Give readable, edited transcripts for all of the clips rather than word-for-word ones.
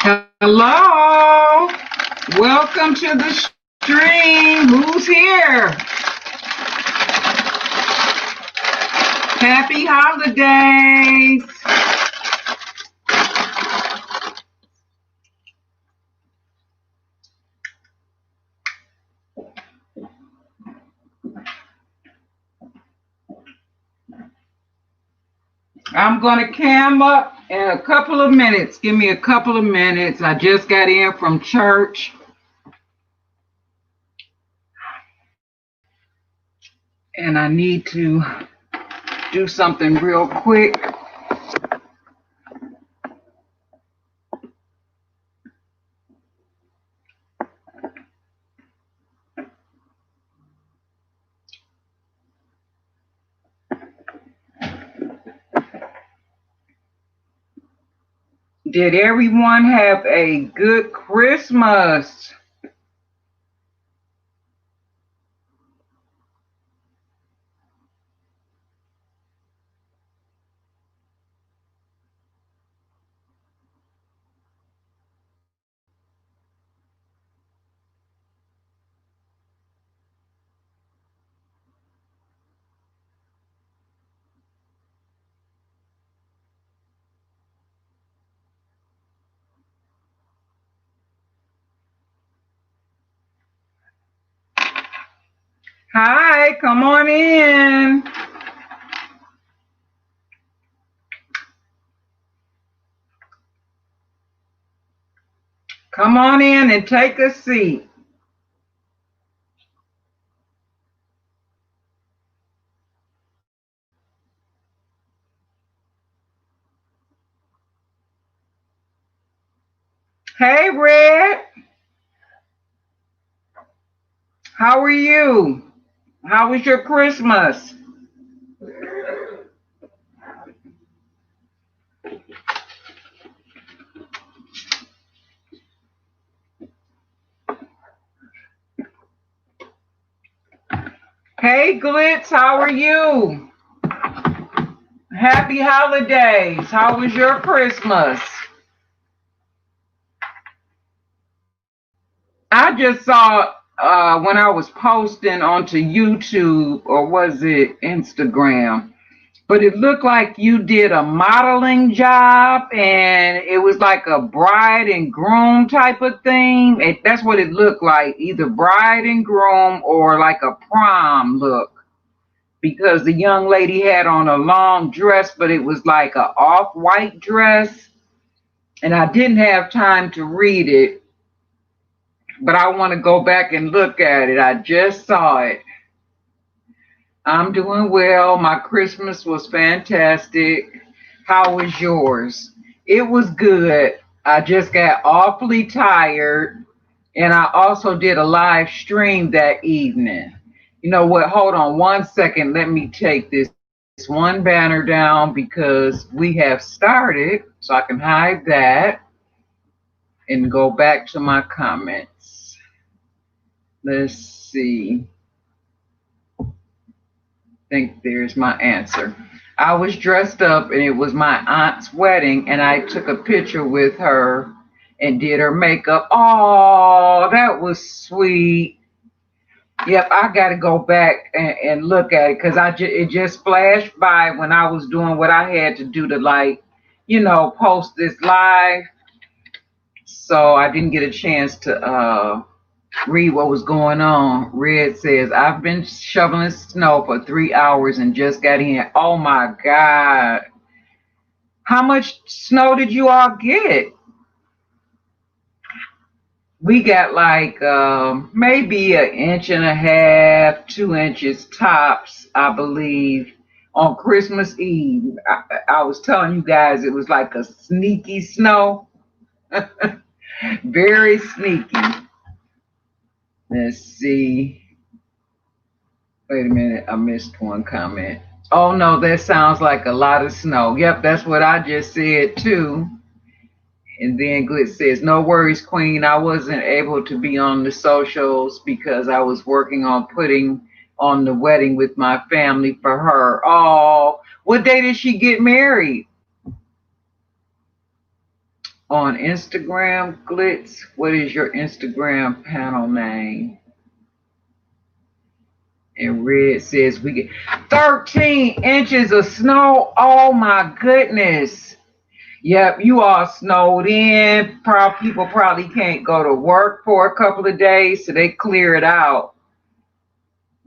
Hello, welcome to the stream. Who's here? Happy holidays. I'm going to cam up in a couple of minutes. Give me a couple of minutes. I just got in from church. And I need to do something real quick. Did everyone have a good Christmas? Hi, come on in. Come on in and take a seat. Hey, Red. How are you? How was your Christmas? Hey, Glitz, how are you? Happy holidays. How was your Christmas? I just saw when I was posting onto YouTube, or was it Instagram? But it looked like you did a modeling job and it was like a bride and groom type of thing. That's what it looked like, either bride and groom or like a prom look. Because the young lady had on a long dress, but it was like a off-white dress. And I didn't have time to read it, but I want to go back and look at it. I just saw it. I'm doing well. My Christmas was fantastic. How was yours? It was good. I just got awfully tired. And I also did a live stream that evening. You know what? Hold on one second. Let me take this one banner down because we have started. So I can hide that and go back to my comments. Let's see. I think there's my answer. I was dressed up and it was my aunt's wedding and I took a picture with her and did her makeup. Oh, that was sweet. Yep, I got to go back and look at it because it just flashed by when I was doing what I had to do to, like, post this live. So I didn't get a chance to read what was going on. Red says, I've been shoveling snow for 3 hours and just got in. Oh my God. How much snow did you all get? We got like maybe 1.5 inches, 2 inches tops, I believe, on Christmas Eve. I was telling you guys it was like a sneaky snow. Very sneaky. Let's see. Wait a minute, I missed one comment. Oh no, that sounds like a lot of snow. Yep, that's what I just said too. And then Glitz says, no worries, Queen. I wasn't able to be on the socials because I was working on putting on the wedding with my family for her. Oh, what day did she get married? on Instagram, Glitz. What is your Instagram panel name? And Red says we get 13 inches of snow. Oh my goodness. Yep, you all snowed in. People probably can't go to work for a couple of days, so they clear it out.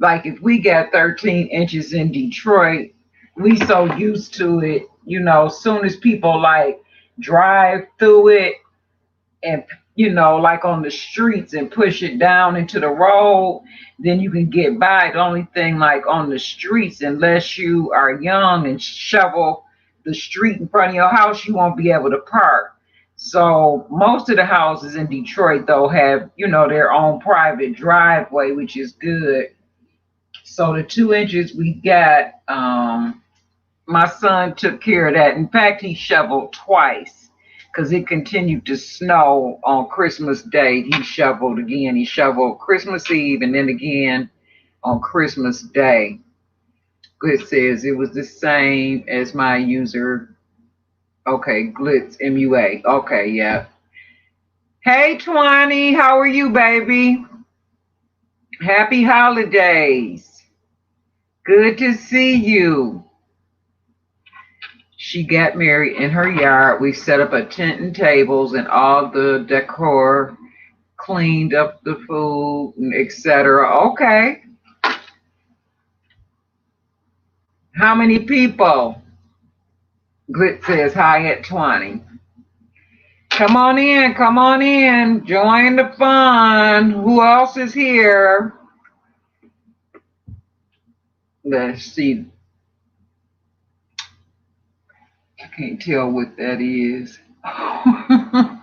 Like if we got 13 inches in Detroit, we so used to it, as soon as people like drive through it and like on the streets and push it down into the road, then you can get by. The only thing like on the streets, unless you are young and shovel the street in front of your house, you won't be able to park. So most of the houses in Detroit though have, their own private driveway, which is good. So the 2 inches we got, my son took care of that. In fact, he shoveled twice because it continued to snow on Christmas Day. He shoveled again. He shoveled Christmas Eve and then again on Christmas Day. Glitz says it was the same as my user. Okay, Glitz MUA. Okay, yeah. Hey, Twani, how are you, baby? Happy holidays. Good to see you. She got married in her yard. We set up a tent and tables and all the decor, cleaned up the food, etc. Okay. How many people? Glitz says hi at 20. Come on in, come on in. Join the fun. Who else is here? Let's see. I can't tell what that is. I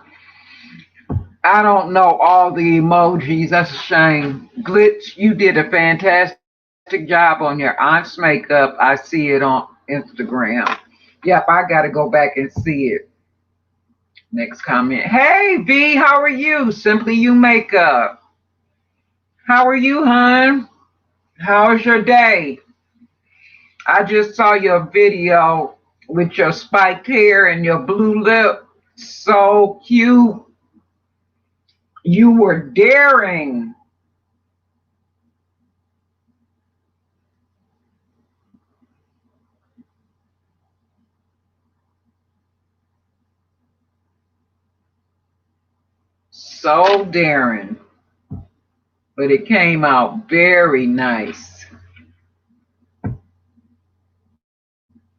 don't know all the emojis. That's a shame. Glitch, you did a fantastic job on your aunt's makeup. I see it on Instagram. Yep, I got to go back and see it. Next comment. Hey, V, how are you? Simply You Makeup. How are you, hon? How's your day? I just saw your video with your spiked hair and your blue lip. So cute. You were daring. So daring. But it came out very nice.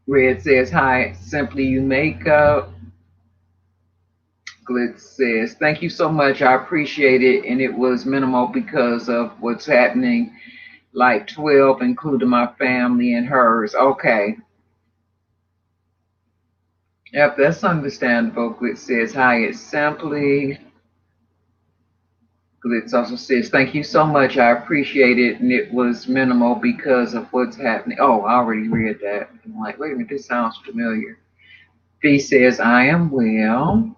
Red says, hi, Simply You Makeup. Glitz says, thank you so much. I appreciate it. And it was minimal because of what's happening, like 12, including my family and hers. Okay. Yep, that's understandable. Glitz says, hi, it's Simply. Glitz also says, thank you so much. I appreciate it. And it was minimal because of what's happening. Oh, I already read that. I'm like, wait a minute, this sounds familiar. V says, I am well.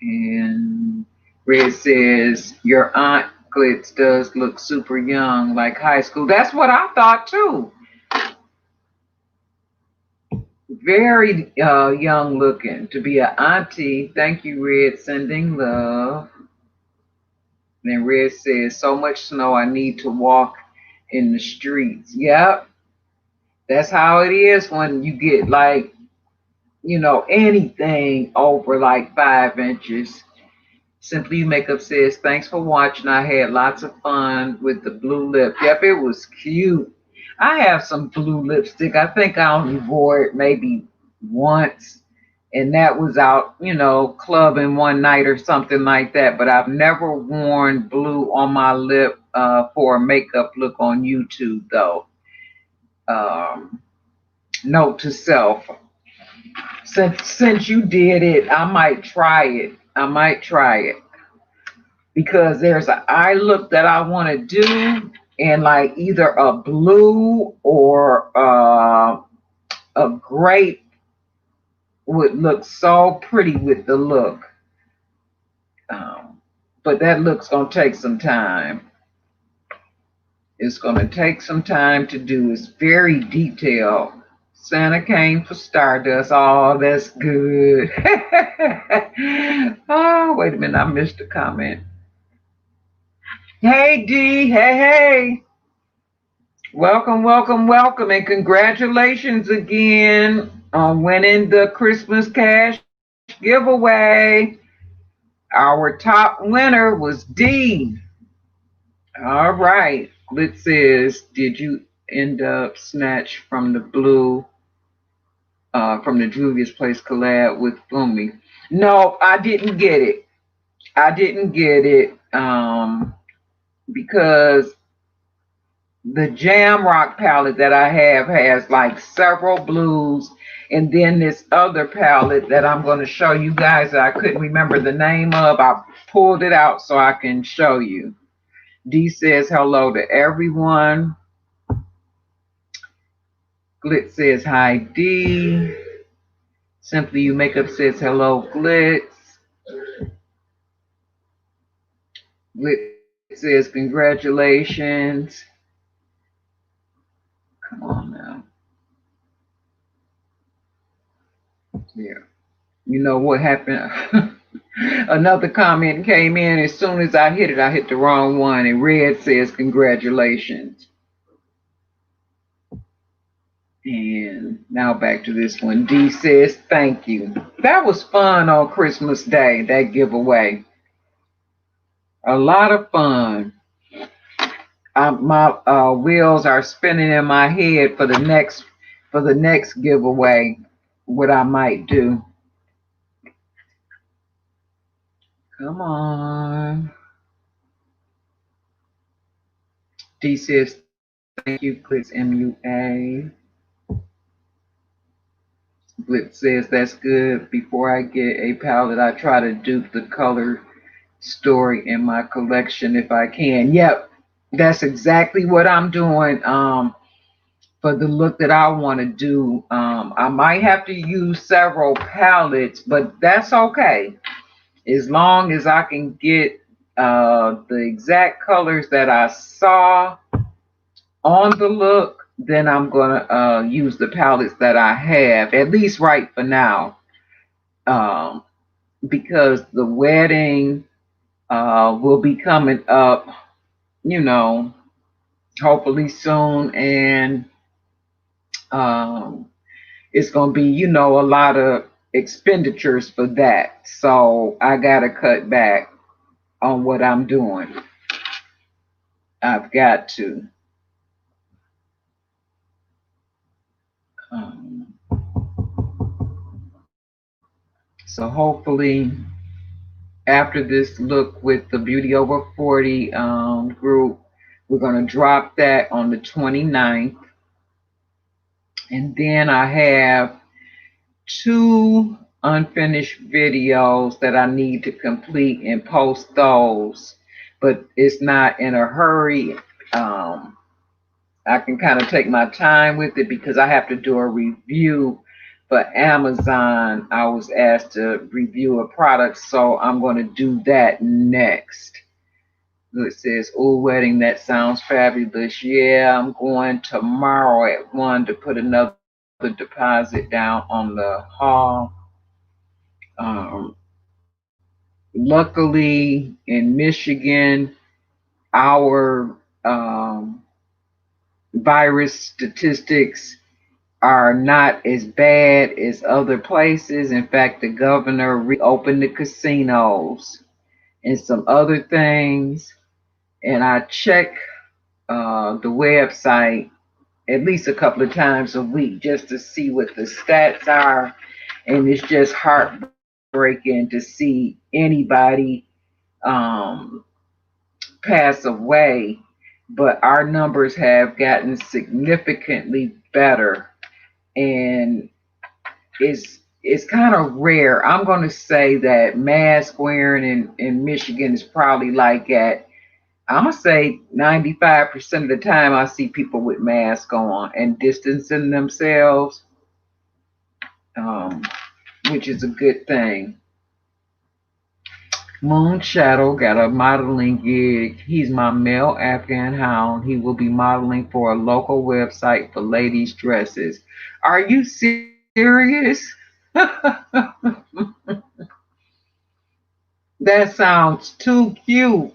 And Red says, your aunt Glitz does look super young, like high school. That's what I thought too. Very young looking to be an auntie. Thank you, Red, sending love. And then Red says, so much snow, I need to walk in the streets. Yep. That's how it is when you get like, anything over like 5 inches. Simply Makeup says, thanks for watching. I had lots of fun with the blue lip. Yep, it was cute. I have some blue lipstick. I think I only wore it maybe once. And that was out, clubbing one night or something like that. But I've never worn blue on my lip for a makeup look on YouTube, though. Note to self. Since you did it, I might try it. Because there's an eye look that I want to do, and like either a blue or a grape would look so pretty with the look. But that look's going to take some time. It's going to take some time to do. It's very detailed. Santa came for Stardust. Oh, that's good. Oh, wait a minute. I missed a comment. Hey, D. Hey, hey. Welcome, welcome, welcome. And congratulations again on winning the Christmas cash giveaway. Our top winner was D. All right. It says, did you end up snatch from the blue from the Julia's Place collab with Fumi? No, I didn't get it. I didn't get it because the Jam Rock palette that I have has like several blues, and then this other palette that I'm going to show you guys that I couldn't remember the name of. I pulled it out so I can show you. D says hello to everyone. Glitz says hi, D. Simply You Makeup says hello, Glitz. Glitz says congratulations. Come on now. Yeah. You know what happened? Another comment came in. As soon as I hit it, I hit the wrong one. And Red says congratulations. And now back to this one. D says thank you. That was fun on Christmas Day, that giveaway. A lot of fun. My wheels are spinning in my head for the next giveaway. What I might do. Come on. D says thank you. Clicks MUA. Blitz says that's good. Before I get a palette, I try to dupe the color story in my collection if I can. Yep, that's exactly what I'm doing. For the look that I want to do, I might have to use several palettes, but that's okay as long as I can get the exact colors that I saw on the look. Then I'm gonna use the palettes that I have, at least right for now, because the wedding will be coming up, you know, hopefully soon, and it's gonna be, you know, a lot of expenditures for that. So I gotta cut back on what I'm doing. I've got to. Um, so hopefully after this look with the Beauty Over 40 group, we're going to drop that on the 29th. And then I have 2 unfinished videos that I need to complete and post those, but it's not in a hurry. I can kind of take my time with it because I have to do a review for Amazon. I was asked to review a product, so I'm going to do that next. It says, "Oh, wedding, that sounds fabulous." Yeah, I'm going tomorrow at 1 to put another deposit down on the hall. Luckily, in Michigan, our virus statistics are not as bad as other places. In fact, the governor reopened the casinos and some other things. And I check the website at least a couple of times a week just to see what the stats are. And it's just heartbreaking to see anybody pass away. But our numbers have gotten significantly better. And it's kind of rare. I'm going to say that mask wearing in Michigan is probably like I'm going to say 95% of the time I see people with masks on and distancing themselves, which is a good thing. Moon Shadow got a modeling gig. He's my male Afghan hound. He will be modeling for a local website for ladies' dresses. Are you serious? That sounds too cute.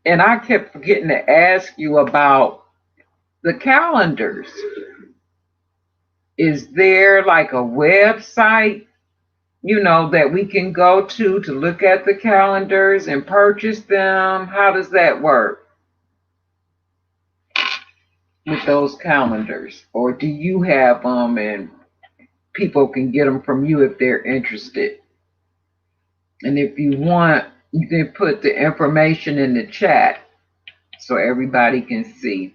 And I kept forgetting to ask you about the calendars. Is there like a website, that we can go to look at the calendars and purchase them? How does that work with those calendars? Or do you have them and people can get them from you if they're interested? And if you want, you can put the information in the chat so everybody can see.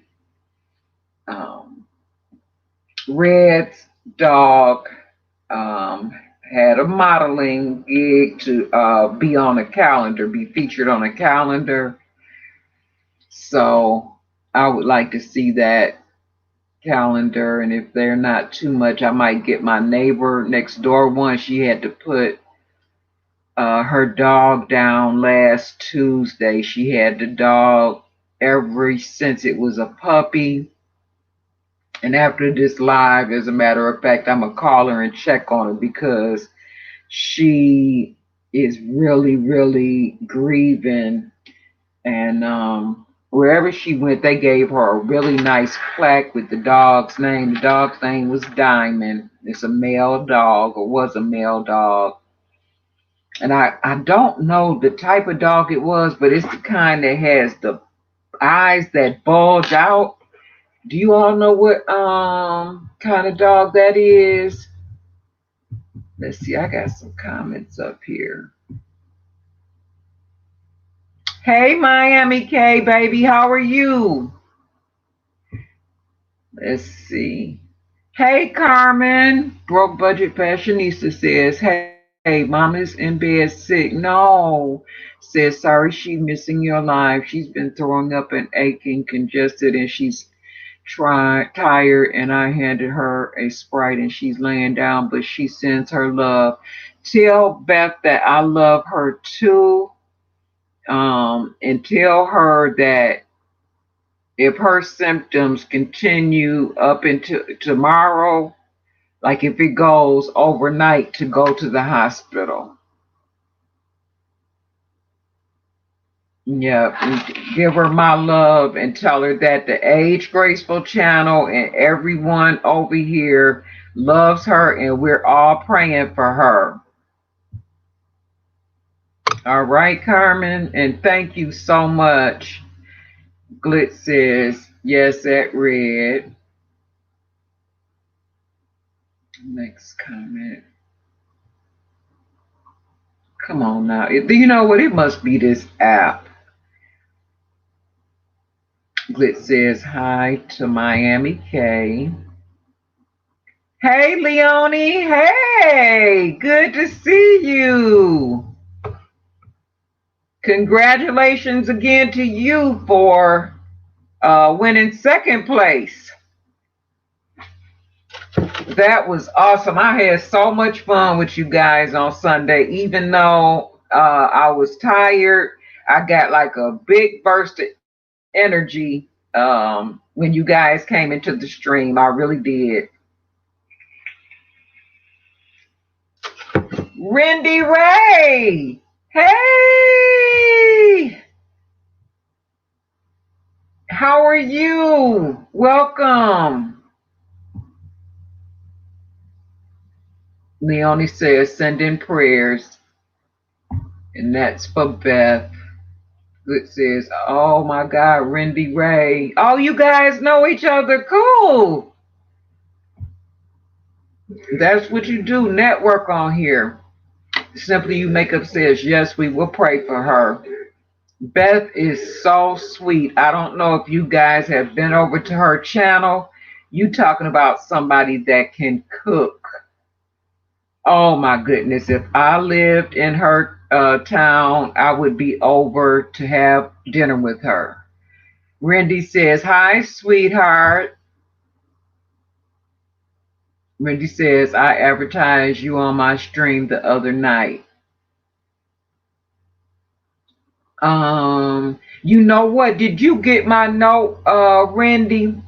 Um, Red's dog had a modeling gig to be on a calendar, be featured on a calendar. So I would like to see that calendar. And if they're not too much, I might get my neighbor next door one. She had to put her dog down last Tuesday. She had the dog ever since it was a puppy. And after this live, as a matter of fact, I'm going to call her and check on her because she is really, really grieving. And wherever she went, they gave her a really nice plaque with the dog's name. The dog's name was Diamond. It's a male dog, or was a male dog. And I don't know the type of dog it was, but it's the kind that has the eyes that bulge out. Do you all know what kind of dog that is? Let's see, I got some comments up here. Hey, Miami K, baby, how are you? Let's see. Hey, Carmen. Broke Budget Fashionista says, hey, mama's in bed sick. No. Says, sorry, she missing your live. She's been throwing up and aching, congested, and she's tired. And I handed her a Sprite, and she's laying down, but she sends her love. Tell Beth that I love her too. And tell her that if her symptoms continue up into tomorrow, like if it goes overnight, to go to the hospital. Yeah, and give her my love and tell her that the Age Graceful channel and everyone over here loves her and we're all praying for her. All right, Carmen, and thank you so much. Glitz says, yes, at red. Next comment. Come on now. You know what? It must be this app. Glitz says hi to Miami K. Hey, Leonie. Hey, good to see you. Congratulations again to you for winning second place. That was awesome. I had so much fun with you guys on Sunday. Even though I was tired, I got like a big burst of energy when you guys came into the stream. I really did. Rendy Ray. Hey. How are you? Welcome. Leonie says, send in prayers. And that's for Beth. It says, oh my God, Rendy Ray. Oh, you guys know each other. Cool. That's what you do. Network on here. Simply You Makeup says, yes, we will pray for her. Beth is so sweet. I don't know if you guys have been over to her channel. You talking about somebody that can cook. Oh my goodness. If I lived in her town, I would be over to have dinner with her. Rendy says, hi, sweetheart. Rendy says, I advertised you on my stream the other night. You know what? Did you get my note, Randy?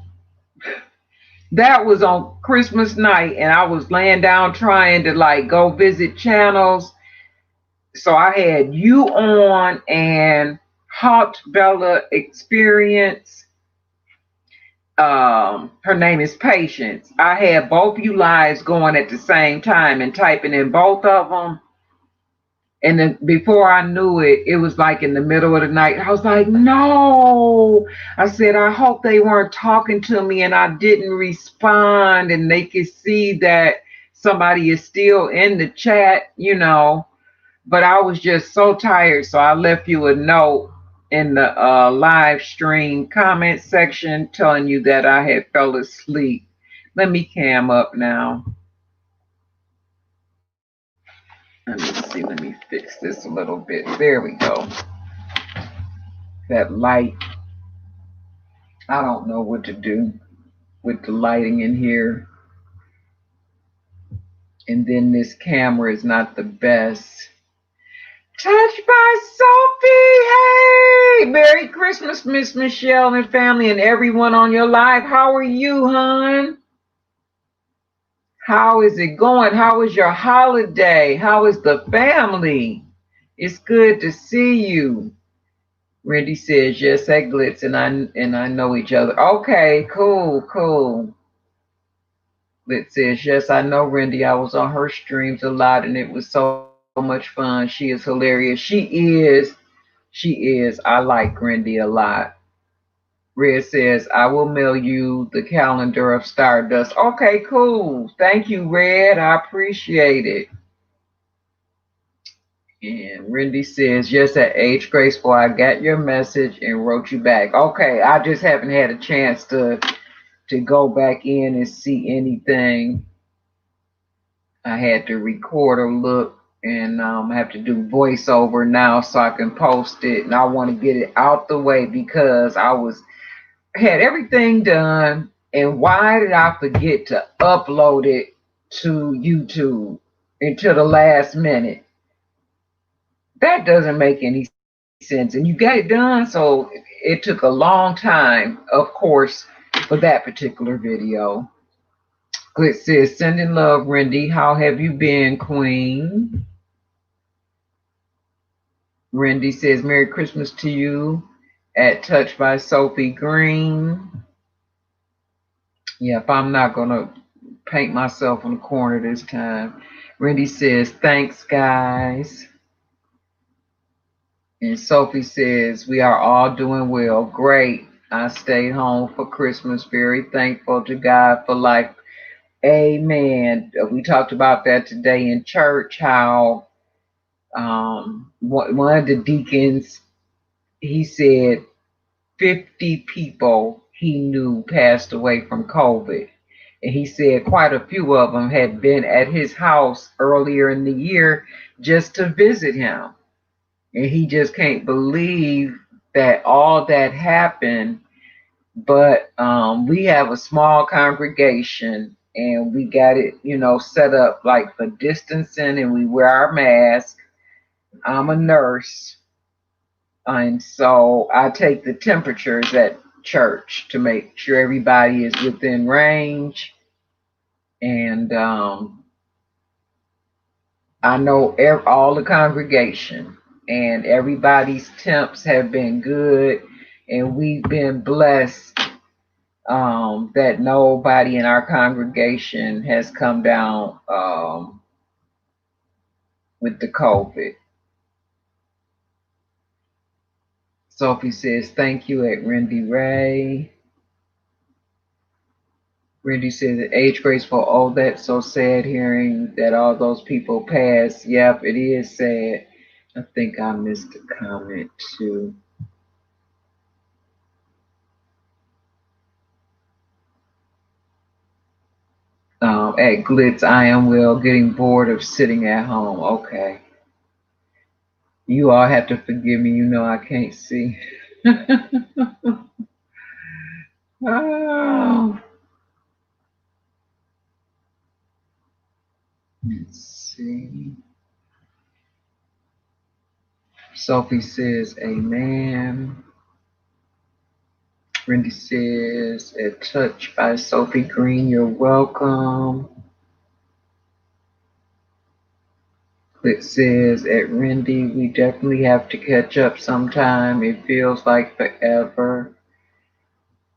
That was on Christmas night, and I was laying down trying to like go visit channels. So I had you on and Hot Bella Experience. Her name is Patience. I had both you lives going at the same time and typing in both of them. And then before I knew it, it was like in the middle of the night. I was like, no. I said, I hope they weren't talking to me and I didn't respond and they could see that somebody is still in the chat. But I was just so tired. So I left you a note in the live stream comment section telling you that I had fell asleep. Let me cam up now. Let me see. Let me fix this a little bit. There we go. That light. I don't know what to do with the lighting in here. And then this camera is not the best. Touched by Sophie. Hey, Merry Christmas, Miss Michelle and family and everyone on your live. How are you, hon? How is it going? How is your holiday? How is the family? It's good to see you. Randy says, yes, at Glitz, and I know each other. Okay, cool. Glitz says, yes, I know Randy. I was on her streams a lot, and it was so much fun. She is hilarious. She is. I like Randy a lot. Red says, I will mail you the calendar of Stardust. Okay, cool. Thank you, Red. I appreciate it. And Randy says, yes, at age graceful, I got your message and wrote you back. Okay, I just haven't had a chance to go back in and see anything. I had to record a look and I have to do voiceover now so I can post it. And I want to get it out the way because had everything done. And why did I forget to upload it to YouTube until the last minute? That doesn't make any sense. And you got it done. So it took a long time, of course, for that particular video. It says, sending love, Randy. How have you been, Queen? Randy says, Merry Christmas to you at Touch by Sophie Green. Yep, I'm not going to paint myself in the corner this time. Randy says, thanks, guys. And Sophie says, we are all doing well. Great. I stayed home for Christmas. Very thankful to God for life. Amen. We talked about that today in church, how one of the deacons, he said 50 people he knew passed away from COVID. And he said quite a few of them had been at his house earlier in the year just to visit him. And he just can't believe that all that happened. But we have a small congregation and we got it, set up like for distancing and we wear our mask. I'm a nurse. And so I take the temperatures at church to make sure everybody is within range. And I know all the congregation and everybody's temps have been good. And we've been blessed that nobody in our congregation has come down with the COVID. Sophie says, thank you at Randy Ray. Randy says, age graceful. Oh, that's so sad hearing that all those people passed. Yep, it is sad. I think I missed a comment too. At Glitz, I am well, getting bored of sitting at home. Okay. You all have to forgive me. You know I can't see. Oh. Let's see. Sophie says, amen. Randy says, a touch by Sophie Green, you're welcome. It says, at Randy, we definitely have to catch up sometime. It feels like forever.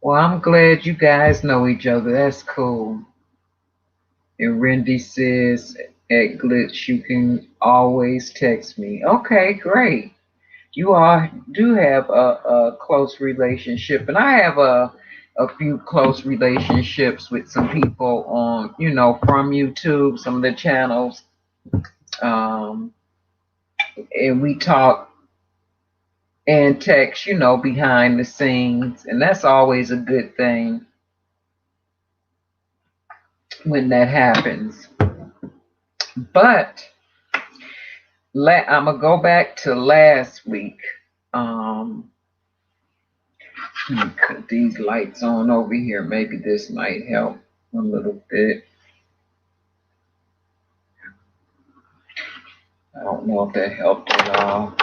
Well, I'm glad you guys know each other. That's cool. And Randy says, at Glitch, you can always text me. Okay, great. You all do have a close relationship, and I have a few close relationships with some people on, from YouTube, some of the channels, um, and we talk and text, behind the scenes, and that's always a good thing when that happens. But I'm gonna go back to last week. Let me cut these lights on over here. Maybe this might help a little bit. I don't know if that helped at all.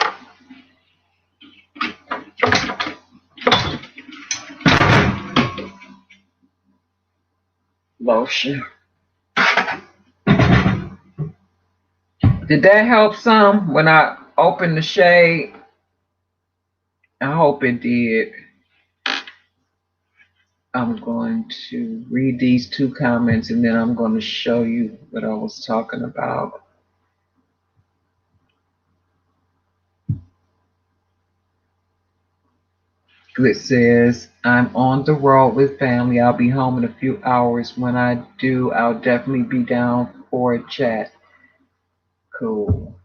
Lotion. Did that help some when I opened the shade? I hope it did. I'm going to read these two comments and then I'm going to show you what I was talking about. It says, I'm on the road with family. I'll be home in a few hours. When I do, I'll definitely be down for a chat. Cool.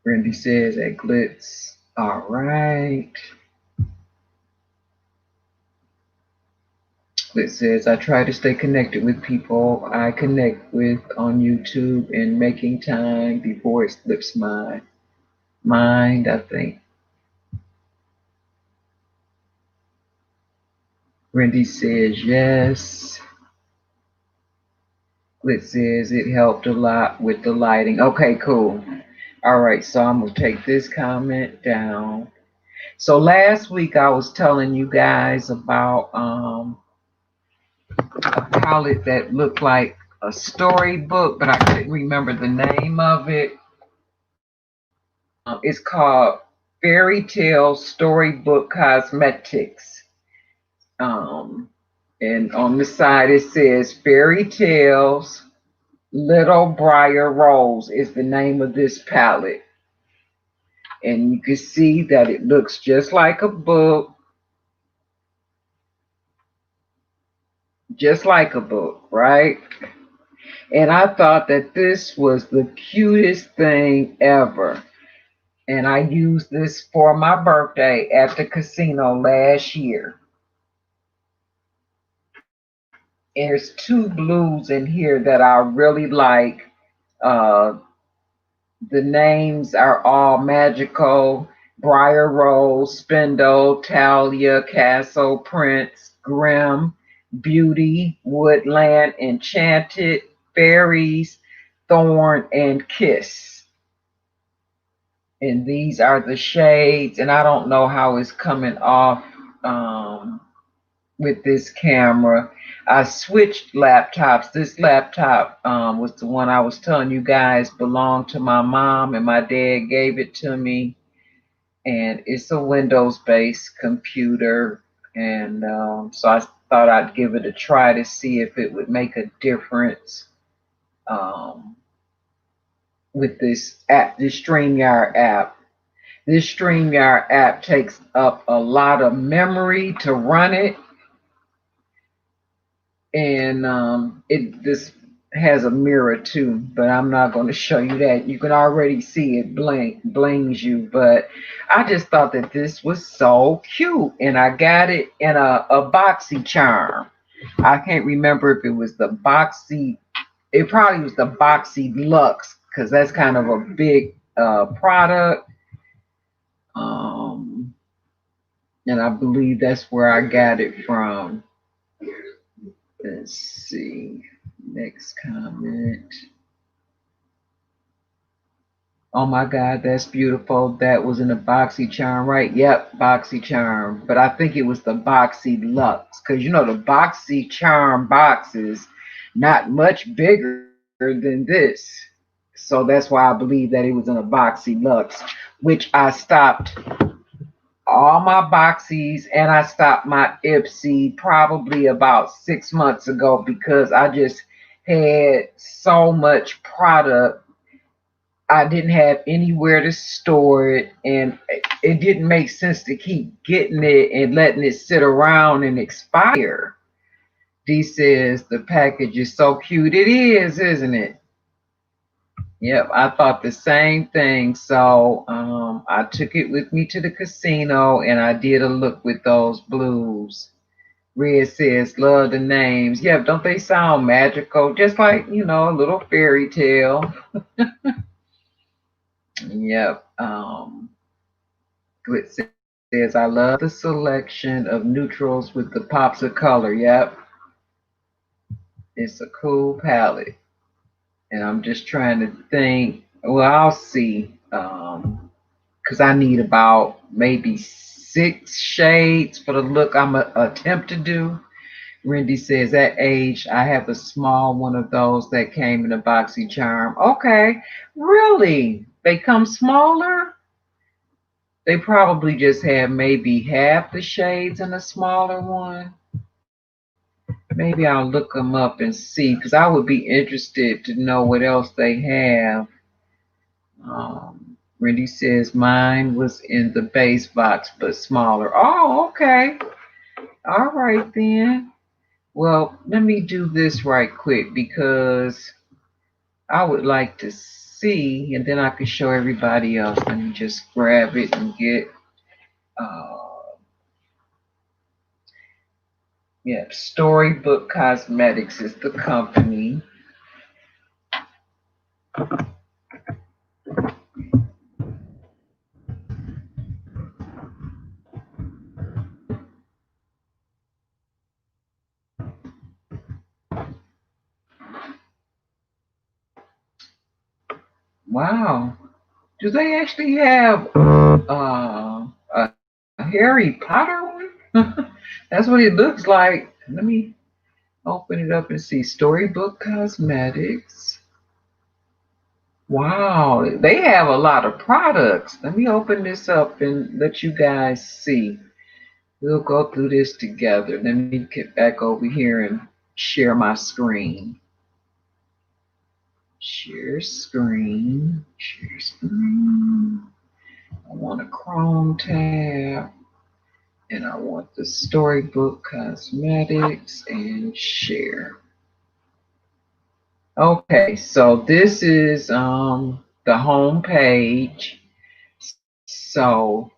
Randy says at Glitz. All right. Glitz says, I try to stay connected with people I connect with on YouTube and making time before it slips my mind, I think. Randy says, yes. Glitz says, it helped a lot with the lighting. Okay, cool. All right, so I'm going to take this comment down. So last week I was telling you guys about a palette that looked like a storybook, but I couldn't remember the name of it. It's called Fairy Tale Storybook Cosmetics. And on the side it says Fairy Tales Little Briar Rose is the name of this palette. And you can see that it looks just like a book. Just like a book, right? And I thought that this was the cutest thing ever. And I used this for my birthday at the casino last year. And there's two blues in here that I really like. Uh, the names are all magical. Briar Rose, Spindle, Talia, Castle, Prince, Grim, Beauty, Woodland, Enchanted, Fairies, Thorn, and Kiss. And these are the shades, and I don't know how it's coming off with this camera. I switched laptops. This laptop was the one I was telling you guys belonged to my mom, and my dad gave it to me. And it's a Windows-based computer, and so I thought I'd give it a try to see if it would make a difference with this app, this StreamYard app. This StreamYard app takes up a lot of memory to run it, and this has a mirror too, but I'm not going to show you that. You can already see it blings you, but I just thought that this was so cute, and I got it in a boxy charm. I can't remember if it was the boxy. It probably was the boxy Lux, because that's kind of a big product. And I believe that's where I got it from. Let's see. Next comment. Oh my God, that's beautiful. That was in a boxy charm, right? Yep, boxy charm. But I think it was the boxy Lux, because you know the boxy charm boxes not much bigger than this. So that's why I believe that it was in a boxy Lux, which I stopped all my boxies and I stopped my Ipsy probably about 6 months ago because I just had so much product. I didn't have anywhere to store it, and it didn't make sense to keep getting it and letting it sit around and expire. Dee says the package is so cute. It is, isn't it? Yep, I thought the same thing. So I took it with me to the casino and I did a look with those blues. Red says, love the names. Yep, don't they sound magical? Just like, a little fairy tale. Yep. Glit says, I love the selection of neutrals with the pops of color. Yep. It's a cool palette. And I'm just trying to think. Well, I'll see. Because I need about maybe 6 shades for the look I'm going to attempt to do. Randy says, at age, I have a small one of those that came in a boxy charm. Okay. Really? They come smaller? They probably just have maybe half the shades in a smaller one. Maybe I'll look them up and see because I would be interested to know what else they have. Randy says mine was in the base box but smaller. Oh, okay. All right then. Well, let me do this right quick because I would like to see, and then I can show everybody else. Let me just grab it and get. Uh, Yep, Storybook Cosmetics is the company. Wow. Do they actually have a Harry Potter one? That's what it looks like. Let me open it up and see. Storybook Cosmetics. Wow, they have a lot of products. Let me open this up and let you guys see. We'll go through this together. Let me get back over here and share my screen. Share screen. Share screen. I want a Chrome tab. And I want the Storybook Cosmetics and share. Okay, so this is the home page. So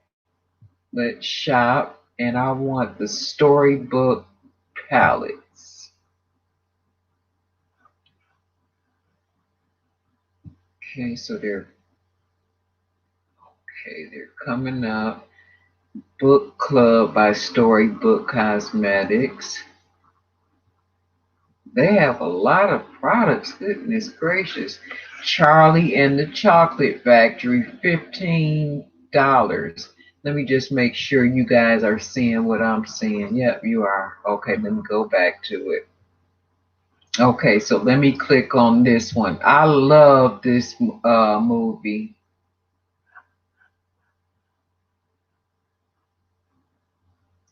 let's shop, and I want the Storybook palettes. Okay, so they're coming up. Book Club by Storybook Cosmetics. They have a lot of products. Goodness gracious. Charlie and the Chocolate Factory, $15. Let me just make sure you guys are seeing what I'm seeing. Yep, you are. Okay, let me go back to it. Okay, so let me click on this one. I love this movie.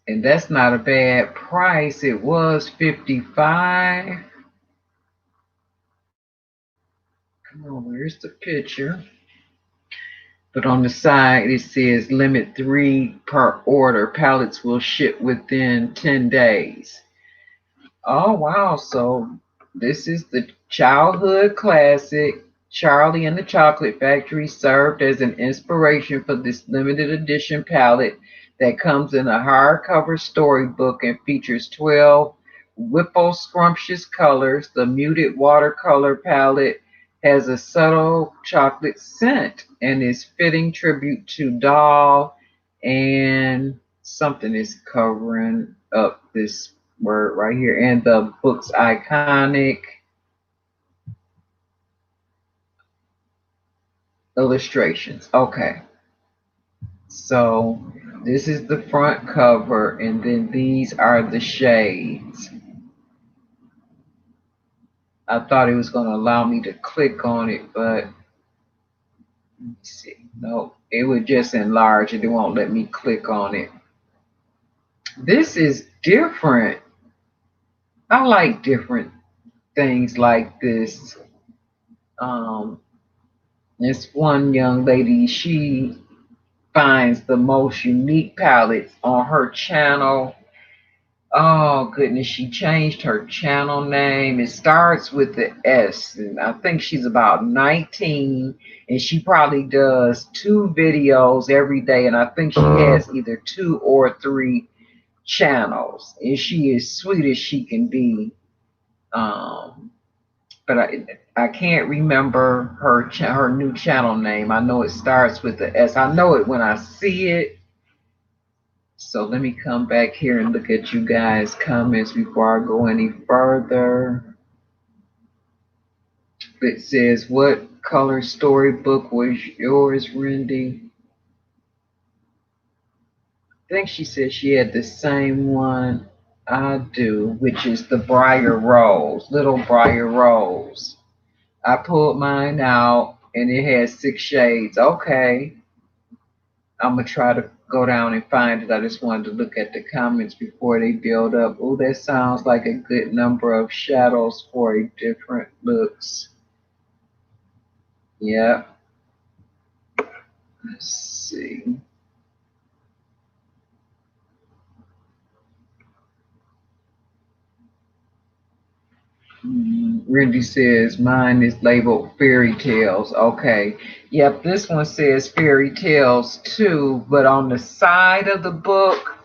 And that's not a bad price. It was 55. Come on, where's the picture? But on the side it says limit 3 per order. Pallets will ship within 10 days. Oh wow, so this is the childhood classic. Charlie and the Chocolate Factory served as an inspiration for this limited edition palette that comes in a hardcover storybook and features 12 Whipple scrumptious colors. The muted watercolor palette has a subtle chocolate scent and is fitting tribute to Doll, and something is covering up this word right here, and the book's iconic illustrations. Okay. So this is the front cover, and then these are the shades. I thought it was going to allow me to click on it, but let me see. No, it would just enlarge it. It won't let me click on it. This is different. I like different things like this. Um, this one young lady, she finds the most unique palettes on her channel. Oh goodness, she changed her channel name. It starts with the S, and I think she's about 19, and she probably does 2 videos every day, and I think she has either 2 or 3 channels, and she is sweet as she can be. But I can't remember her new channel name. I know it starts with the S. I know it when I see it. So let me come back here and look at you guys' comments before I go any further. It says, what color storybook was yours, Randy? I think she said she had the same one I do, which is the Briar Rose, Little Briar Rose. I pulled mine out and it has 6 shades. Okay. I'm going to try to go down and find it. I just wanted to look at the comments before they build up. Oh, that sounds like a good number of shadows for a different looks. Yeah. Let's see. Randy says mine is labeled fairy tales. Okay. Yep, this one says fairy tales too, but on the side of the book,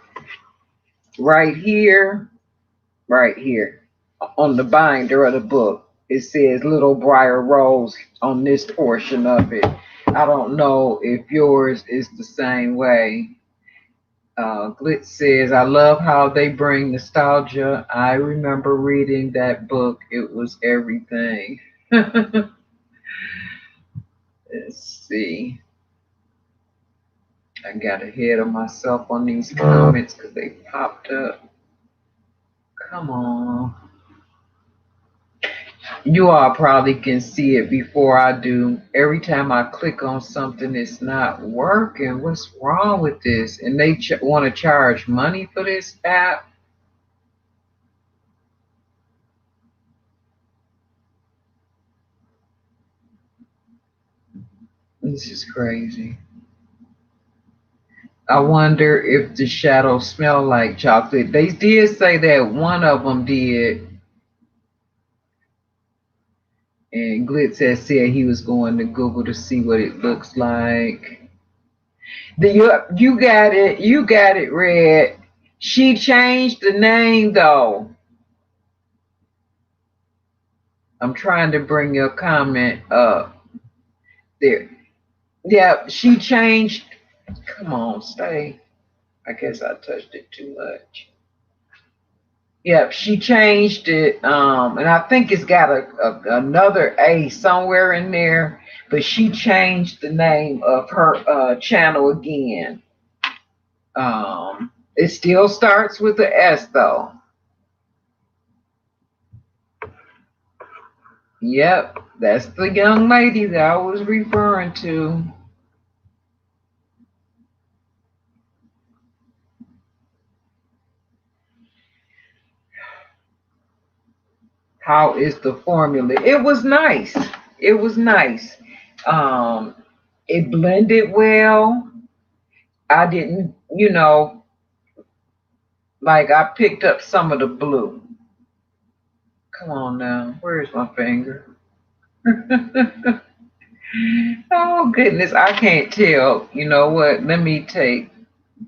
right here, on the binder of the book, it says Little Briar Rose on this portion of it. I don't know if yours is the same way. Glitz says, I love how they bring nostalgia. I remember reading that book. It was everything. Let's see. I got ahead of myself on these comments because they popped up. Come on. You all probably can see it before I do. Every time I click on something, it's not working. What's wrong with this? And they want to charge money for this app. This is crazy. I wonder if the shadows smell like chocolate. They did say that one of them did. And Glitz has said he was going to Google to see what it looks like. You got it. You got it, Red. She changed the name, though. I'm trying to bring your comment up. There. Yeah, she changed. Come on, stay. I guess I touched it too much. Yep, she changed it, and I think it's got another A somewhere in there. But she changed the name of her channel again. It still starts with the S though. Yep, that's the young lady that I was referring to. How is the formula? It was nice. It was nice. Um, it blended well. I didn't, like I picked up some of the blue. Come on now, where's my finger? Oh goodness, I can't tell. You know what? Let me take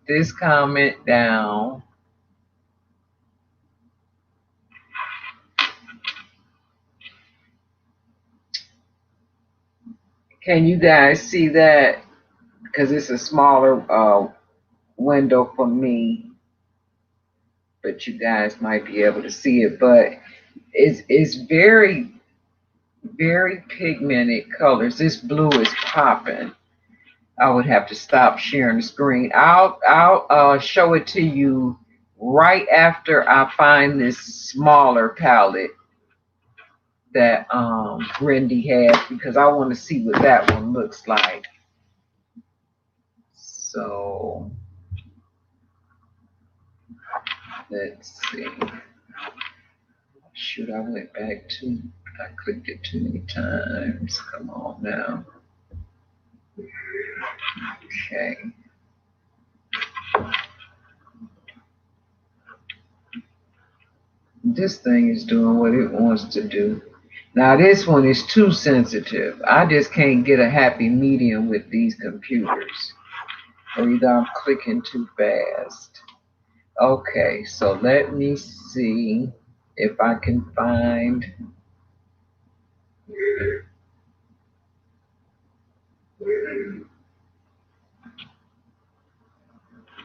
this comment down. Can you guys see that? Because it's a smaller window for me, but you guys might be able to see it. But it's very Very pigmented colors. This blue is popping. I would have to stop sharing the screen. I'll show it to you right after I find this smaller palette that Randy has, because I want to see what that one looks like. So let's see. Shoot, I went back to, I clicked it too many times. Come on now. Okay. This thing is doing what it wants to do. Now this one is too sensitive. I just can't get a happy medium with these computers. Or either I'm clicking too fast. Okay, so let me see if I can find.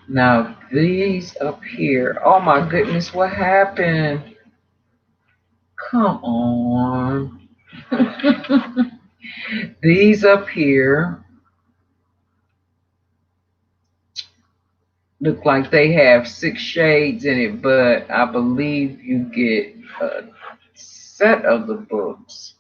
Now these up here, oh my goodness, what happened? Come on. These up here look like they have 6 shades in it, but I believe you get a set of the books.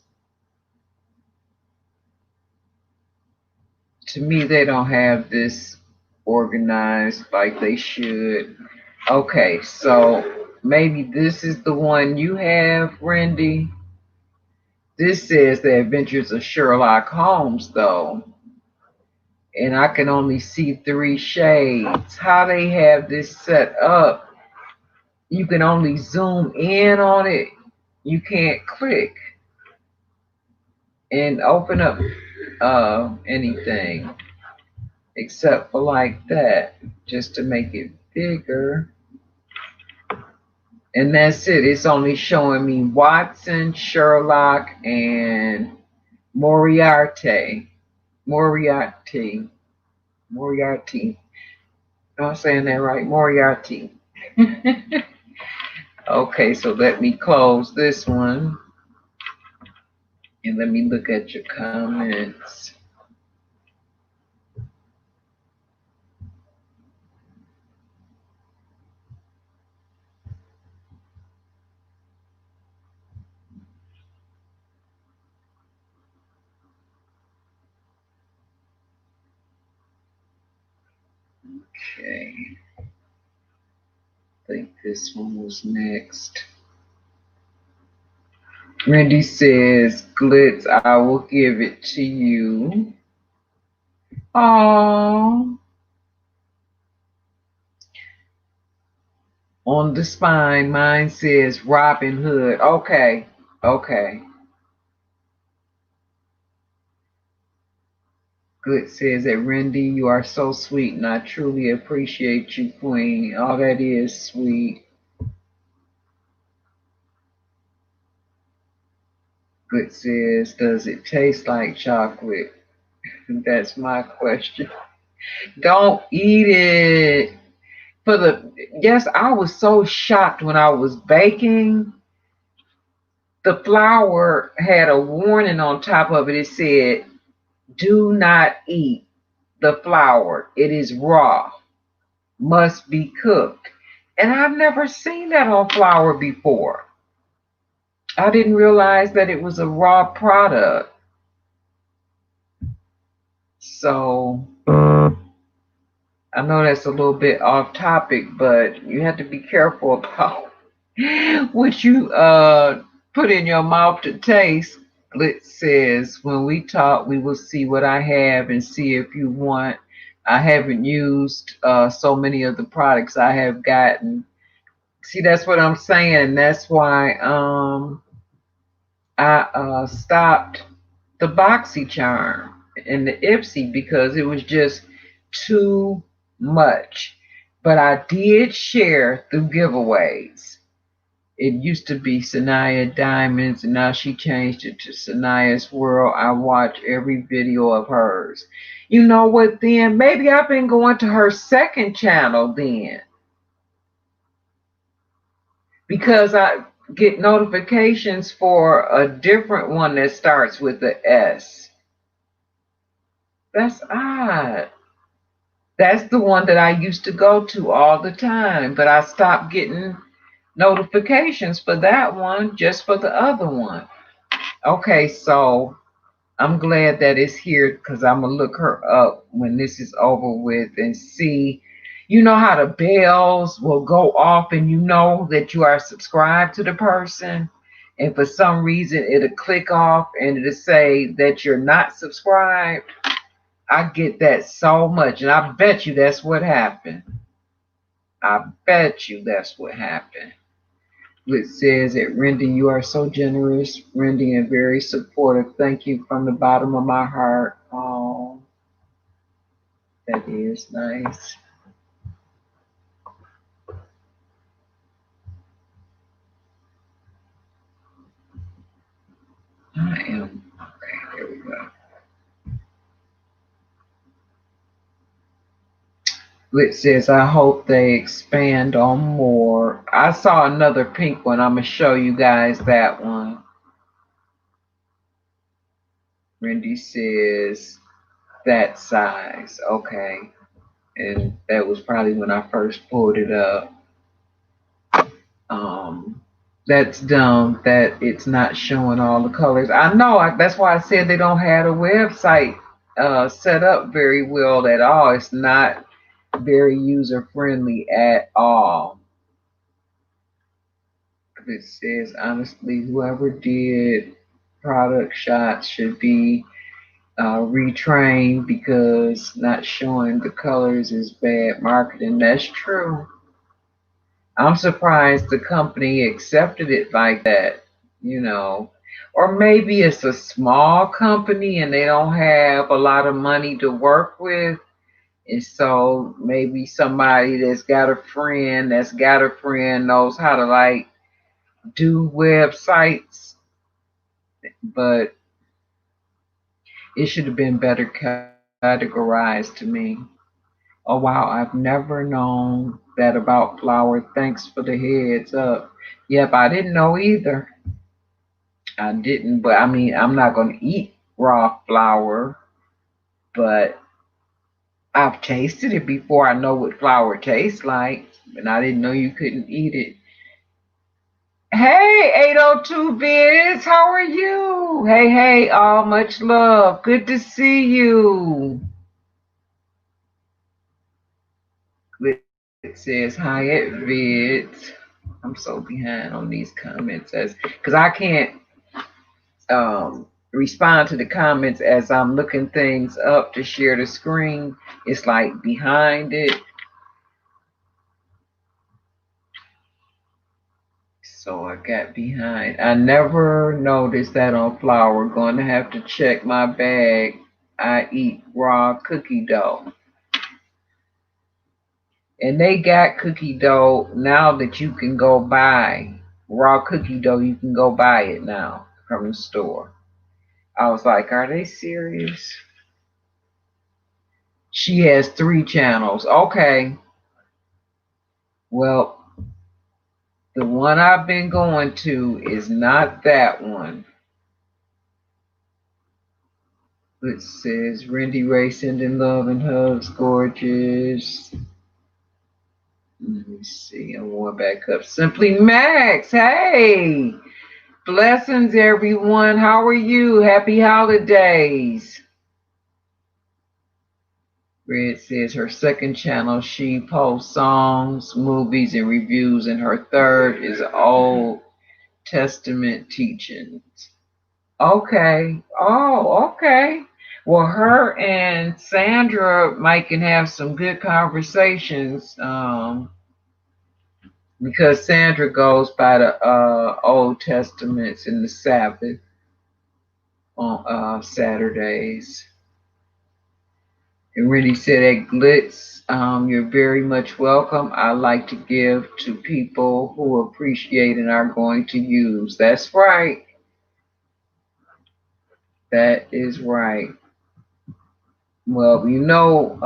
To me, they don't have this organized like they should. Okay, so maybe this is the one you have, Randy. This says The Adventures of Sherlock Holmes, though. And I can only see 3 shades. How they have this set up, you can only zoom in on it. You can't click and open up anything except for like that, just to make it bigger. And that's it. It's only showing me Watson, Sherlock, and Moriarty. Moriarty. Am I saying that right? Moriarty. Okay, so let me close this one. And let me look at your comments. Okay. I think this one was next. Randy says, Glitz, I will give it to you. Oh. On the spine, mine says Robin Hood. Okay. Okay. Good says that Randy, you are so sweet, and I truly appreciate you, Queen. Oh, that is sweet. Good says, does it taste like chocolate? That's my question. Don't eat it. Yes, I was so shocked when I was baking. The flour had a warning on top of it. It said, do not eat the flour. It is raw. Must be cooked. And I've never seen that on flour before. I didn't realize that it was a raw product. So I know that's a little bit off topic, but you have to be careful about what you put in your mouth to taste. It says, when we talk, we will see what I have and see if you want. I haven't used so many of the products I have gotten. See, that's what I'm saying. That's why I stopped the BoxyCharm and the Ipsy, because it was just too much. But I did share through giveaways. It used to be Sanaya Diamonds, and now she changed it to Sanaya's World. I watch every video of hers. You know what then? Maybe I've been going to her second channel then. Because get notifications for a different one that starts with the S. That's odd. That's the one that I used to go to all the time, but I stopped getting notifications for that one, just for the other one. Okay, so I'm glad that it's here because I'm gonna look her up when this is over with and see. You know how the bells will go off and you know that you are subscribed to the person, and for some reason it'll click off and it'll say that you're not subscribed. I get that so much, and I bet you that's what happened. I bet you that's what happened. It says that Randy, you are so generous, Randy, and very supportive. Thank you from the bottom of my heart. Oh, that is nice. I am okay. There we go. It says, I hope they expand on more. I saw another pink one. I'm gonna show you guys that one. Randy says that size. Okay. And that was probably when I first pulled it up. Um, that's dumb that it's not showing all the colors. I know that's why I said they don't have a website set up very well at all. It's not very user friendly at all. It says honestly, whoever did product shots should be retrained because not showing the colors is bad marketing. That's true. I'm surprised the company accepted it like that, you know. Or maybe it's a small company and they don't have a lot of money to work with. And so maybe somebody that's got a friend knows how to like do websites, but it should have been better categorized to me. Oh wow, I've never known that about flour. Thanks for the heads up. Yep, I didn't know either. I didn't, but I mean, I'm not going to eat raw flour, but I've tasted it before. I know what flour tastes like, and I didn't know you couldn't eat it. Hey, 802 Biz, how are you? Hey, hey, all much love. Good to see you. It says, hi at Vids. I'm so behind on these comments as because I can't respond to the comments as I'm looking things up to share the screen. It's like behind it. So I got behind. I never noticed that on flour. Going to have to check my bag. I eat raw cookie dough. And they got cookie dough now that you can go buy raw cookie dough. You can go buy it now from the store. I was like, are they serious? She has 3 channels. Okay. Well, the one I've been going to is not that one. It says Randy Ray sending love and hugs, gorgeous. Let me see. I'm going back up. Simply Max. Hey. Blessings, everyone. How are you? Happy holidays. Red says her second channel, she posts songs, movies, and reviews, and her third is Old Testament teachings. Okay. Oh, okay. Well, her and Sandra might can have some good conversations because Sandra goes by the Old Testaments and the Sabbath on Saturdays. And Rennie said at Glitz, you're very much welcome. I like to give to people who appreciate and are going to use. That's right. That is right. Well, you know,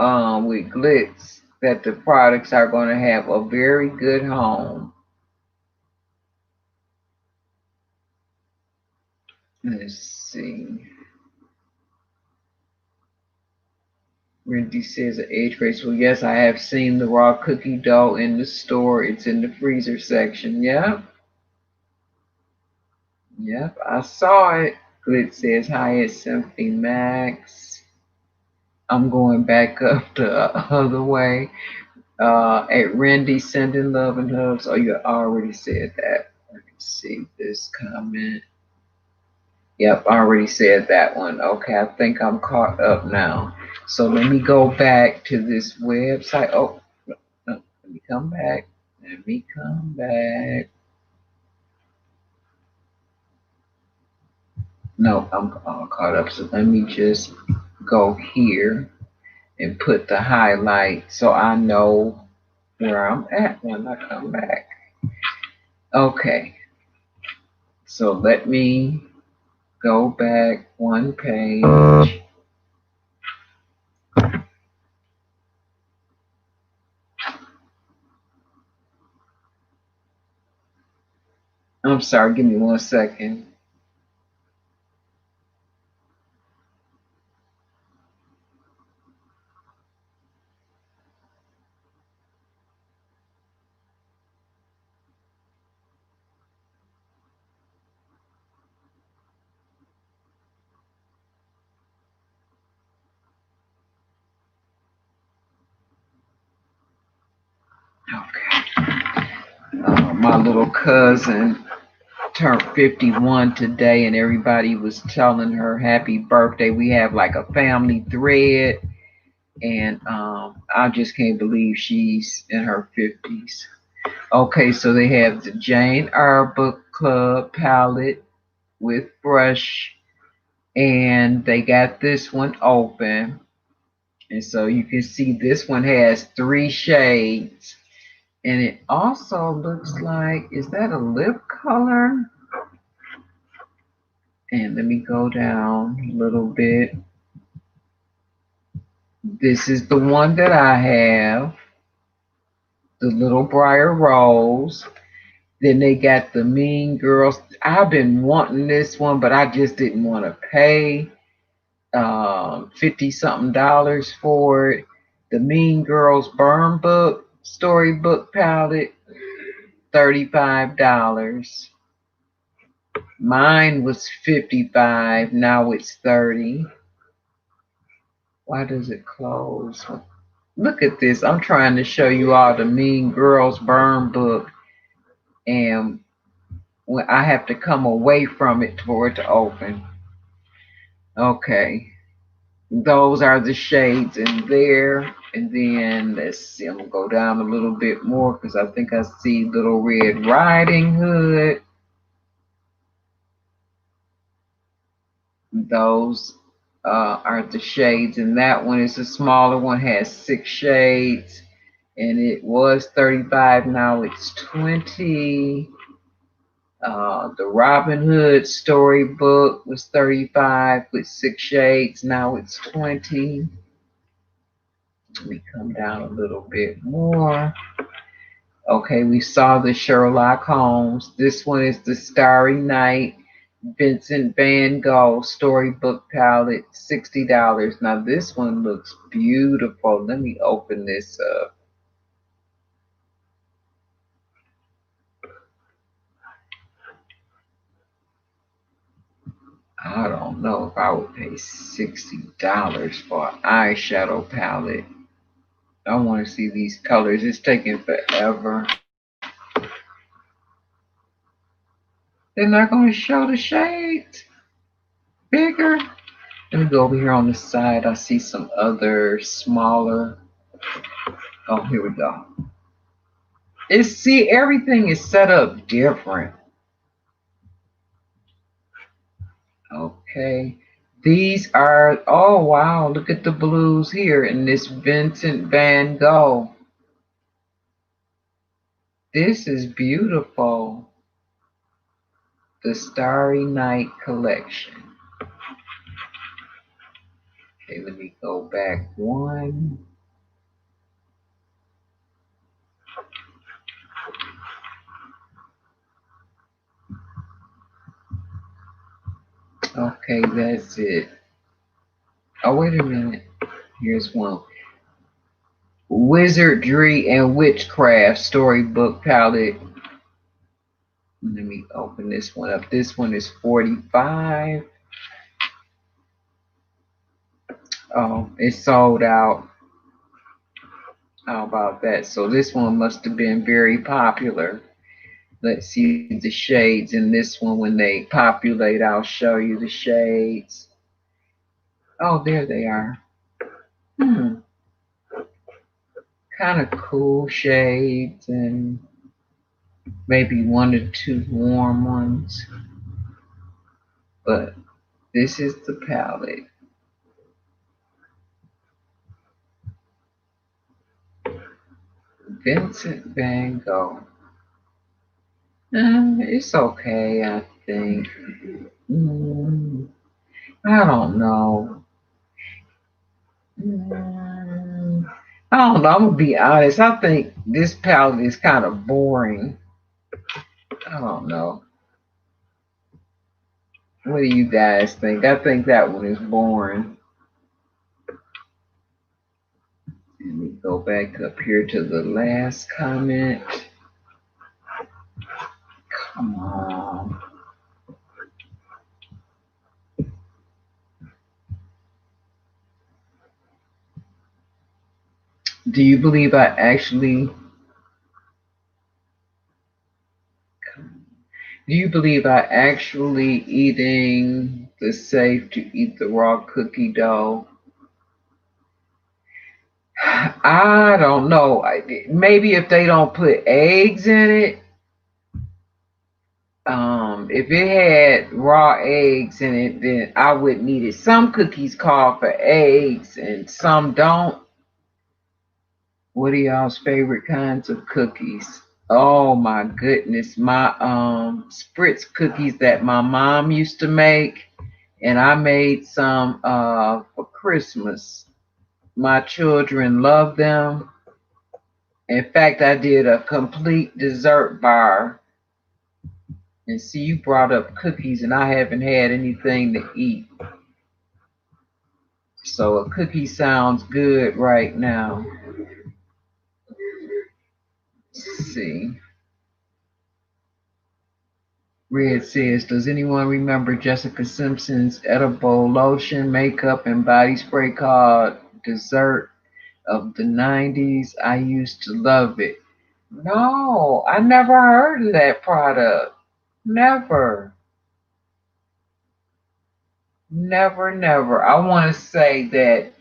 with Glitz, that the products are going to have a very good home. Let's see. Randy says an age graceful. Yes, I have seen the raw cookie dough in the store. It's in the freezer section. Yep. Yep, I saw it. Glit says hi at Symphony Max. I'm going back up the other way. At Randy sending love and hugs. Oh, you already said that. Let me see this comment. Yep, I already said that one. Okay, I think I'm caught up now. So let me go back to this website. Oh, no, let me come back. Let me come back. No, I'm all caught up. So let me just go here and put the highlight so I know where I'm at when I come back. Okay, so let me go back one page. I'm sorry, give me 1 second. Okay. My little cousin turned 51 today, and everybody was telling her happy birthday. We have like a family thread, and I just can't believe she's in her 50s. Okay, so they have the Jane Eyre Book Club palette with brush, and they got this one open. And so you can see this one has 3 shades. And it also looks like, is that a lip color? And let me go down a little bit. This is the one that I have, the Little Briar Rose. Then they got the Mean Girls. I've been wanting this one, but I just didn't want to pay 50 something dollars for it. The Mean Girls Burn Book Storybook Palette, $35. Mine was 55, now it's 30. Why does it close? Look at this. I'm trying to show you all the Mean Girls Burn Book, and when I have to come away from it for it to open. Okay. Those are the shades in there. And then let's see, I'm gonna go down a little bit more because I think I see Little Red Riding Hood. Those are the shades, and that one is a smaller one, has 6 shades, and it was 35, now it's 20. The Robin Hood storybook was 35 with 6 shades, now it's 20. Let me come down a little bit more. Okay, we saw the Sherlock Holmes. This one is the Starry Night Vincent Van Gogh storybook palette, $60. Now this one looks beautiful. Let me open this up. I don't know if I would pay $60 for an eyeshadow palette. I want to see these colors. It's taking forever. They're not going to show the shades bigger. Let me go over here on the side. I see some other smaller. Oh, here we go. See, everything is set up different. Okay. These are, oh wow, look at the blues here in this Vincent Van Gogh. This is beautiful. The Starry Night collection. Okay, let me go back one. Okay, that's it. Oh, wait a minute. Here's one. Wizardry and Witchcraft Storybook Palette. Let me open this one up. This one is 45. Oh, it's sold out. How about that? So this one must have been very popular. Let's see the shades in this one. When they populate, I'll show you the shades. Oh, there they are. Hmm. Kind of cool shades and maybe one or two warm ones. But this is the palette. Vincent Van Gogh. It's okay, I think. Mm, I don't know. I don't know. I'm gonna be honest. I think this palette is kind of boring. I don't know. What do you guys think? I think that one is boring. Let me go back up here to the last comment. Come on. Do you believe I actually eating the safe to eat the raw cookie dough? I don't know. Maybe if they don't put eggs in it. If it had raw eggs in it, then I wouldn't eat it. Some cookies call for eggs and some don't. What are y'all's favorite kinds of cookies? Oh my goodness, my spritz cookies that my mom used to make, and I made some for Christmas. My children love them. In fact, I did a complete dessert bar. And see, you brought up cookies, and I haven't had anything to eat. So a cookie sounds good right now. Let's see. Red says, does anyone remember Jessica Simpson's edible lotion, makeup, and body spray called Dessert of the 90s? I used to love it. No, I never heard of that product. Never. Never, never. I want to say that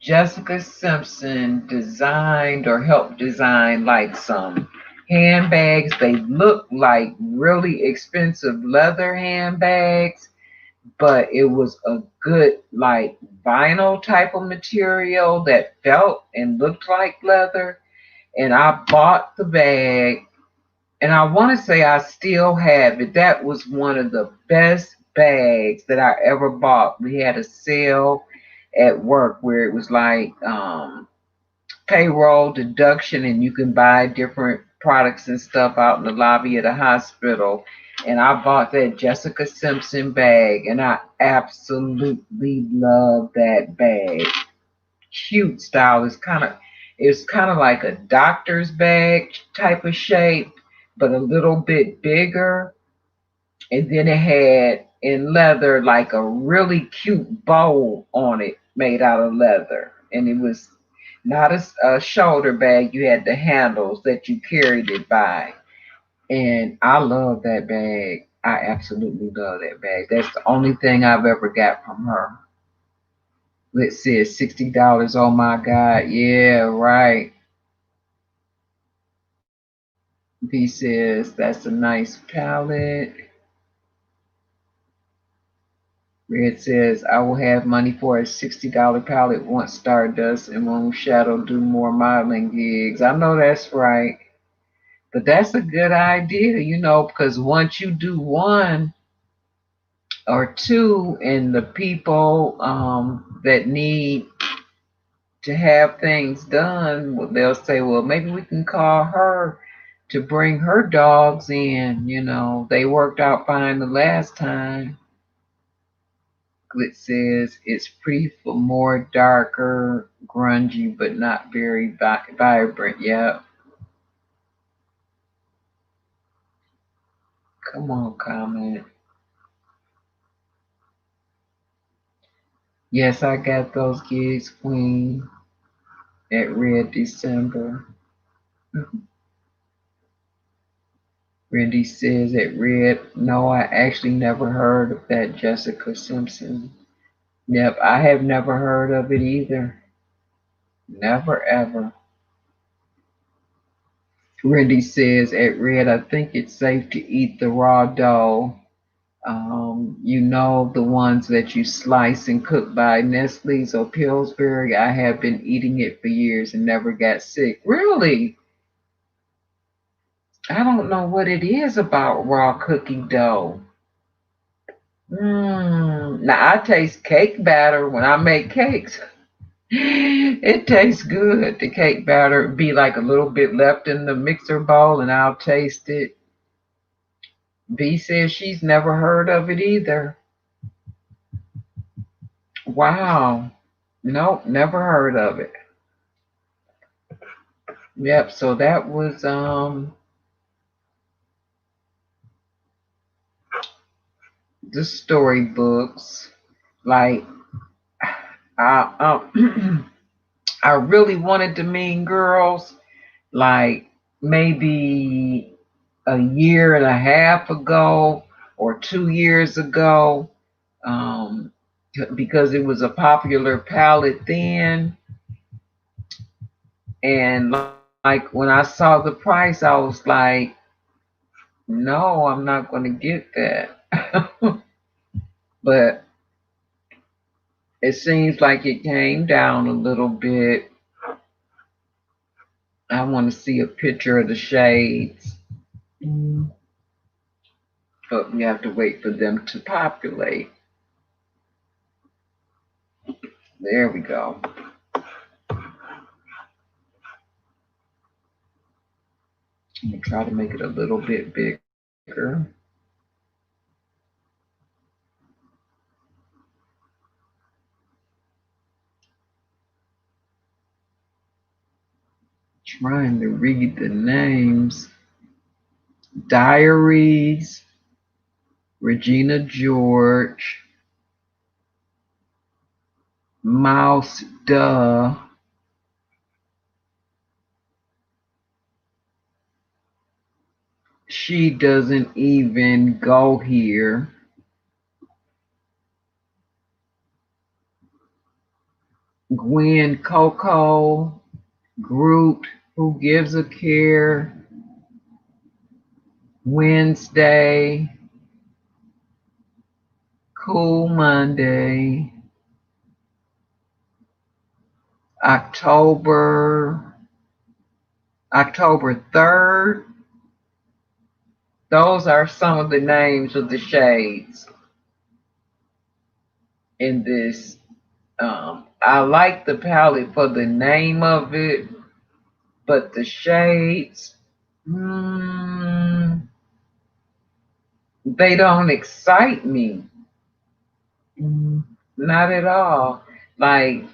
Jessica Simpson designed or helped design like some handbags. They look like really expensive leather handbags, but it was a good like vinyl type of material that felt and looked like leather. And I bought the bag, and I want to say I still have it. That was one of the best bags that I ever bought. We had a sale at work where it was like payroll deduction, and you can buy different products and stuff out in the lobby of the hospital. And I bought that Jessica Simpson bag, and I absolutely love that bag. Cute style. It's kind of like a doctor's bag type of shape, but a little bit bigger. And then it had in leather like a really cute bow on it made out of leather. And it was not a shoulder bag. You had the handles that you carried it by. And I love that bag. I absolutely love that bag. That's the only thing I've ever got from her. Let's see, it's $60. Oh my God. Yeah, right. B says that's a nice palette. Red says, I will have money for a $60 palette once Stardust and Moon Shadow do more modeling gigs. I know that's right. But that's a good idea, because once you do one or two, and the people that need to have things done, they'll say, well, maybe we can call her to bring her dogs in. They worked out fine the last time. booklet says it's pretty for more darker, grungy, but not very vibrant. Yeah. Come on, comment. Yes, I got those gigs, Queen, at Red December. Randy says at Red, no, I actually never heard of that Jessica Simpson. Yep, I have never heard of it either. Never ever. Randy says at Red, I think it's safe to eat the raw dough. You know, the ones that you slice and cook by Nestle's or Pillsbury. I have been eating it for years and never got sick. Really? I don't know what it is about raw cookie dough. Now I taste cake batter when I make cakes. It tastes good. The cake batter be like a little bit left in the mixer bowl, and I'll taste it. B says she's never heard of it either. Wow. Nope, never heard of it. Yep, so that was the storybooks. Like I I really wanted the Mean Girls like maybe a year and a half ago or 2 years ago, um, because it was a popular palette then. And like when I saw the price, I was like, no, I'm not going to get that. But it seems like it came down a little bit. I want to see a picture of the shades. But we have to wait for them to populate. There we go. I'm going to try to make it a little bit bigger. Trying to read the names. Diaries, Regina George, Mouse Duh, She Doesn't Even Go Here, Gwen Coco, Groot, Who Gives a Care, Wednesday, Cool Monday, October, October 3rd. Those are some of the names of the shades in this. I like the palette for the name of it, but the shades, they don't excite me. Not at all. Like,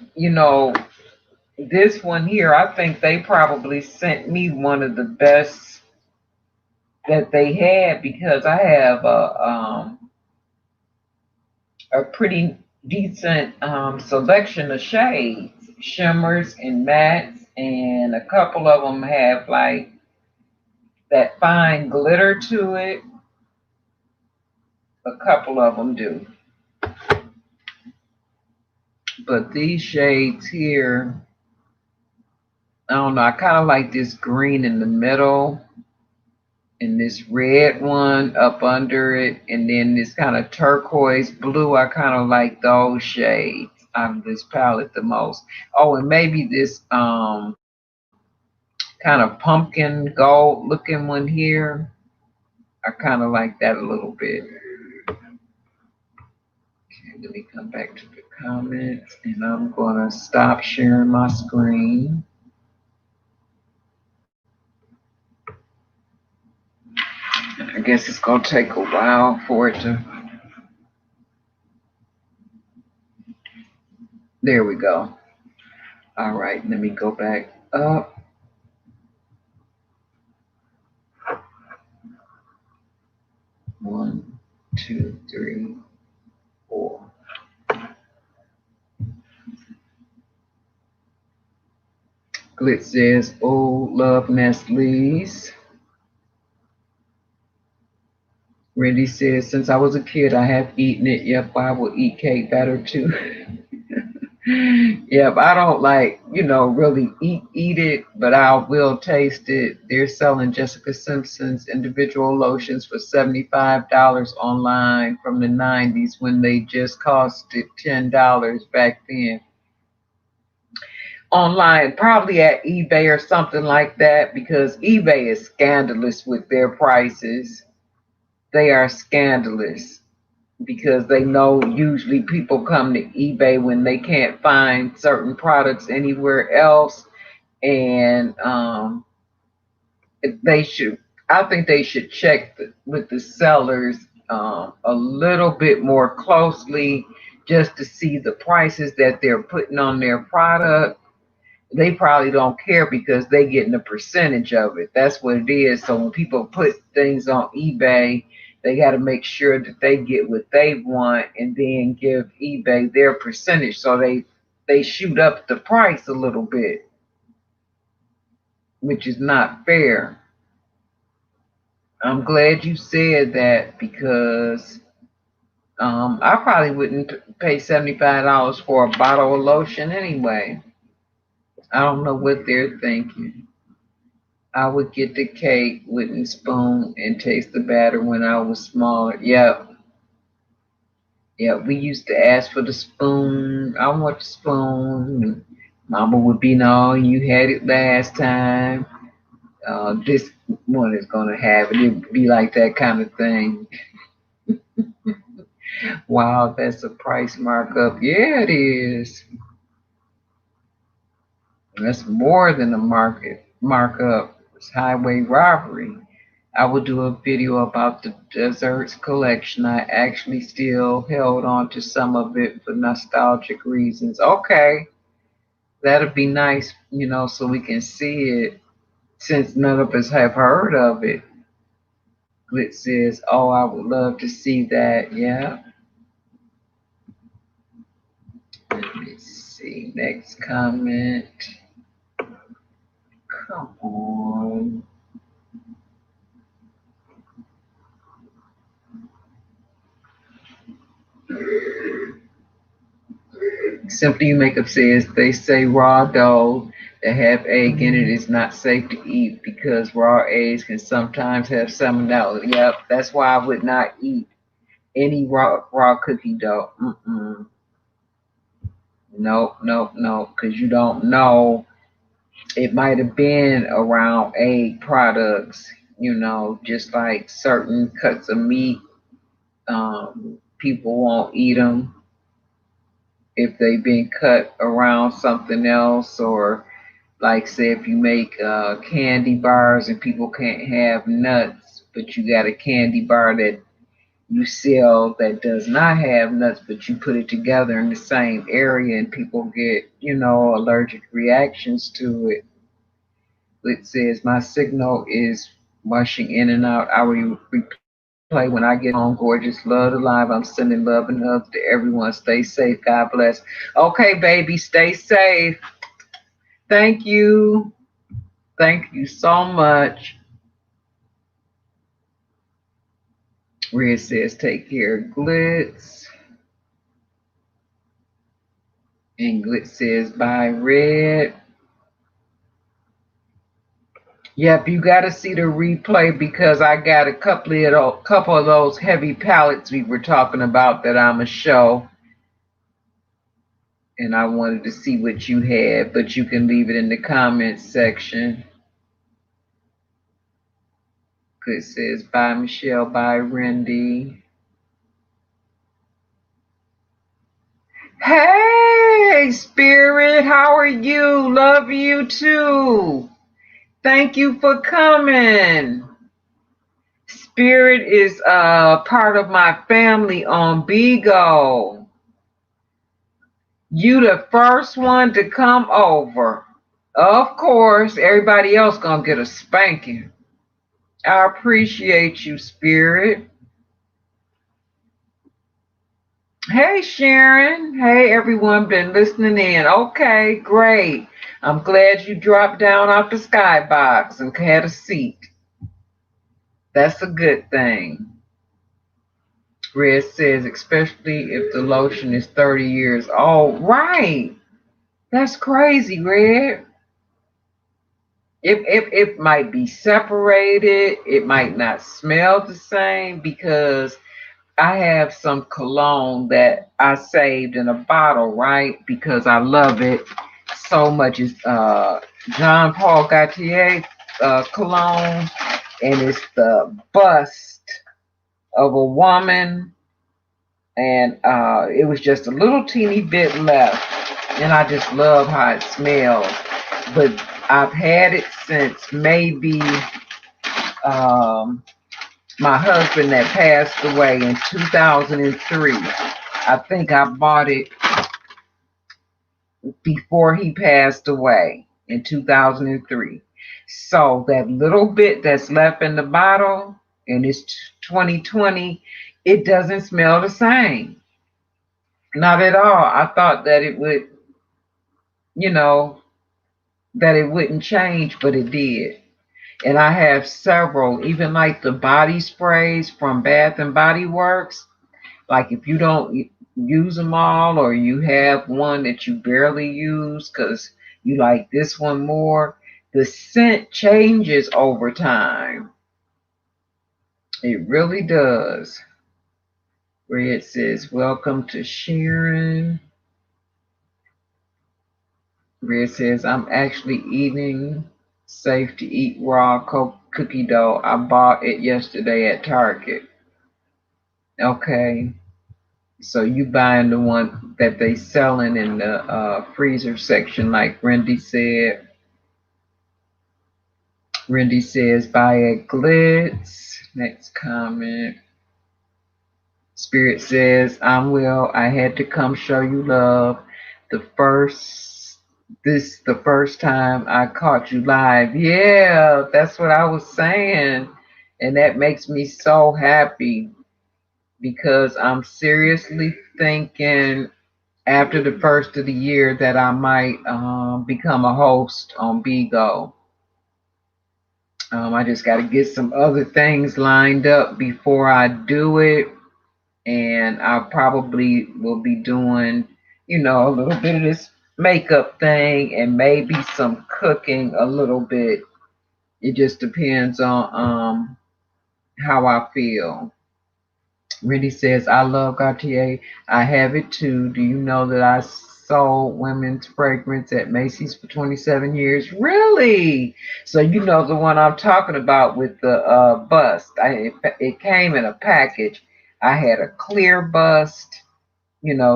this one here, I think they probably sent me one of the best that they had because I have a pretty decent selection of shades, shimmers and mattes, and a couple of them have like that fine glitter to it. A couple of them do. But these shades here, I don't know, I kind of like this green in the middle and this red one up under it, and then this kind of turquoise blue. I kind of like those shades out of this palette the most. Oh, and maybe this kind of pumpkin gold looking one here. I kind of like that a little bit. Okay, let me come back to the comments, and I'm going to stop sharing my screen. I guess it's going to take a while for it to There we go. All right, let me go back up. 1, 2, 3, 4. Glitz says, "Oh, love Nestle's." Randy says, "Since I was a kid, I have eaten it. Yep, I will eat cake batter too." Yep, I don't like, really eat it, but I will taste it. They're selling Jessica Simpson's individual lotions for $75 online from the 90s when they just costed $10 back then. Online, probably at eBay or something like that, because eBay is scandalous with their prices. They are scandalous because they know usually people come to eBay when they can't find certain products anywhere else, and they should. I think they should check with the sellers a little bit more closely just to see the prices that they're putting on their product. They probably don't care because they getting a percentage of it. That's what it is. So when people put things on eBay, they got to make sure that they get what they want and then give eBay their percentage. So they shoot up the price a little bit, which is not fair. I'm glad you said that because I probably wouldn't pay $75 for a bottle of lotion anyway. I don't know what they're thinking. I would get the cake, wooden spoon, and taste the batter when I was smaller. Yep, yep. We used to ask for the spoon. I want the spoon. Mama would be, no, you had it last time. This one is gonna have it. It'd be like that kind of thing. Wow, that's a price markup. Yeah, it is. That's more than a market markup. It's highway robbery. I will do a video about the desserts collection. I actually still held on to some of it for nostalgic reasons. Okay, that'll be nice, so we can see it since none of us have heard of it. Glit says, "Oh, I would love to see that." Yeah. Let me see. Next comment. Come on. Simply Makeup says they say raw dough that have egg in it is not safe to eat because raw eggs can sometimes have salmonella. Yep, that's why I would not eat any raw cookie dough. Nope, nope, nope. Because you don't know. It might have been around egg products. Just like certain cuts of meat, people won't eat them if they've been cut around something else, or like say if you make candy bars and people can't have nuts, but you got a candy bar that you sell that does not have nuts, but you put it together in the same area and people get, allergic reactions to it. It says my signal is rushing in and out. I will replay when I get home. Gorgeous, love alive. I'm sending love and hugs to everyone. Stay safe. God bless. Okay, baby, stay safe. Thank you. Thank you so much. Red says, take care, Glitz. And Glitz says, bye, Red. Yep, you got to see the replay because I got a couple of those heavy pallets we were talking about that I'm a show. And I wanted to see what you had, but you can leave it in the comments section. Glitz says, bye, Michelle. Bye, Randy. Hey, Spirit, how are you? Love you too. Thank you for coming. Spirit is part of my family on Bigo. You the first one to come over. Of course, everybody else gonna get a spanking. I appreciate you, Spirit. Hey, Sharon. Hey, everyone been listening in. Okay, great. I'm glad you dropped down off the skybox and had a seat. That's a good thing. Red says, especially if the lotion is 30 years old. Right. That's crazy, Red. It might be separated, it might not smell the same because I have some cologne that I saved in a bottle, right? Because I love it so much. It's Jean Paul Gaultier cologne, and it's the bust of a woman, and it was just a little teeny bit left, and I just love how it smells. But I've had it since maybe my husband that passed away in 2003. I think I bought it before he passed away in 2003. So that little bit that's left in the bottle, and it's 2020, it doesn't smell the same. Not at all. I thought that it would, you know, that it wouldn't change, but it did. And I have several, even like the body sprays from Bath and Body Works. Like if you don't use them all, or you have one that you barely use because you like this one more, the scent changes over time. It really does. Where it says, welcome to Sharon. Where it says, I'm actually eating safe to eat raw cookie dough. I bought it yesterday at Target. Okay. So you buying the one that they selling in the freezer section, like Randy said. Randy says, buy at Glitz. Next comment. Spirit says, I'm Will. I had to come show you love. The first time I caught you live. Yeah, that's what I was saying. And that makes me so happy because I'm seriously thinking after the first of the year that I might become a host on Bigo. I just got to get some other things lined up before I do it. And I probably will be doing, a little bit of this makeup thing and maybe some cooking a little bit. It just depends on how I feel. Really says, I love Gautier. I have it too. Do you know that I sold women's fragrance at Macy's for 27 years? Really? So you know the one I'm talking about with the bust. It came in a package. I had a clear bust,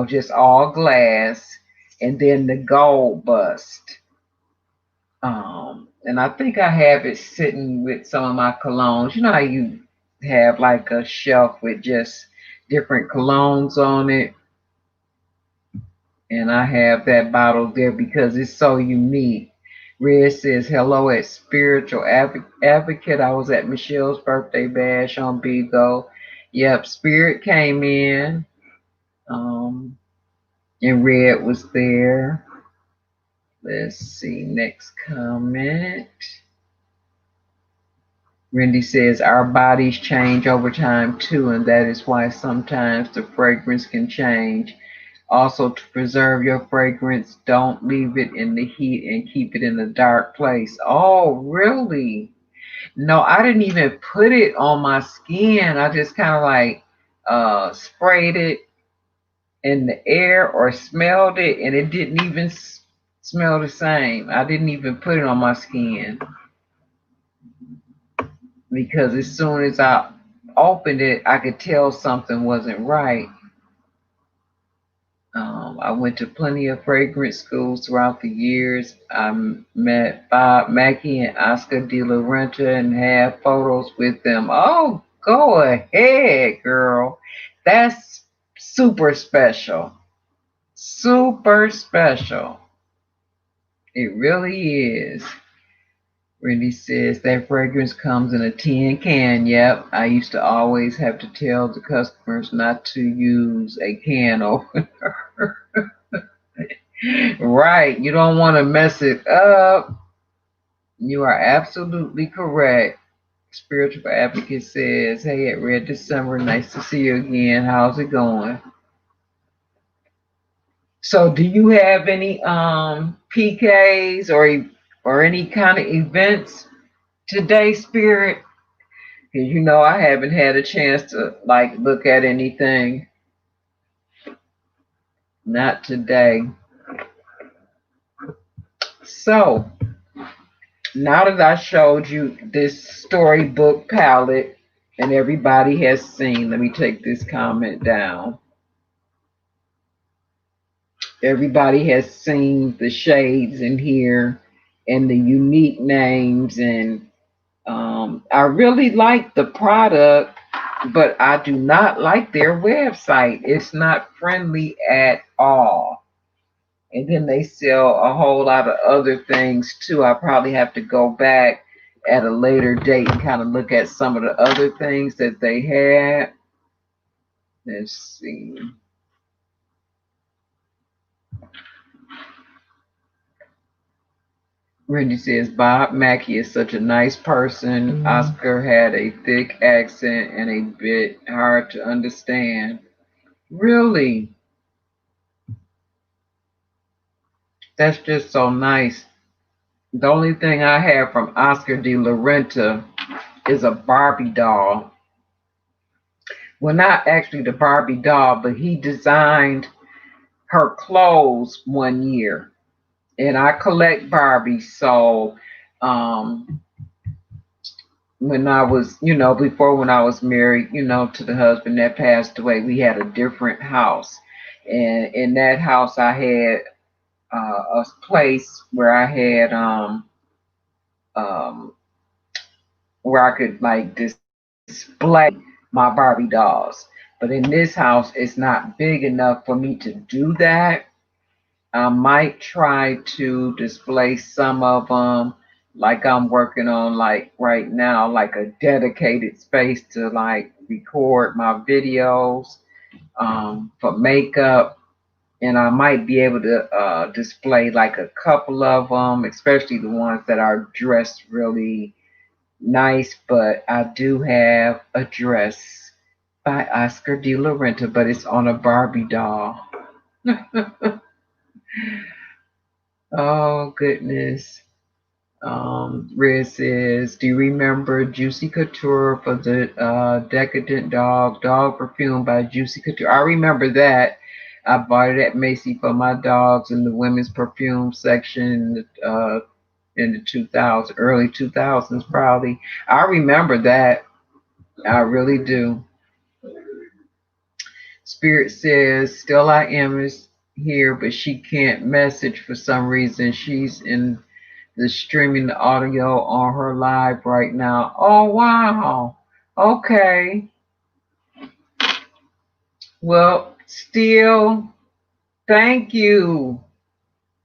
just all glass, and then the gold bust. And I think I have it sitting with some of my colognes. You know how you have like a shelf with just different colognes on it? And I have that bottle there because it's so unique. Red says, hello at Spiritual Advocate. I was at Michelle's birthday bash on Bigo. Yep, Spirit came in. And Red was there. Let's see, next comment. Randy says, our bodies change over time too, and that is why sometimes the fragrance can change. Also, to preserve your fragrance, don't leave it in the heat and keep it in a dark place. Oh, really? No, I didn't even put it on my skin. I just kind of like sprayed it in the air or smelled it, and it didn't even smell the same. I didn't even put it on my skin because as soon as I opened it, I could tell something wasn't right. I went to plenty of fragrance schools throughout the years. I met Bob Mackey and Oscar de la Renta and have photos with them. Oh, go ahead, girl. That's super special. super special. It really is. Randy says that fragrance comes in a tin can. Yep, I used to always have to tell the customers not to use a can opener. Right, you don't want to mess it up. You are absolutely correct. Spiritual Advocate says, hey, at Red December, nice to see you again. How's it going? So do you have any PKs or any kind of events today, Spirit? Because you know I haven't had a chance to like look at anything. Not today. So now that I showed you this storybook palette and everybody has seen, let me take this comment down. Everybody has seen the shades in here and the unique names, and I really like the product, but I do not like their website. It's not friendly at all. And then they sell a whole lot of other things too. I probably have to go back at a later date and kind of look at some of the other things that they had. Let's see. Randy says Bob Mackey is such a nice person. Oscar had a thick accent and a bit hard to understand. Really? That's just so nice. The only thing I have from Oscar de la Renta is a Barbie doll. Well, not actually the Barbie doll, but he designed her clothes one year. And I collect Barbies, so when I was, before when I was married, to the husband that passed away, we had a different house. And in that house, I had a place where I had um, where I could like display my Barbie dolls. But in this house, it's not big enough for me to do that. I might try to display some of them, like I'm working on, like right now, like a dedicated space to like record my videos for makeup. And I might be able to display like a couple of them, especially the ones that are dressed really nice. But I do have a dress by Oscar de la Renta, but it's on a Barbie doll. Oh, goodness. Red says, do you remember Juicy Couture for the Decadent dog perfume by Juicy Couture? I remember that. I bought it at Macy for my dogs in the women's perfume section in the 2000s, early 2000s probably. I remember that. I really do. Spirit says, still I am is here, but she can't message for some reason. She's in the streaming the audio on her live right now. Oh, wow. Okay. Well, still, thank you.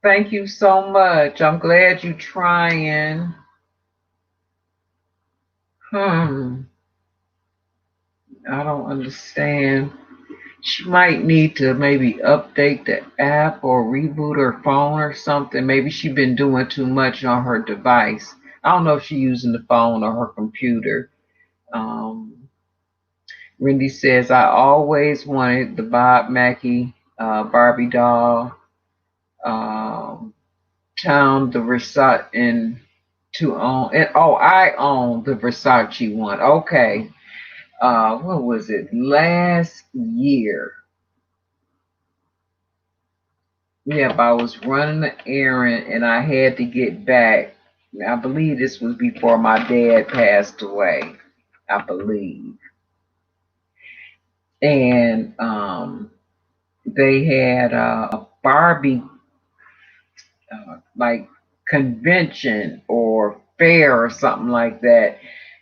Thank you so much. I'm glad you're trying. I don't understand. She might need to maybe update the app or reboot her phone or something. Maybe she's been doing too much on her device. I don't know if she's using the phone or her computer. Um, Wendy says, I always wanted the Bob Mackey Barbie doll, town the Versace and to own. And oh, I own the Versace one. Okay. What was it? Last year. Yep, I was running an errand and I had to get back. I believe this was before my dad passed away. I believe. And they had a Barbie like convention or fair or something like that.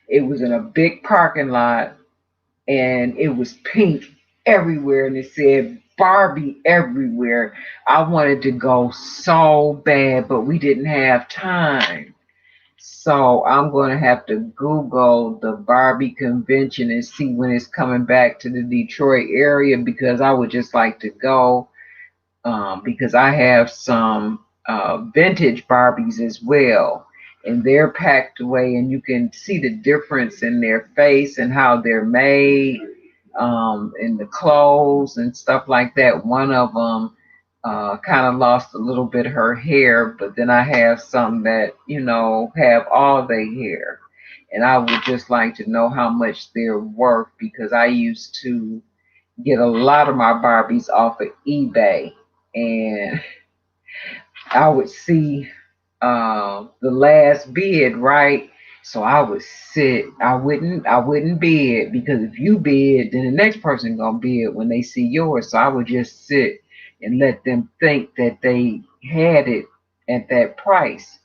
It was in a big parking lot and it was pink everywhere, and it said Barbie everywhere. I wanted to go so bad, but we didn't have time. So I'm going to have to Google the Barbie convention and see when it's coming back to the Detroit area, because I would just like to go, because I have some vintage Barbies as well. And they're packed away, and you can see the difference in their face and how they're made, and the clothes and stuff like that. One of them kind of lost a little bit of her hair, but then I have some that, have all their hair. And I would just like to know how much they're worth, because I used to get a lot of my Barbies off of eBay, and I would see the last bid, right? So I would sit. I wouldn't bid, because if you bid, then the next person gonna bid when they see yours. So I would just sit and let them think that they had it at that price.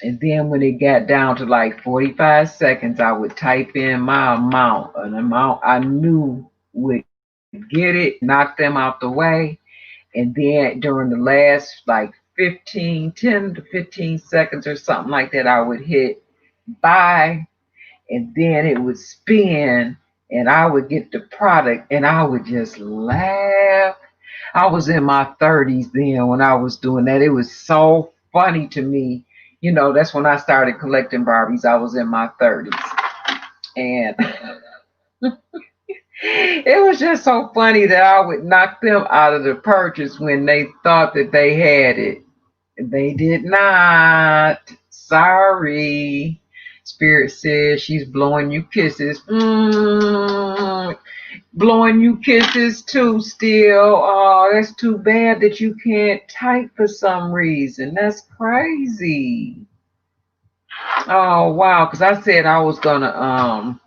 And then when it got down to like 45 seconds, I would type in my amount, an amount I knew would get it, knock them out the way. And then during the last like 10 to 15 seconds or something like that, I would hit buy, and then it would spin, and I would get the product, and I would just laugh. I was in my 30s then when I was doing that. It was so funny to me. That's when I started collecting Barbies. I was in my 30s. And it was just so funny that I would knock them out of the purchase when they thought that they had it. They did not. Sorry. Spirit says she's blowing you kisses. Blowing you kisses too still. Oh, that's too bad that you can't type for some reason. That's crazy. Oh wow, because I said I was gonna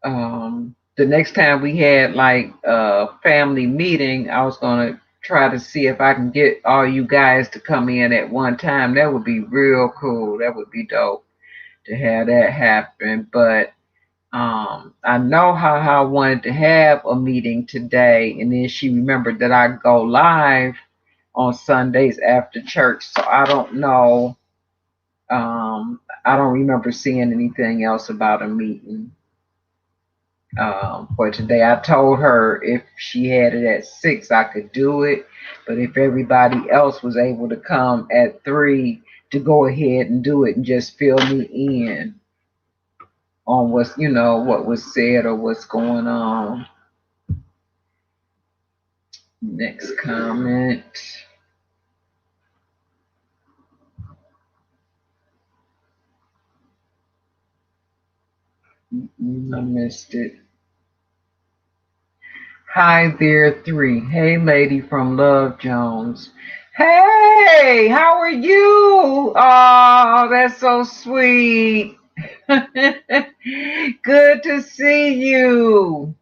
the next time we had like a family meeting, I was gonna try to see if I can get all you guys to come in at one time. That would be real cool. That would be dope to have that happen. But I know how I wanted to have a meeting today, and then she remembered that I go live on Sundays after church. So I don't know. I don't remember seeing anything else about a meeting for today. I told her if she had it at 6, I could do it, but if everybody else was able to come at 3, to go ahead and do it and just fill me in on what was said or what's going on. Next comment. I missed it. Hi there, 3. Hey, lady from Love Jones. Hey, how are you? Oh, that's so sweet. Good to see you.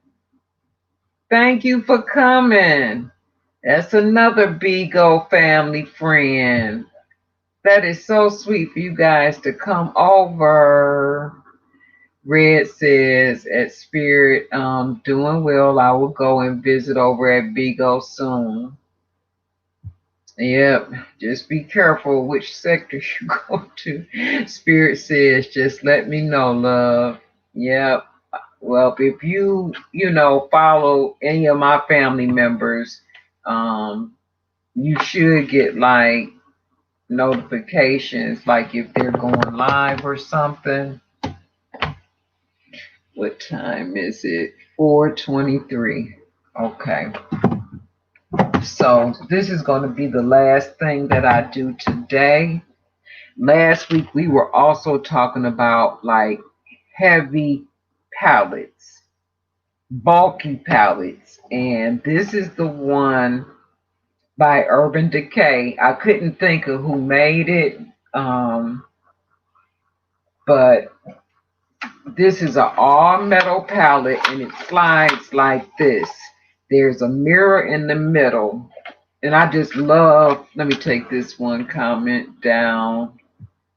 Thank you for coming. That's another Beagle family friend. That is so sweet for you guys to come over. Red says at Spirit, doing well. I will go and visit over at Bigo soon. Yep, just be careful which sector you go to. Spirit says, just let me know, love. Yep. Well, if follow any of my family members, you should get like notifications, like if they're going live or something. What time is it? 4:23. Okay. So this is going to be the last thing that I do today. Last week we were also talking about like heavy pallets, bulky pallets, and this is the one by Urban Decay. I couldn't think of who made it, but this is an all metal pallet, and it slides like this. There's a mirror in the middle, and I just love, let me take this one comment down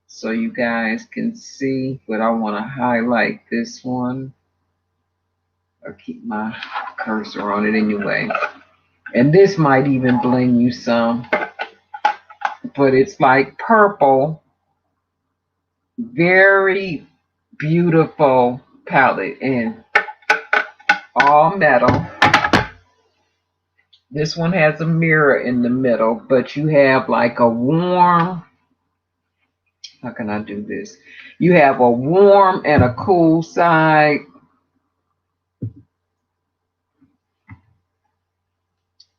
so you guys can see, but I want to highlight this one. I'll keep my cursor on it anyway. And this might even bling you some, but it's like purple, very beautiful palette and all metal. This one has a mirror in the middle, but you have like a warm, how can I do this? You have a warm and a cool side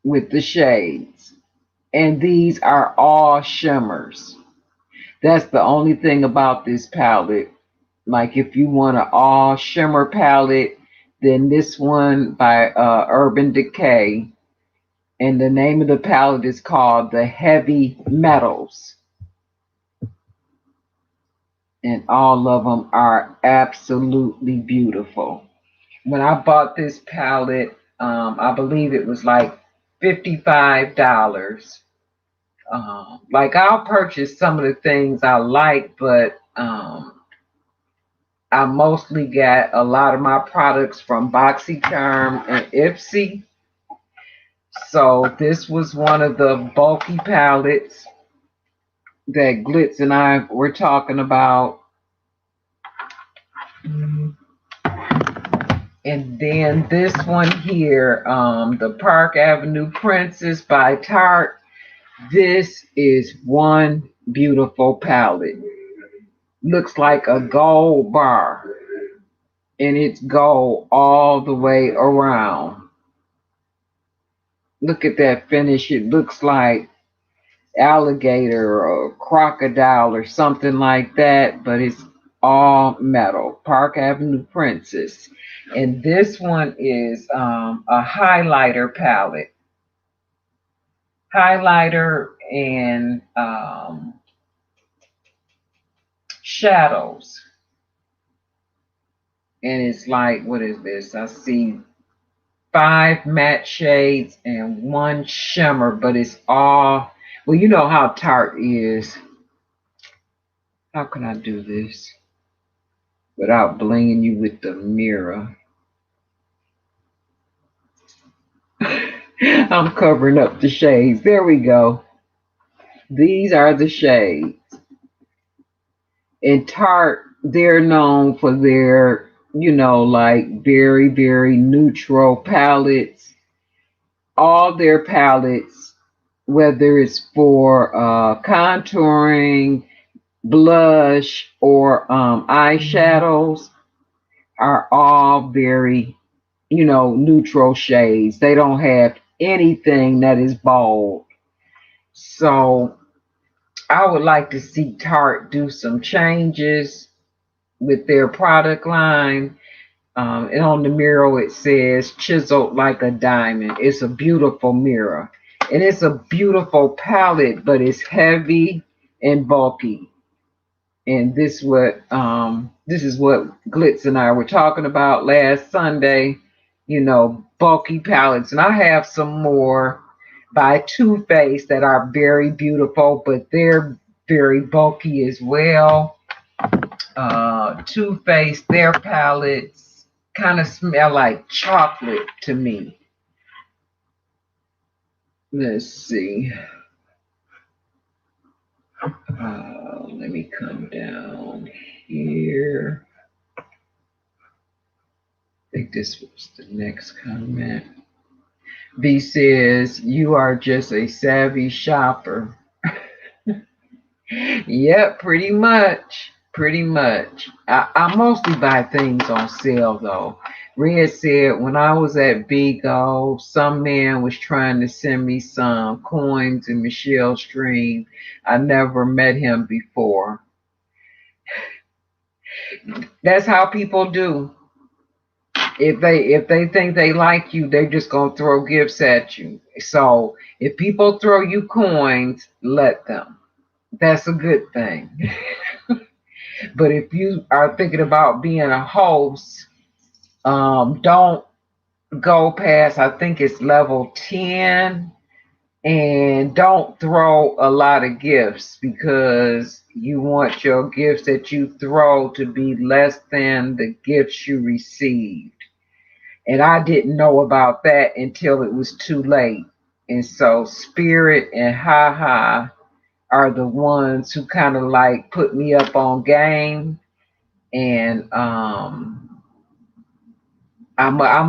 with the shades. And these are all shimmers. That's the only thing about this palette. Like if you want an all shimmer palette, then this one by Urban Decay. And the name of the palette is called the Heavy Metals. And all of them are absolutely beautiful. When I bought this palette, I believe it was like $55. Like I'll purchase some of the things I like, but I mostly got a lot of my products from BoxyCharm and Ipsy. So this was one of the bulky palettes that Glitz and I were talking about. And then this one here, the Park Avenue Princess by Tarte. This is one beautiful palette. Looks like a gold bar. And it's gold all the way around. Look at that finish. It looks like alligator or crocodile or something like that, but it's all metal. Park Avenue Princess. And this one is a highlighter palette. Highlighter and shadows. And it's like, what is this? I see 5 matte shades and 1 shimmer, but it's all, well, you know how Tarte is. How can I do this without blinging you with the mirror? I'm covering up the shades. There we go. These are the shades. And Tarte, they're known for their, like very, very neutral palettes. All their palettes, whether it's for contouring, blush, or eyeshadows, are all very, neutral shades. They don't have anything that is bold. So I would like to see Tarte do some changes with their product line. And on the mirror it says chiseled like a diamond. It's a beautiful mirror. And it's a beautiful palette, but it's heavy and bulky. And this is what Glitz and I were talking about last Sunday, bulky palettes. And I have some more by Too Faced that are very beautiful, but they're very bulky as well. Too Faced, their palettes kind of smell like chocolate to me. Let's see. Let me come down here. I think this was the next comment. B says, you are just a savvy shopper. Yep, pretty much. Pretty much. I mostly buy things on sale though. Red said, when I was at Bigo, some man was trying to send me some coins in Michelle's stream. I never met him before. That's how people do. If they think they like you, they're just gonna throw gifts at you. So if people throw you coins, let them. That's a good thing. But if you are thinking about being a host, don't go past, I think it's level 10, and don't throw a lot of gifts because you want your gifts that you throw to be less than the gifts you received. And I didn't know about that until it was too late. And so Spirit and Ha are the ones who kind of like put me up on game. And I'm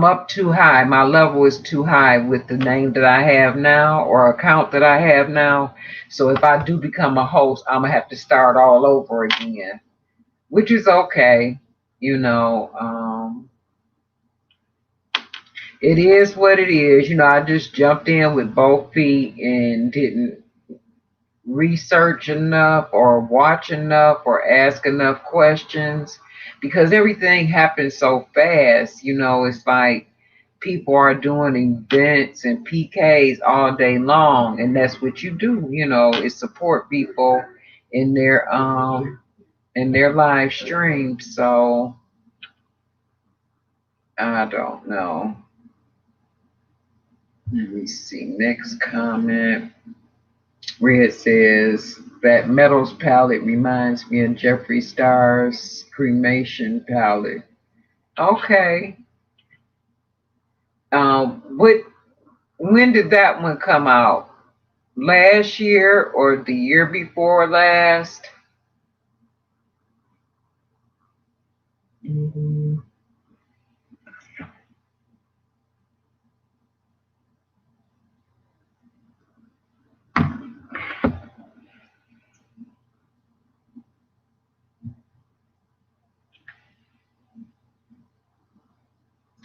up too high. My level is too high with the name that I have now or account that I have now. So if I do become a host, I'm gonna have to start all over again, which is okay. You know, it is what it is. You know, I just jumped in with both feet and didn't research enough or watch enough or ask enough questions because everything happens so fast. You know, it's like people are doing events and PKs all day long, and that's what you do. You know, is support people in their live stream. So I don't know. Let me see. Next comment. Red says that metals palette reminds me of Jeffree Star's cremation palette. Okay. What? When did that one come out? Last year or the year before last? Mhm.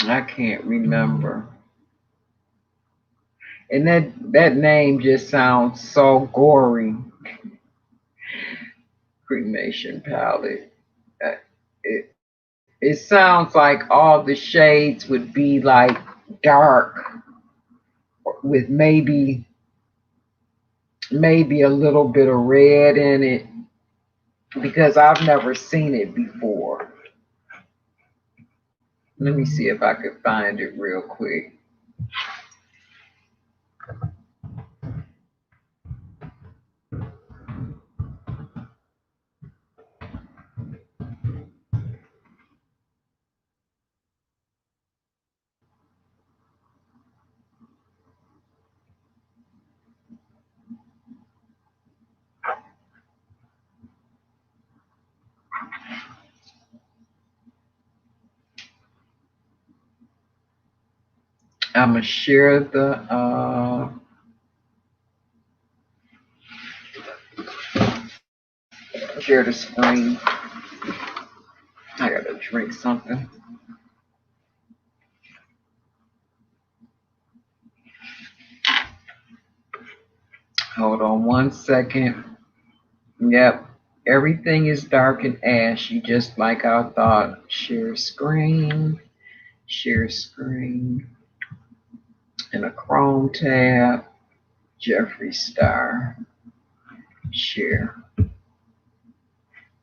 I can't remember. And that name just sounds so gory. Cremation palette. Uh, It it sounds like all the shades would be like dark with maybe a little bit of red in it because I've never seen it before. Let me see if I could find it real quick. I'm gonna share the screen. I gotta drink something. Hold on 1 second. Yep. Everything is dark and ashy, just like I thought. Share screen, share screen, in a Chrome tab, Jeffree Star, share.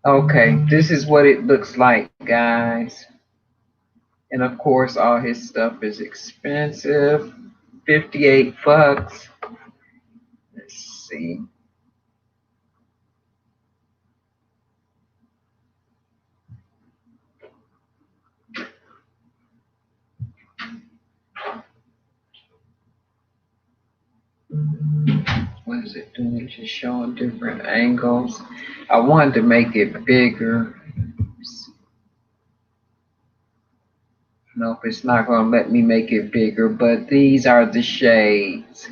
Okay, this is what it looks like, guys. And of course, all his stuff is expensive. 58 bucks. Let's see. What is it doing? Just showing different angles. I wanted to make it bigger. Nope, it's not going to let me make it bigger, but these are the shades.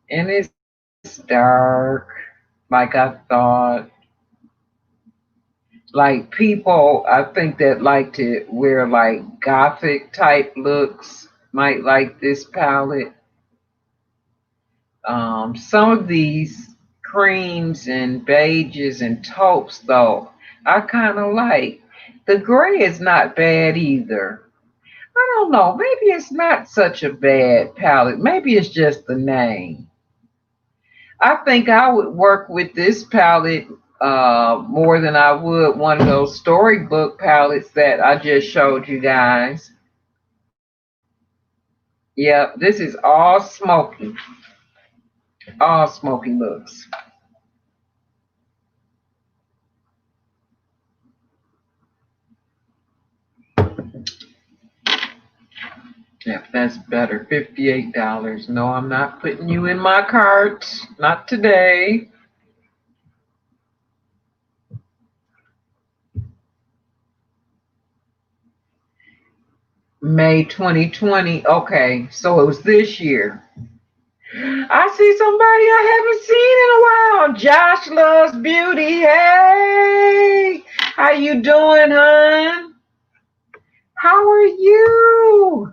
And it's dark, like I thought. Like people, I think that like to wear like gothic type looks might like this palette. Some of these creams and beiges and taupes, though, I kind of like. The gray is not bad either. I don't know. Maybe it's not such a bad palette. Maybe it's just the name. I think I would work with this palette more than I would one of those storybook palettes that I just showed you guys. Yep, this is all smoky looks. Yep, that's better. $58. No, I'm not putting you in my cart. Not today. May 2020. Okay, so it was this year. I see somebody I haven't seen in a while. Josh Loves Beauty. Hey, how you doing, hon? How are you?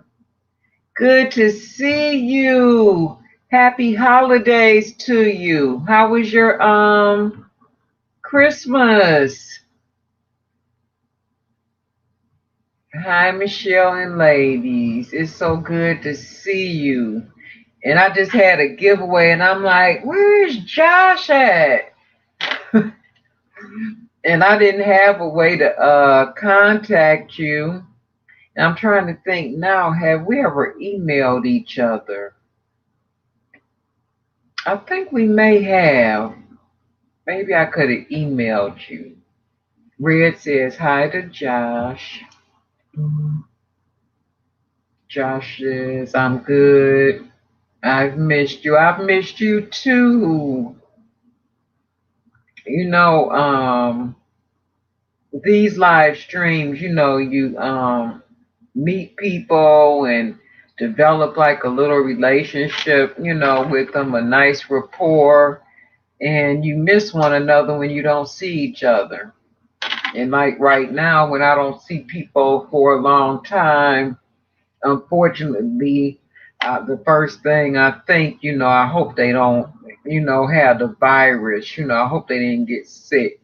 Good to see you. Happy holidays to you. How was your Christmas? Hi, Michelle and ladies. It's so good to see you. And I just had a giveaway, and I'm like, where's Josh at? And I didn't have a way to contact you. And I'm trying to think now, have we ever emailed each other? I think we may have. Maybe I could have emailed you. Red says hi to Josh. Josh says, I'm good. I've missed you. I've missed you too. You know, these live streams, you meet people and develop like a little relationship, with them, a nice rapport, and you miss one another when you don't see each other. And like right now, when I don't see people for a long time, unfortunately, the first thing I think, I hope they don't, have the virus. I hope they didn't get sick.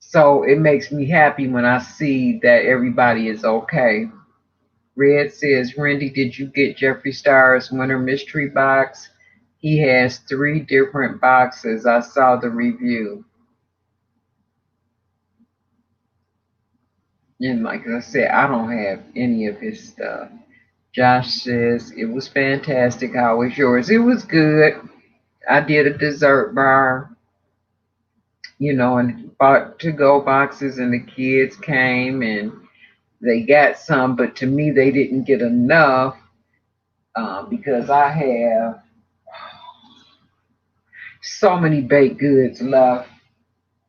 So it makes me happy when I see that everybody is okay. Red says, Randy, did you get Jeffree Star's Winter Mystery Box? He has 3 different boxes. I saw the review. And like I said, I don't have any of his stuff. Josh says, it was fantastic. How was yours? It was good. I did a dessert bar, and bought to go boxes, and the kids came and they got some, but to me, they didn't get enough because I have so many baked goods left,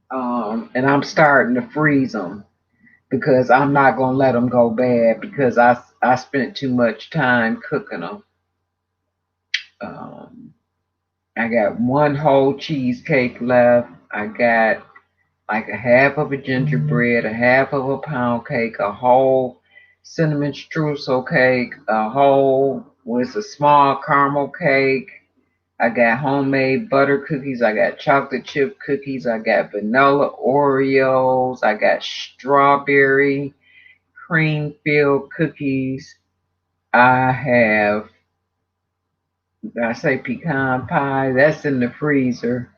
and I'm starting to freeze them because I'm not going to let them go bad because I spent too much time cooking them. Um, I got 1 whole cheesecake left. I got like a half of a gingerbread, a half of a pound cake, a whole cinnamon streusel cake, a whole with a small caramel cake. I got homemade butter cookies. I got chocolate chip cookies. I got vanilla Oreos. I got strawberry cream filled cookies. I have, did I say pecan pie? That's in the freezer.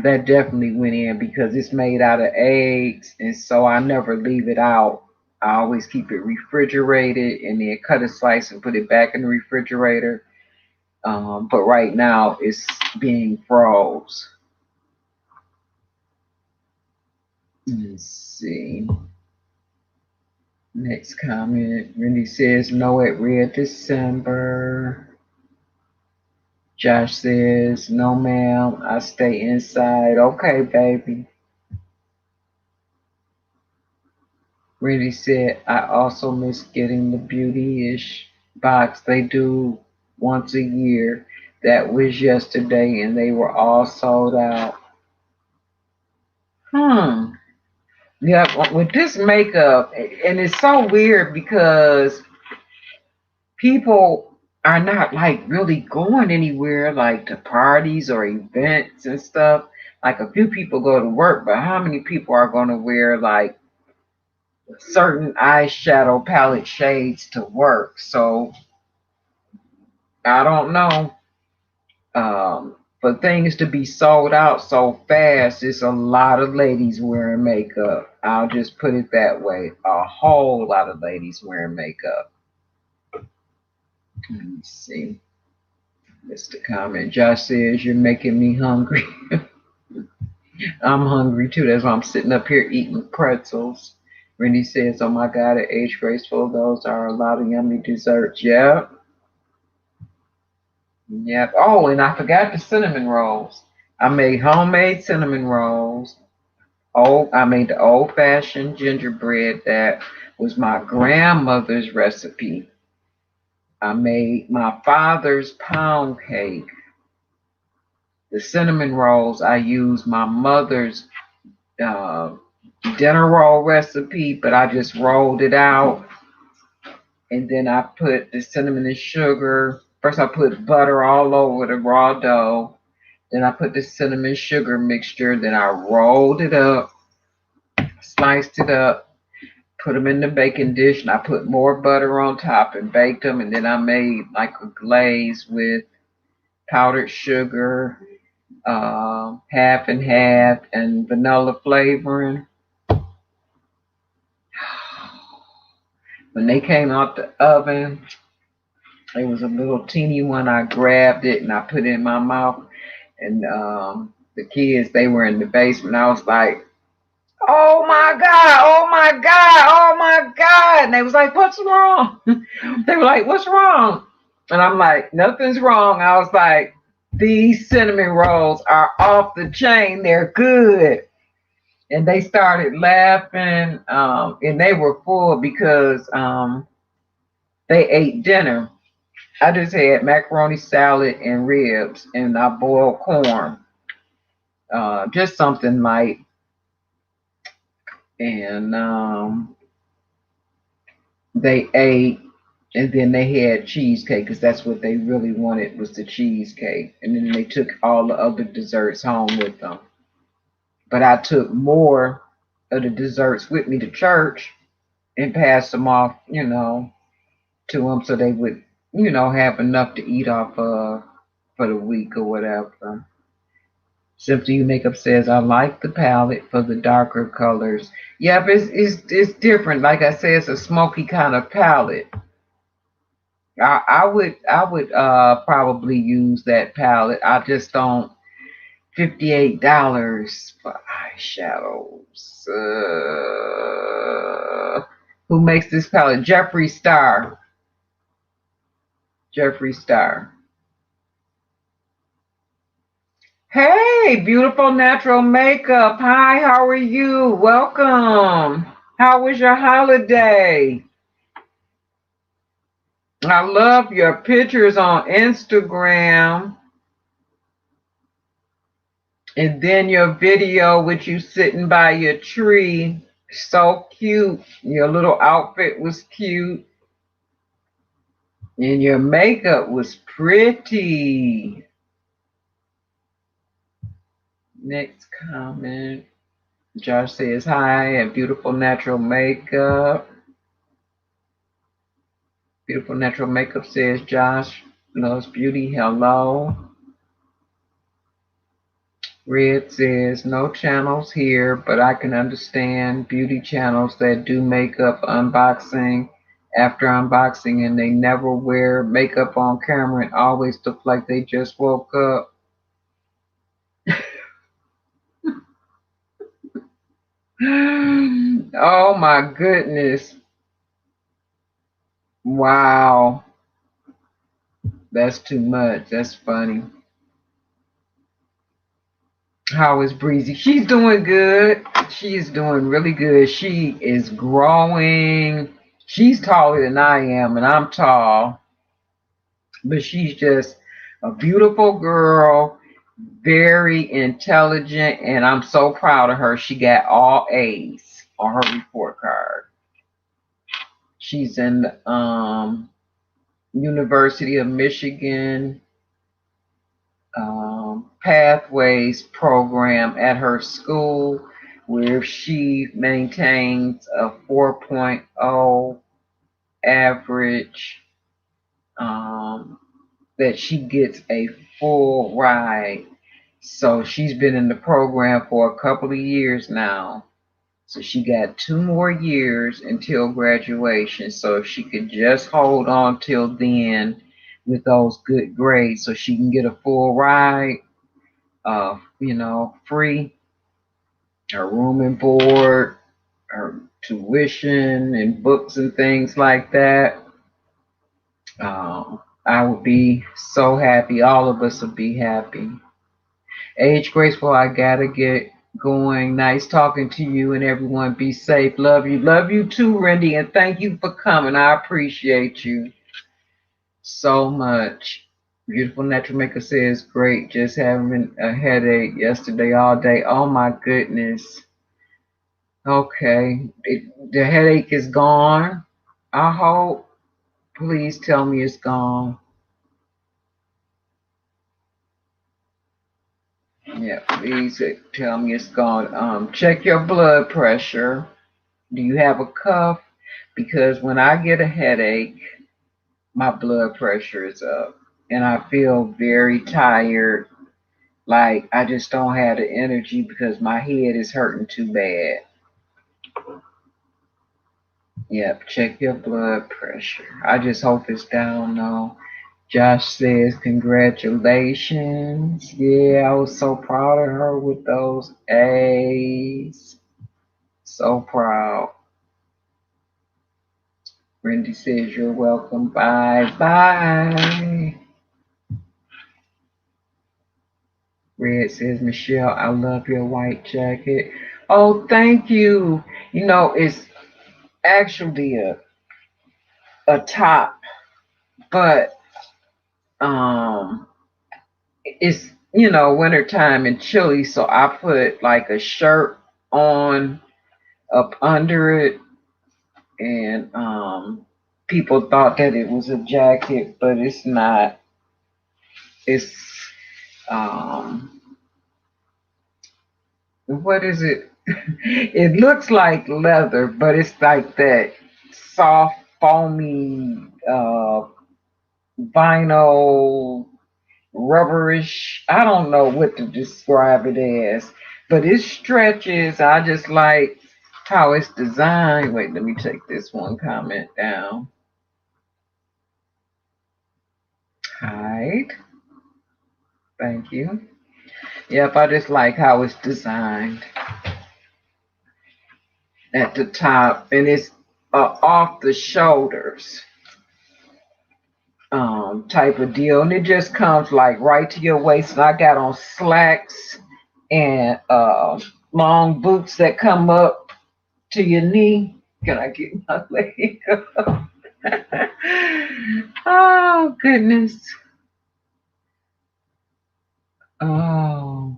That definitely went in because it's made out of eggs, and so I never leave it out. I always keep it refrigerated and then cut a slice and put it back in the refrigerator. But right now it's being froze. Let's see. Next comment. Randy says no at Red December. Josh says, no ma'am, I stay inside. Okay, baby. Randy said, I also miss getting the beauty-ish box they do once a year. That was yesterday and they were all sold out. Yeah, with this makeup, and it's so weird because people are not like really going anywhere like to parties or events and stuff. Like a few people go to work, but how many people are going to wear like certain eyeshadow palette shades to work? So I don't know. For things to be sold out so fast, it's a lot of ladies wearing makeup. I'll just put it that way. A whole lot of ladies wearing makeup. Let me see. Mr. Comment. Josh says, you're making me hungry. I'm hungry too. That's why I'm sitting up here eating pretzels. Randy says, "Oh my God, at age graceful, those are a lot of yummy desserts." Yep, yep. Oh, and I forgot the cinnamon rolls. I made homemade cinnamon rolls. Oh, I made the old-fashioned gingerbread that was my grandmother's recipe. I made my father's pound cake. The cinnamon rolls, I used my mother's uh, dinner roll recipe, but I just rolled it out. And then I put the cinnamon and sugar. First, I put butter all over the raw dough. Then I put the cinnamon sugar mixture. Then I rolled it up, sliced it up, put them in the baking dish, and I put more butter on top and baked them. And then I made like a glaze with powdered sugar, half and half, and vanilla flavoring. When they came out the oven, it was a little teeny one. I grabbed it and I put it in my mouth. And the kids, they were in the basement. I was like, "Oh my God, oh my God, oh my God." And they was like, "What's wrong?" They were like, "What's wrong?" And I'm like, "Nothing's wrong." I was like, "These cinnamon rolls are off the chain. They're good." And they started laughing, and they were full because they ate dinner. I just had macaroni salad and ribs, and I boiled corn, just something light. And they ate, and then they had cheesecake because that's what they really wanted was the cheesecake. And then they took all the other desserts home with them. But I took more of the desserts with me to church and passed them off, to them so they would, have enough to eat off of for the week or whatever. Simply You Makeup says, "I like the palette for the darker colors." Yeah, but it's different. Like I said, it's a smoky kind of palette. I would probably use that palette. I just don't. $58 for eyeshadows. Who makes this palette? Jeffree Star. Jeffree Star. Hey, beautiful natural makeup. Hi, how are you? Welcome. How was your holiday? I love your pictures on Instagram. And then your video with you sitting by your tree. So cute. Your little outfit was cute. And your makeup was pretty. Next comment. Josh says, "Hi, and beautiful natural makeup." Beautiful natural makeup says, "Josh loves beauty. Hello." Red says, "No channels here, but I can understand beauty channels that do makeup unboxing after unboxing and they never wear makeup on camera and always look like they just woke up." Oh my goodness. Wow. That's too much. That's funny. How is Breezy? She's doing good. She's doing really good. She is growing. She's taller than I am, and I'm tall. But she's just a beautiful girl, very intelligent, and I'm so proud of her. She got all A's on her report card. She's in University of Michigan Pathways program at her school, where she maintains a 4.0 average, that she gets a full ride. So she's been in the program for a couple of years now. So she got 2 more years until graduation. So if she could just hold on till then with those good grades so she can get a full ride, free, her room and board, her tuition and books and things like that. I would be so happy. All of us would be happy. Age graceful, I gotta get going. Nice talking to you and everyone. Be safe. Love you. Love you too, Randy. And thank you for coming. I appreciate you so much. Beautiful Natural Maker says, great. Just having a headache yesterday all day. Oh my goodness. Okay. The headache is gone. I hope. Please tell me it's gone. Yeah, please tell me it's gone. Check your blood pressure. Do you have a cough? Because when I get a headache, my blood pressure is up and I feel very tired. Like I just don't have the energy because my head is hurting too bad. Yep, check your blood pressure. I just hope it's down though. Josh says, congratulations. Yeah, I was so proud of her with those A's. So proud. Randy says, you're welcome. Bye. Bye. Red says, Michelle, I love your white jacket. Oh, thank you. You know, it's actually a top, but um it's wintertime and chilly, so I put like a shirt on up under it, and people thought that it was a jacket, but it's not. It's um what is it? It looks like leather, but it's like that soft, foamy vinyl, rubberish. I don't know what to describe it as, but it stretches. I just like how it's designed. Wait, let me take this one comment down. Hide. Thank you. Yep, I just like how it's designed at the top, and it's off the shoulders type of deal, and it just comes like right to your waist. And I got on slacks and long boots that come up to your knee. Can I get my leg up? Oh goodness. Oh,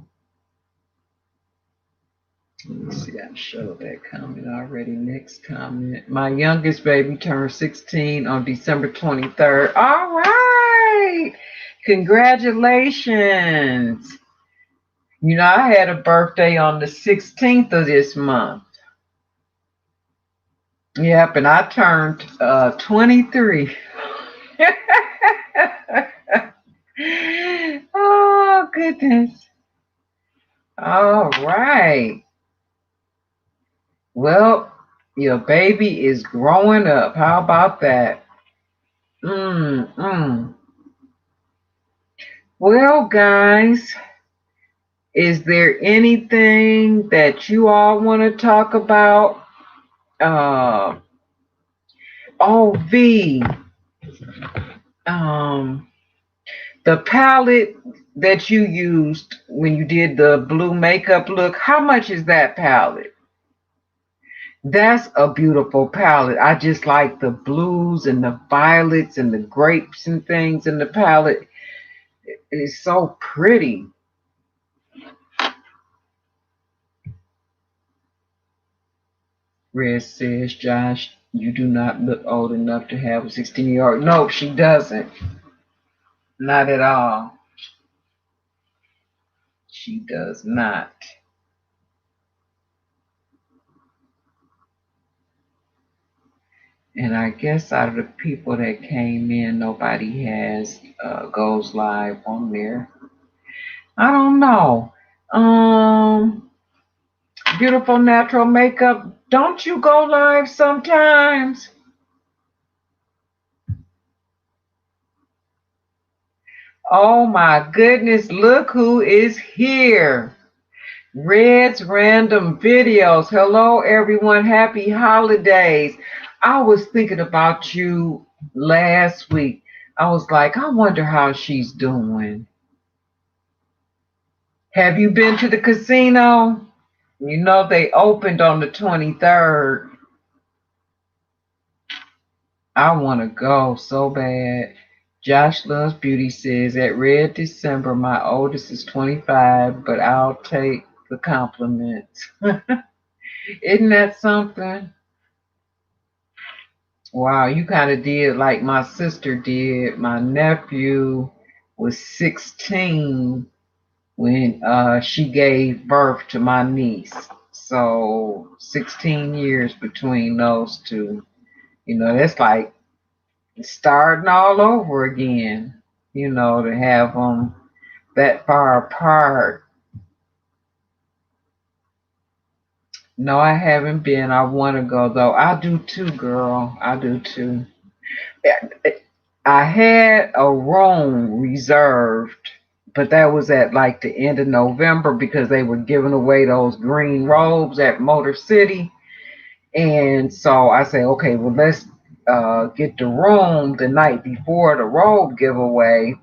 let me see. I showed that comment already. Next comment. My youngest baby turned 16 on December 23rd. All right. Congratulations. You know, I had a birthday on the 16th of this month. Yep, and I turned 23. Oh, goodness. All right. Well, your baby is growing up. How about that? Mm-mm. Well, guys, is there anything that you all want to talk about? Uh, oh, V, um, the palette that you used when you did the blue makeup look, how much is that palette? That's a beautiful palette. I just like the blues and the violets and the grapes and things in the palette. It's so pretty. Red says, Josh, you do not look old enough to have a 16-year-old. No, she doesn't. Not at all. She does not. And I guess out of the people that came in, nobody has goes live on there. I don't know. Beautiful natural makeup. Don't you go live sometimes? Oh my goodness, look who is here. Red's random videos. Hello, everyone. Happy holidays. I was thinking about you last week. I was like, I wonder how she's doing. Have you been to the casino? You know, they opened on the 23rd. I want to go so bad. Josh Loves Beauty says, at Red December, my oldest is 25, but I'll take the compliments. Isn't that something? Wow, you kind of did like my sister did. My nephew was 16 when she gave birth to my niece. So 16 years between those two. You know, that's like starting all over again, you know, to have them that far apart. No, I haven't been. I want to go though. I do too, girl. I do too. I had a room reserved, but that was at like the end of November because they were giving away those green robes at Motor City. And so I said, okay, well, let's get the room the night before the robe giveaway.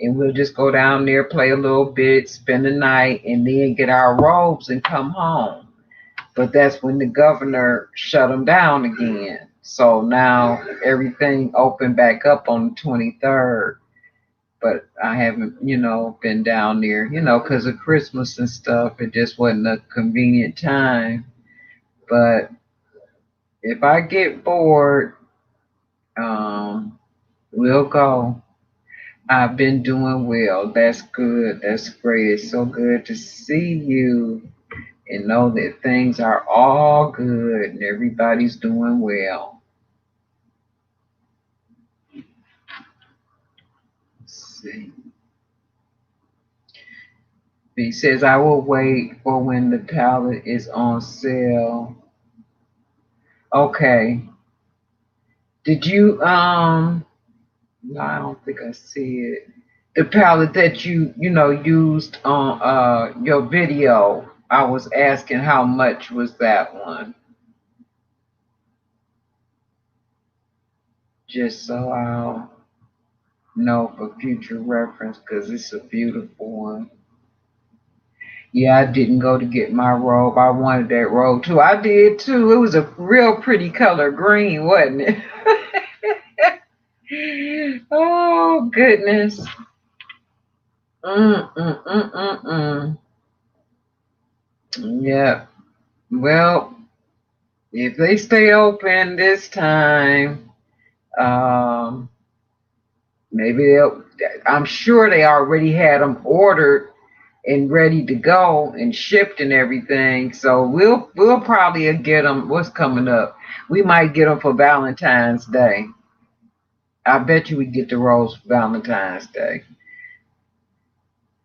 And we'll just go down there, play a little bit, spend the night, and then get our robes and come home. But that's when the governor shut them down again. So now everything opened back up on the 23rd. But I haven't, been down there, because of Christmas and stuff. It just wasn't a convenient time. But if I get bored, um, we'll go. I've been doing well. That's good. That's great. It's so good to see you and know that things are all good and everybody's doing well. Let's see. He says, I will wait for when the palette is on sale. Okay. Did you, no, I don't think I see it. The palette that you used on your video. I was asking how much was that one, just so I'll know for future reference, because it's a beautiful one. Yeah, I didn't go to get my robe. I wanted that robe too. I did too. It was a real pretty color green, wasn't it? Oh goodness. Mm. Yeah. Well, if they stay open this time, um, maybe they'll. I'm sure they already had them ordered and ready to go and shipped and everything. So we'll probably get them. What's coming up? We might get them for Valentine's Day. I bet you we get the rose for Valentine's Day.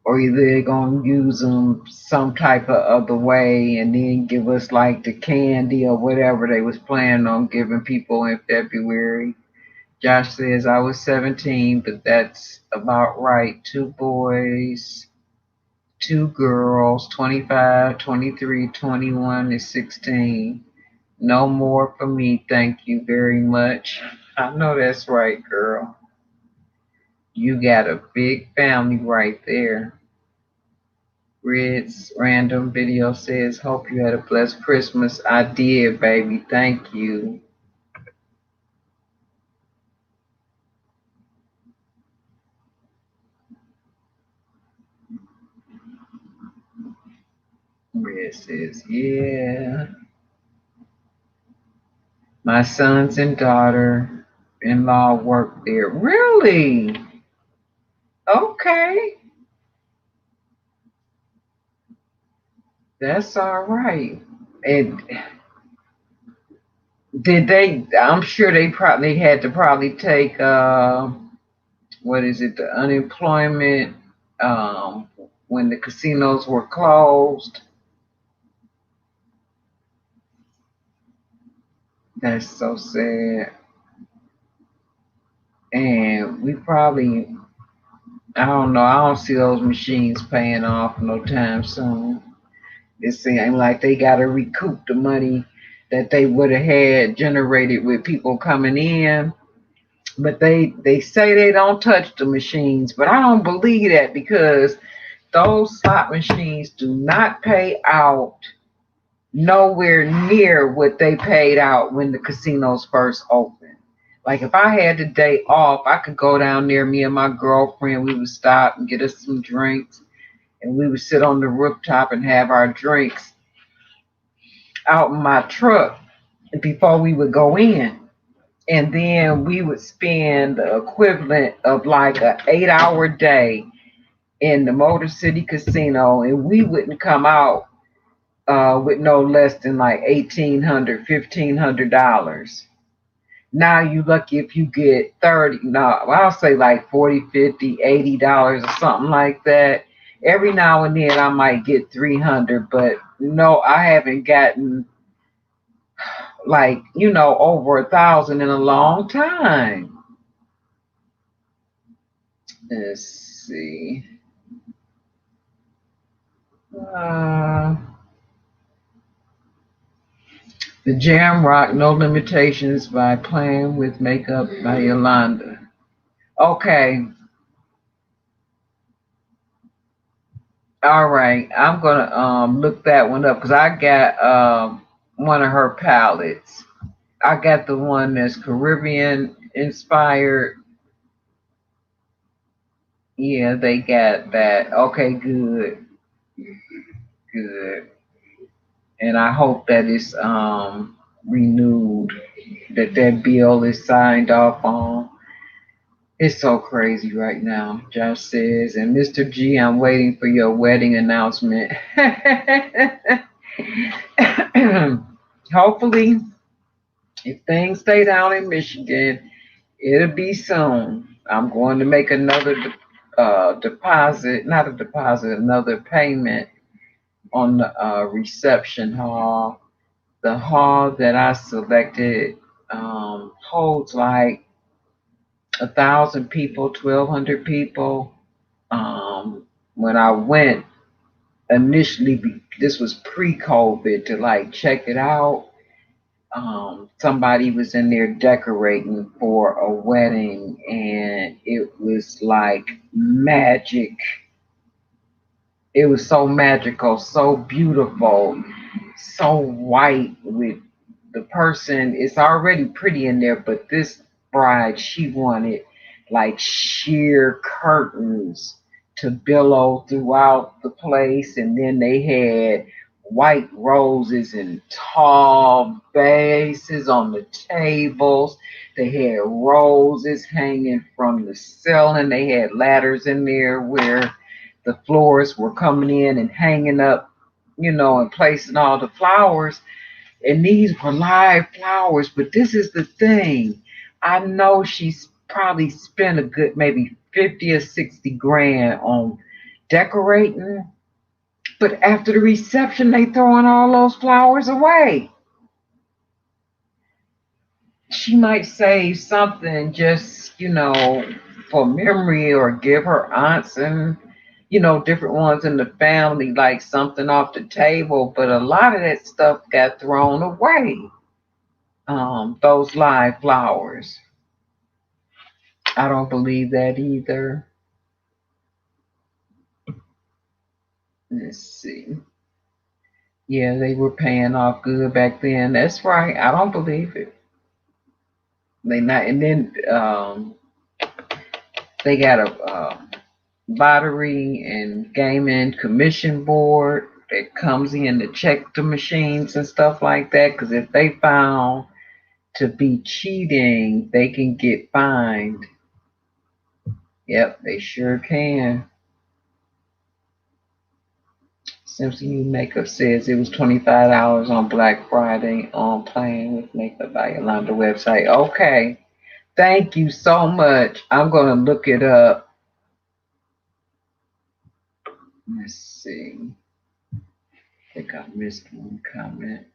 Or either they're gonna use them some type of other way and then give us like the candy or whatever they was planning on giving people in February. Josh says I was 17, but that's about right. Two boys, two girls, 25, 23, 21, and 16. No more for me, thank you very much. I know that's right, girl. You got a big family right there. Red's random video says, hope you had a blessed Christmas. I did, baby. Thank you. Red says, yeah. My sons and daughter in law work there. Really? Okay. That's all right. And did they, I'm sure they probably had to probably take, what is it, the unemployment when the casinos were closed. That's so sad. And we probably, I don't know, I don't see those machines paying off no time soon. It seems like they got to recoup the money that they would have had generated with people coming in. But they say they don't touch the machines, but I don't believe that because those slot machines do not pay out nowhere near what they paid out when the casinos first opened. Like if I had the day off, I could go down there, me and my girlfriend, we would stop and get us some drinks and we would sit on the rooftop and have our drinks out in my truck before we would go in. And then we would spend the equivalent of like an 8 hour day in the Motor City Casino, and we wouldn't come out with no less than like $1,800, $1,500. Now you lucky if you get 30. No, I'll say like 40, 50, $80 or something like that. Every now and then I might get 300, but no, I haven't gotten like over 1,000 in a long time. Let's see. Uh, the Jam Rock No Limitations by Playing with Makeup by Yolanda. Okay. All right. I'm gonna look that one up because I got one of her palettes. I got the one that's Caribbean inspired. Yeah, they got that. Okay, good. Good. And I hope that it's renewed, that bill is signed off on. It's so crazy right now, Josh says. And Mr. G, I'm waiting for your wedding announcement. Hopefully, if things stay down in Michigan, it'll be soon. I'm going to make another deposit, not a deposit, another payment on the reception hall. The hall that I selected holds like 1,000 people, 1,200 people. When I went initially, this was pre-COVID, to like check it out. Somebody was in there decorating for a wedding, and it was like magic. It was so magical, so beautiful, so white with the person. It's already pretty in there, but this bride, she wanted like sheer curtains to billow throughout the place, and then they had white roses and tall vases on the tables. They had roses hanging from the ceiling. They had ladders in there where the florists were coming in and hanging up, and placing all the flowers. And these were live flowers. But this is the thing. I know she's probably spent a good maybe 50 or 60 grand on decorating. But after the reception, they throwing all those flowers away. She might save something just, for memory, or give her aunts and different ones in the family, like something off the table, but a lot of that stuff got thrown away. Those live flowers. I don't believe that either. Let's see. Yeah, they were paying off good back then. That's right. I don't believe it. They not, and then they got a lottery and gaming commission board that comes in to check the machines and stuff like that. Because if they found to be cheating, they can get fined. Yep, they sure can. Simpson U Makeup says it was $25 on Black Friday on Playing with Makeup by Yolanda website. Okay. Thank you so much. I'm going to look it up. Let's see. I think I missed one comment.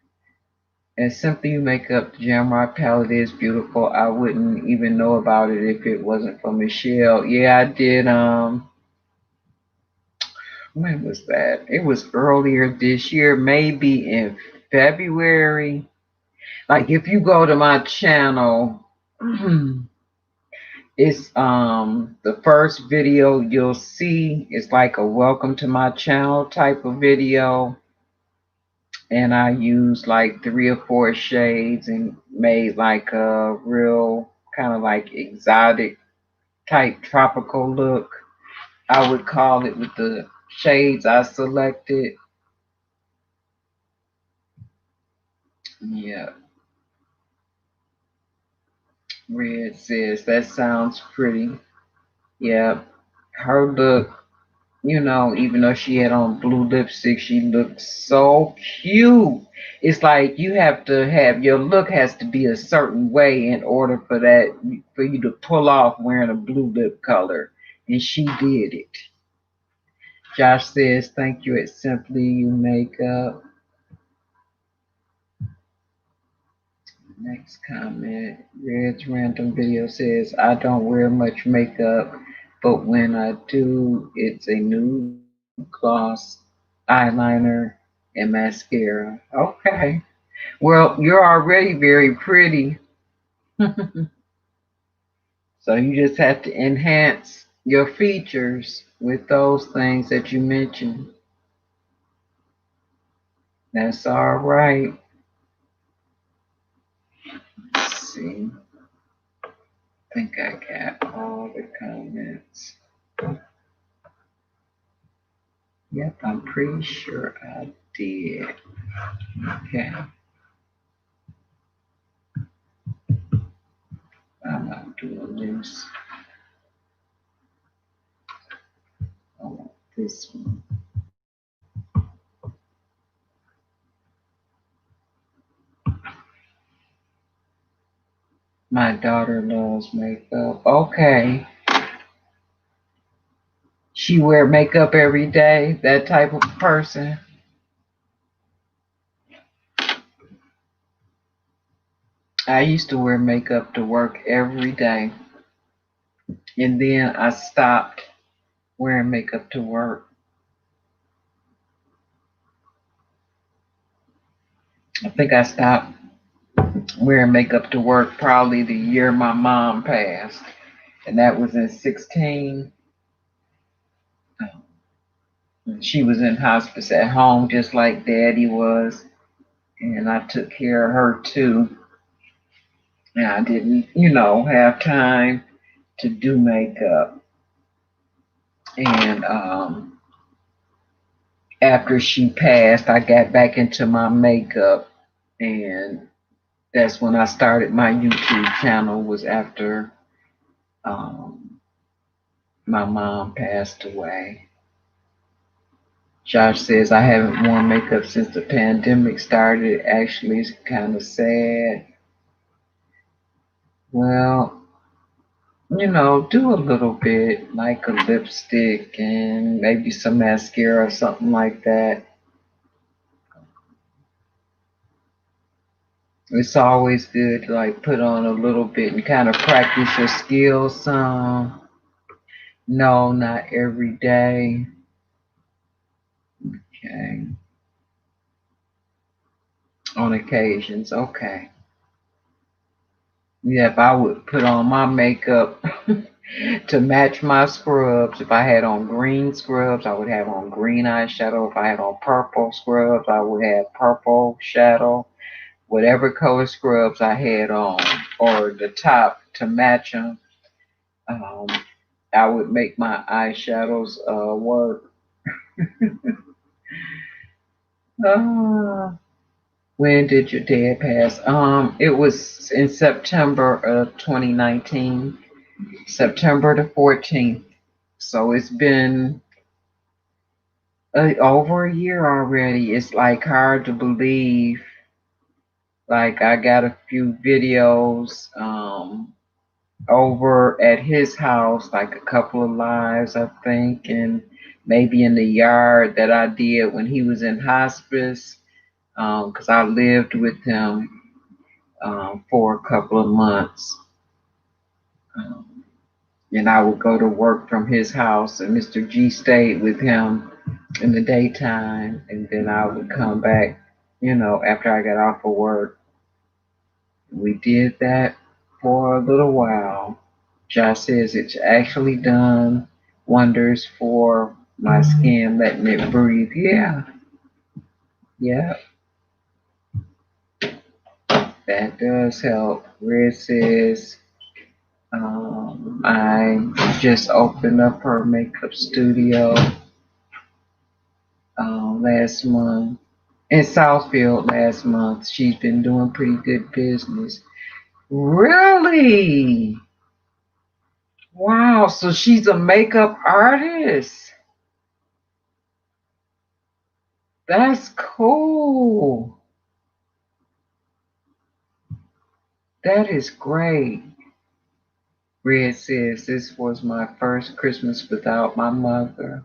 And Simply You Makeup, the Jamrock palette is beautiful. I wouldn't even know about it if it wasn't for Michelle. Yeah, I did When was that? It was earlier this year, maybe in February. Like if you go to my channel, it's the first video you'll see is like a welcome to my channel type of video. And I used like 3 or 4 shades and made like a real kind of like exotic type tropical look, I would call it, with the shades I selected. Yeah, Red says that sounds pretty. Yeah, her look, even though she had on blue lipstick, she looked so cute. It's like you have to have your look has to be a certain way in order for you to pull off wearing a blue lip color, and she did it. Josh says, "Thank you at Simply You Makeup." Next comment, Red's random video says, "I don't wear much makeup, but when I do, it's a nude gloss, eyeliner, and mascara." Okay. Well, you're already very pretty. So you just have to enhance your features with those things that you mentioned. That's all right. Let's see. I think I got all the comments. Yep, I'm pretty sure I did. Okay. I'm not doing this. I want this one. My daughter loves makeup. Okay. She wear makeup every day, that type of person. I used to wear makeup to work every day. And then I stopped wearing makeup to work. I think I stopped wearing makeup to work probably the year my mom passed. And that was in 16. She was in hospice at home just like Daddy was. And I took care of her too. And I didn't, have time to do makeup. And after she passed, I got back into my makeup. And that's when I started my YouTube channel, was after my mom passed away. Josh says, "I haven't worn makeup since the pandemic started. Actually, it's kind of sad." Well, do a little bit, like a lipstick and maybe some mascara or something like that. It's always good to like put on a little bit and kind of practice your skills some. No, not every day. Okay. On occasions, okay. Yeah, if I would put on my makeup to match my scrubs. If I had on green scrubs, I would have on green eyeshadow. If I had on purple scrubs, I would have purple shadow. Whatever color scrubs I had on, or the top to match them, I would make my eyeshadows work. When did your dad pass? It was in September of 2019, September the 14th. So it's been over a year already. It's like hard to believe. Like I got a few videos over at his house, like a couple of lives, I think, and maybe in the yard that I did when he was in hospice, because I lived with him for a couple of months. And I would go to work from his house, and Mr. G stayed with him in the daytime, and then I would come back, after I got off of work. We did that for a little while. Josh says it's actually done wonders for my skin, letting it breathe. Yeah, yeah, that does help. Red says, I just opened up her makeup studio last month in Southfield last month. She's been doing pretty good business. Really? Wow, so she's a makeup artist. That's cool. That is great. Red says this was my first Christmas without my mother.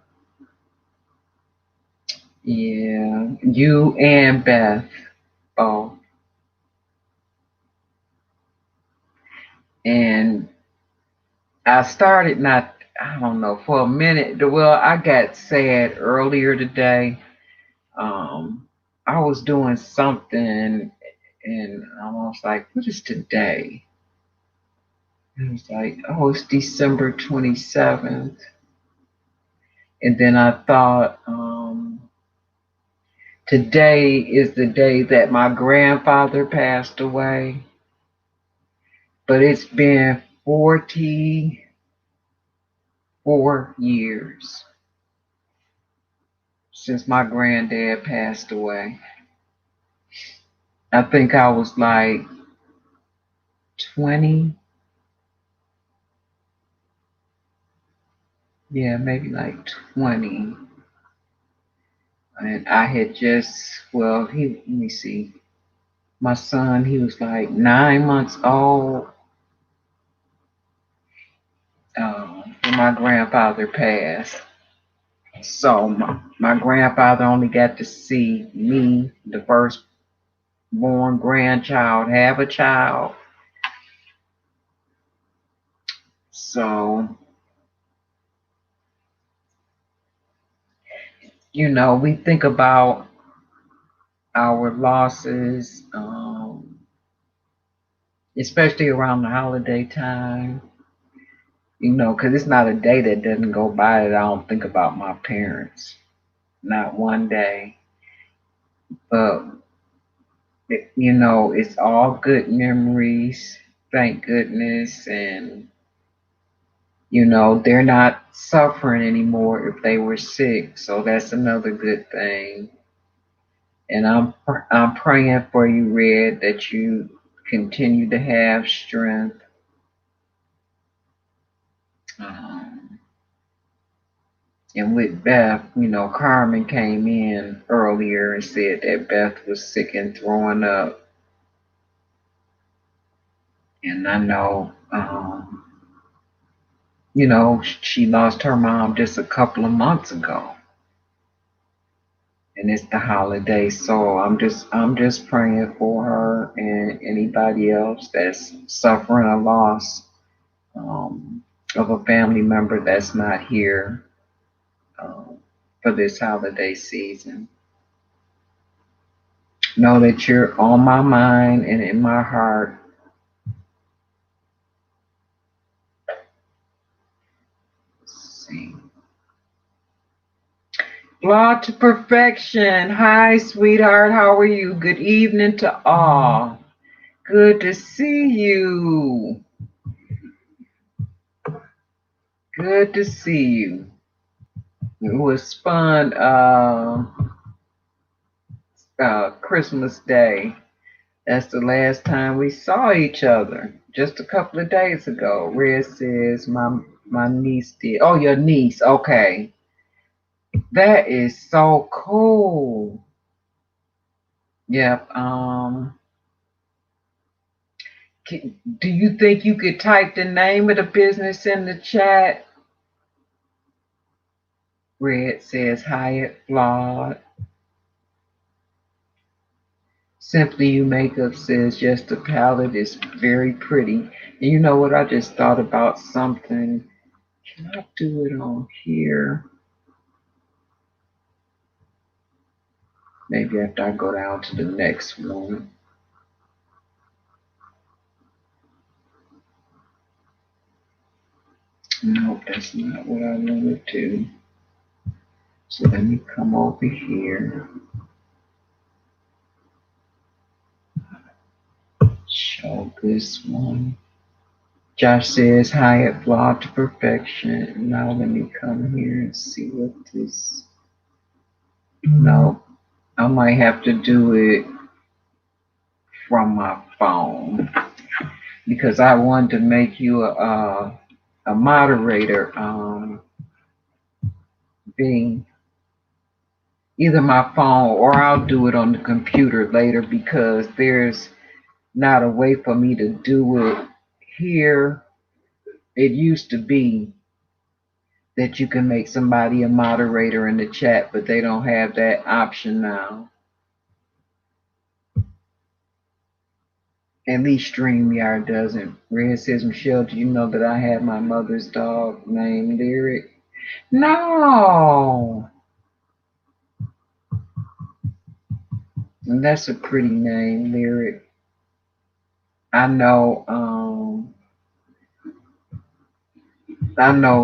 Yeah, you and Beth. Oh, and I started not, I don't know, for a minute. Well, I got sad earlier today. Um, I was doing something and I was like, what is today? It was like, oh, it's December 27th. And then I thought, today is the day that my grandfather passed away. But it's been 44 years since my granddad passed away. I think I was like 20. Yeah, maybe like 20. And I had let me see. My son, he was like 9 months old when my grandfather passed. So my grandfather only got to see me, the firstborn grandchild, have a child. So, we think about our losses, especially around the holiday time, because it's not a day that doesn't go by that I don't think about my parents. Not one day. But, it's all good memories, thank goodness. And, they're not suffering anymore if they were sick. So that's another good thing. And I'm praying for you, Red, that you continue to have strength. Um, and with Beth, Carmen came in earlier and said that Beth was sick and throwing up. And I know, she lost her mom just a couple of months ago. And it's the holiday, so I'm just praying for her and anybody else that's suffering a loss of a family member that's not here um, for this holiday season. Know that you're on my mind and in my heart. Let's see. Law to Perfection. Hi, sweetheart. How are you? Good evening to all. Good to see you. Good to see you. It was fun Christmas Day. That's the last time we saw each other. Just a couple of days ago. Red says my niece did. Oh, your niece. Okay. That is so cool. Yep. Do you think you could type the name of the business in the chat? Red says Hyatt Flawed. Simply You Makeup says, yes, the palette is very pretty. And you know what? I just thought about something. Can I do it on here? Maybe after I go down to the next one. Nope, that's not what I wanted to. So let me come over here. Show this one. Josh says, hi at Flawed to Perfection. Now let me come here and see what this. No, I might have to do it from my phone because I wanted to make you a moderator, being either my phone or I'll do it on the computer later because there's not a way for me to do it here. It used to be that you can make somebody a moderator in the chat, but they don't have that option now. At least StreamYard doesn't. Red says, Michelle, do you know that I have my mother's dog named Lyric? No. And that's a pretty name, Lyric. I know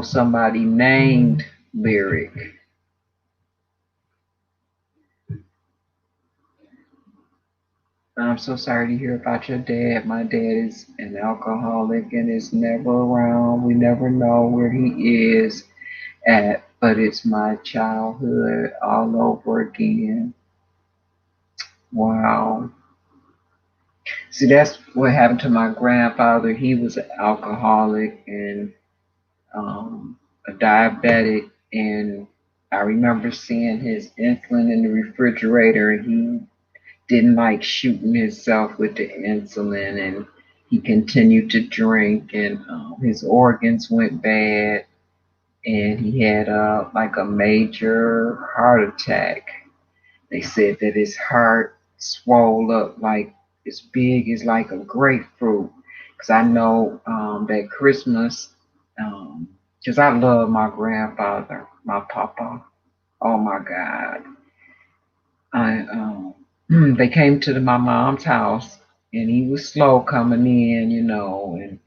somebody named Lyric. I'm so sorry to hear about your dad. My dad is an alcoholic and is never around. We never know where he is at, but it's my childhood all over again. Wow. See, that's what happened to my grandfather. He was an alcoholic and a diabetic, and I remember seeing his insulin in the refrigerator, and he didn't like shooting himself with the insulin, and he continued to drink, and his organs went bad, and he had like a major heart attack. They said that his heart swelled up like as big as like a grapefruit. Because I know that Christmas, because I love my grandfather, my papa. Oh my God. They came to my mom's house and he was slow coming in, and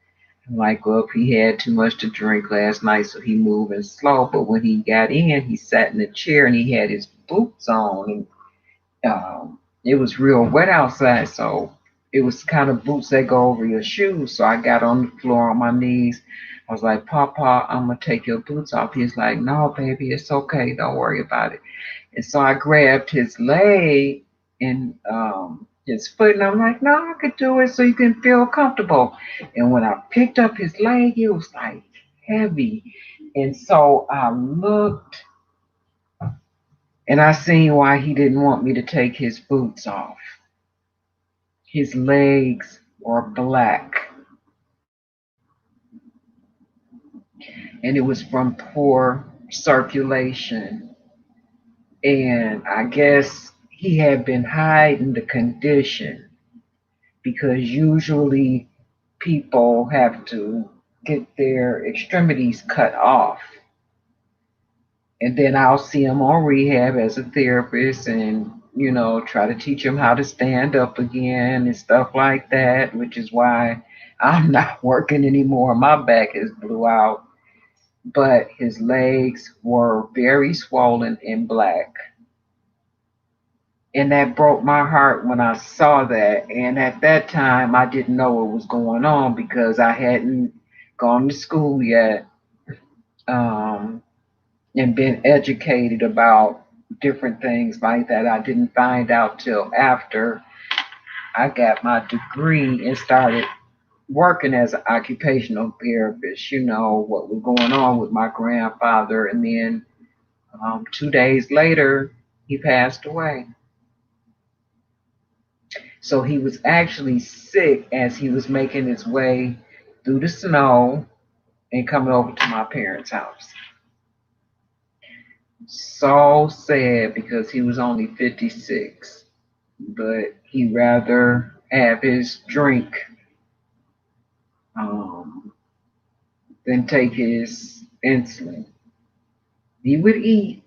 like, well, he had too much to drink last night, so he moving slow. But when he got in, he sat in a chair and he had his boots on, and it was real wet outside, so it was kind of boots that go over your shoes. So I got on the floor on my knees. I was like, Papa, I'm gonna take your boots off. He's like, no, baby, it's okay. Don't worry about it. And so I grabbed his leg and his foot, and I'm like, no, I could do it so you can feel comfortable. And when I picked up his leg, it was like heavy. And so I looked and I seen why he didn't want me to take his boots off. His legs were black, and it was from poor circulation. And I guess he had been hiding the condition because usually people have to get their extremities cut off. And then I'll see him on rehab as a therapist and, try to teach him how to stand up again and stuff like that, which is why I'm not working anymore. My back is blew out. But his legs were very swollen and black. And that broke my heart when I saw that. And at that time, I didn't know what was going on because I hadn't gone to school yet, um, and been educated about different things like that. I didn't find out till after I got my degree and started working as an occupational therapist, what was going on with my grandfather. And then 2 days later, he passed away. So he was actually sick as he was making his way through the snow and coming over to my parents' house. So sad because he was only 56, but he'd rather have his drink um, than take his insulin. He would eat,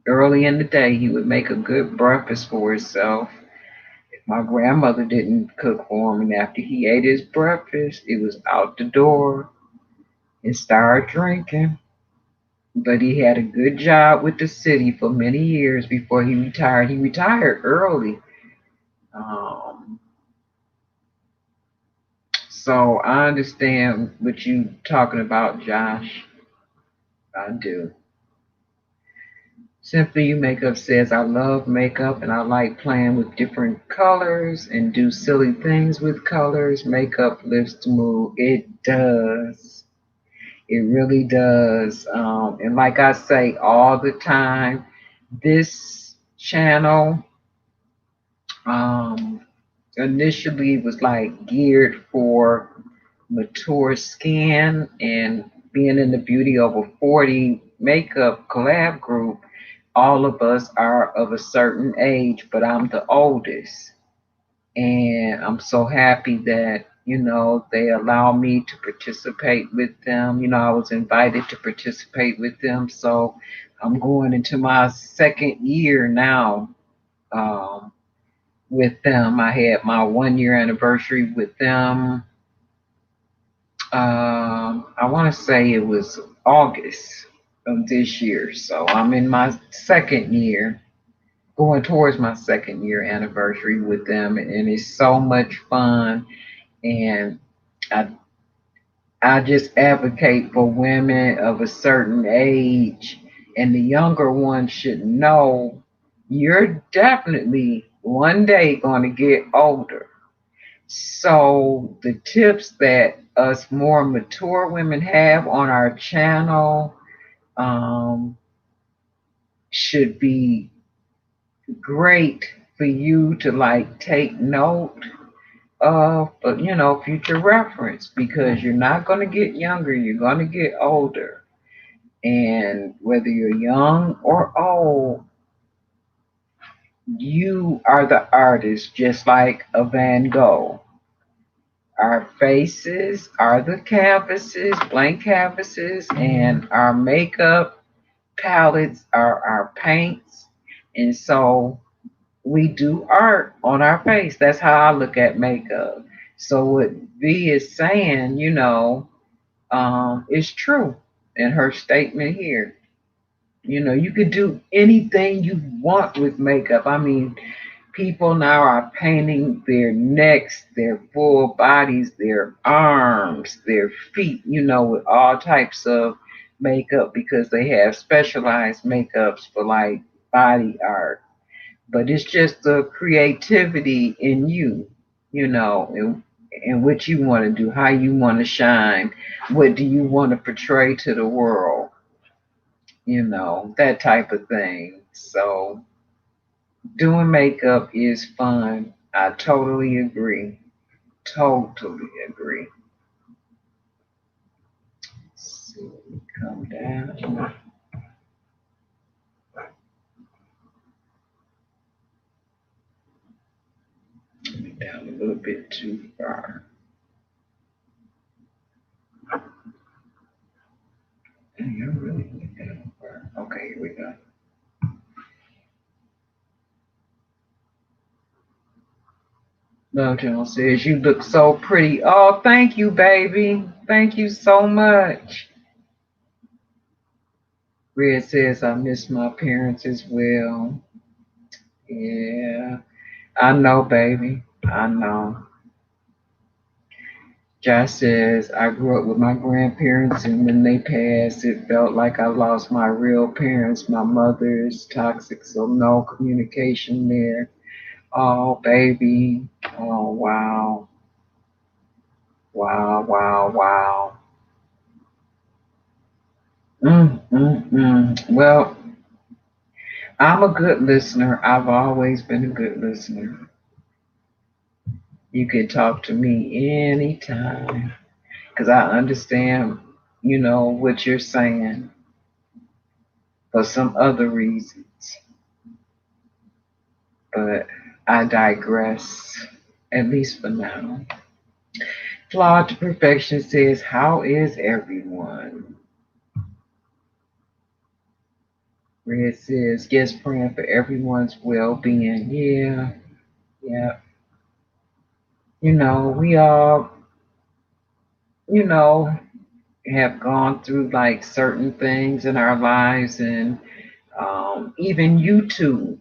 Early in the day, he would make a good breakfast for himself. If my grandmother didn't cook for him, and after he ate his breakfast, it was out the door and start drinking. But he had a good job with the city for many years before he retired. He retired early. Um, so I understand what you talking about, Josh. I do. Simply You Makeup says, I love makeup and I like playing with different colors and do silly things with colors. Makeup lifts the mood. It does. It really does. And like I say all the time, this channel um, initially was like geared for mature skin, and being in the Beauty Over 40 makeup collab group, all of us are of a certain age, but I'm the oldest. And I'm so happy that, they allow me to participate with them. I was invited to participate with them. So I'm going into my second year now um, with them. I had my 1 year anniversary with them. I want to say it was August of this year. So I'm in my second year, going towards my second year anniversary with them, and it's so much fun. And I I just advocate for women of a certain age, and the younger ones should know you're definitely one day going to get older. So the tips that us more mature women have on our channel um, should be great for you to like take note of, but future reference, because you're not going to get younger, you're going to get older. And whether you're young or old, you are the artist, just like a Van Gogh. Our faces are the canvases, blank canvases, and our makeup palettes are our paints. And so we do art on our face. That's how I look at makeup. So what V is saying, is true in her statement here. You could do anything you want with makeup. I mean, people now are painting their necks, their full bodies, their arms, their feet, with all types of makeup because they have specialized makeups for like body art. But it's just the creativity in you, and what you want to do, how you want to shine, what do you want to portray to the world, that type of thing. So doing makeup is fun. I totally agree. Totally agree. Let's see, come down. Down a little bit too far. Dang, I really went down far. Okay, here we go. Love Jones says, you look so pretty. Oh, thank you, baby. Thank you so much. Red says, I miss my parents as well. Yeah, I know, baby. I know. Josh says, I grew up with my grandparents, and when they passed, it felt like I lost my real parents. My mother is toxic, so no communication there. Oh, baby. Oh, wow. Wow, wow, wow. Well, I'm a good listener. I've always been a good listener. You can talk to me anytime because I understand, what you're saying for some other reasons. But I digress, at least for now. Flawed to Perfection says, how is everyone? Red says, yes, praying for everyone's well-being. Yeah, yeah. We all, you know, have gone through like certain things in our lives, and even YouTube,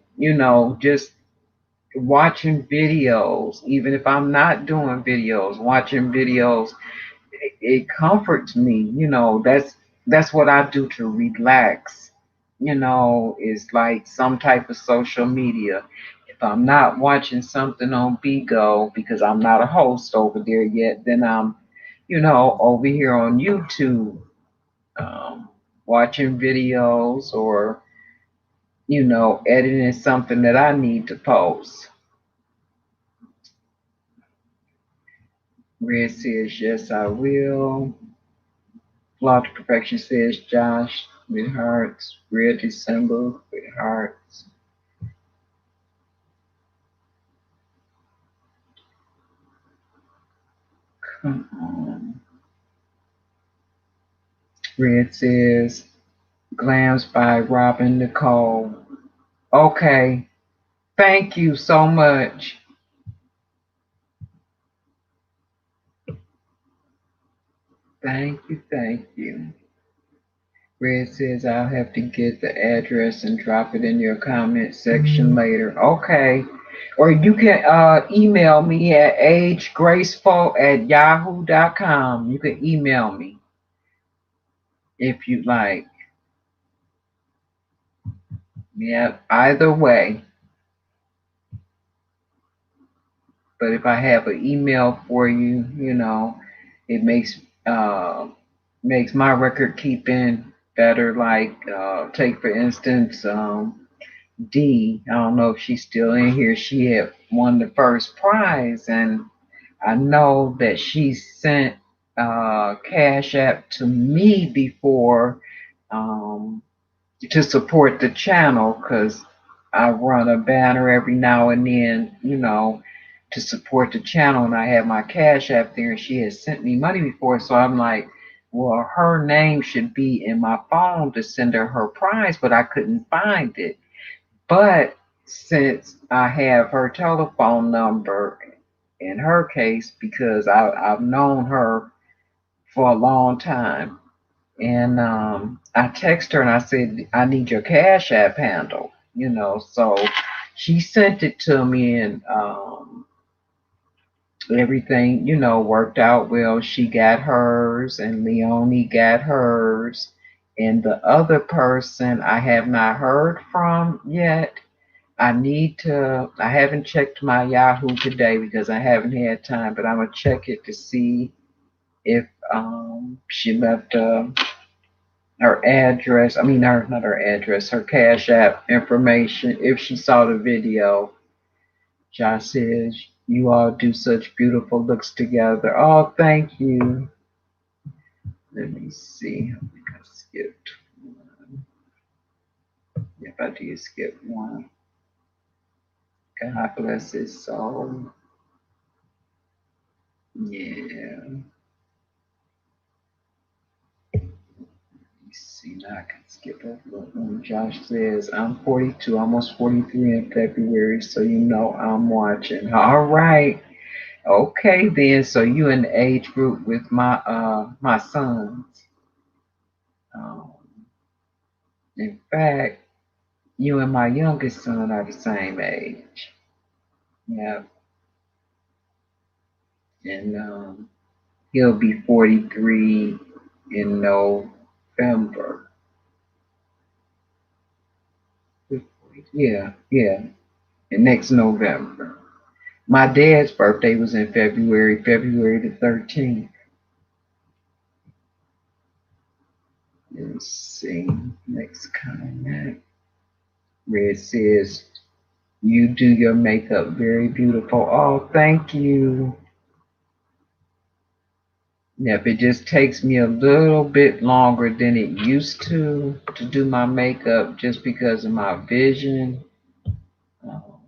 just watching videos, even if I'm not doing videos, watching videos, it comforts me. That's what I do to relax. Is like some type of social media. If I'm not watching something on Bigo because I'm not a host over there yet, then I'm, over here on YouTube, um, watching videos or, editing something that I need to post. Red says, yes, I will. Flaw to Perfection says, Josh, with hearts. Red December, with hearts. Come on. Red says, Glams by Robin Nicole. Okay. Thank you so much. Thank you, thank you. Red says I'll have to get the address and drop it in your comment section later. Okay. Or you can email me at agegraceful@yahoo.com. You can email me if you'd like. Yep, either way. But if I have an email for you, it makes my record keeping better. Like take for instance, D. I don't know if she's still in here. She had won the first prize, and I know that she sent Cash App to me before, um, to support the channel, because I run a banner every now and then, to support the channel, and I have my Cash App there, and she has sent me money before, so I'm like, well, her name should be in my phone to send her her prize, but I couldn't find it. But since I have her telephone number in her case, because I've known her for a long time, and I text her and I said, I need your Cash App handle, so she sent it to me, and everything, worked out well. She got hers, and Leonie got hers. And the other person I have not heard from yet. I haven't checked my Yahoo today because I haven't had time, but I'm going to check it to see if she left her address. I mean, not her address, her Cash App information. If she saw the video, Josh says, you all do such beautiful looks together. Oh, thank you. Let me see. I think I skipped one. If I did skip one, God bless his soul. Yeah. See, now I can skip over one. Josh says, I'm 42, almost 43 in February, so I'm watching. All right. Okay then. So you in the age group with my sons. Um, in fact, you and my youngest son are the same age. Yeah. And he'll be 43 in November. Yeah, yeah. And next November. My dad's birthday was in February the 13th. Let's see. Next comment. Red says, you do your makeup very beautiful. Oh, thank you. Yep, it just takes me a little bit longer than it used to do my makeup just because of my vision. Um,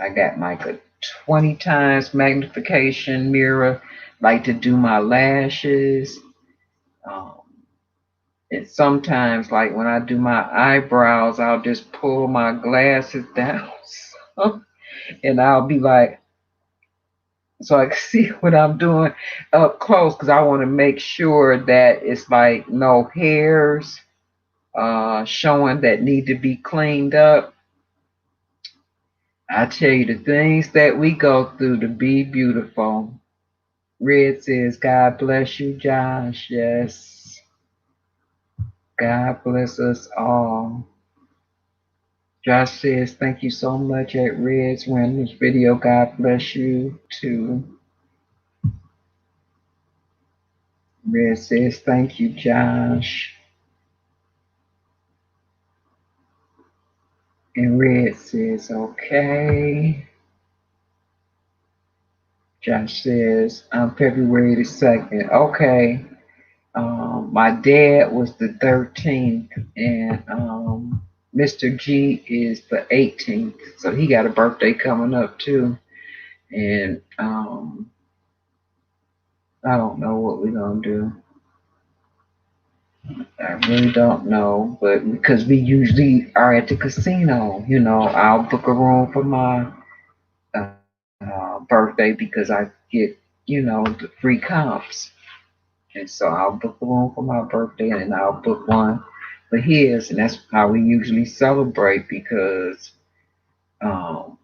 I got like a 20 times magnification mirror, like to do my lashes. Um, And sometimes, like when I do my eyebrows, I'll just pull my glasses down and I'll be like, so I can see what I'm doing up close because I want to make sure that it's like no hairs showing that need to be cleaned up. I tell you, the things that we go through to be beautiful. Red says, God bless you, Josh. Yes. God bless us all. Josh says, thank you so much at Red's running this video. God bless you too. Red says, thank you, Josh. And Red says, okay. Josh says, I'm February the 2nd. Okay. My dad was the 13th, and Mr. G is the 18th. So he got a birthday coming up too. And I don't know what we're going to do. I really don't know, but because we usually are at the casino, I'll book a room for my birthday because I get, the free comps. And so I'll book a room for my birthday and then I'll book one for his. And that's how we usually celebrate because um,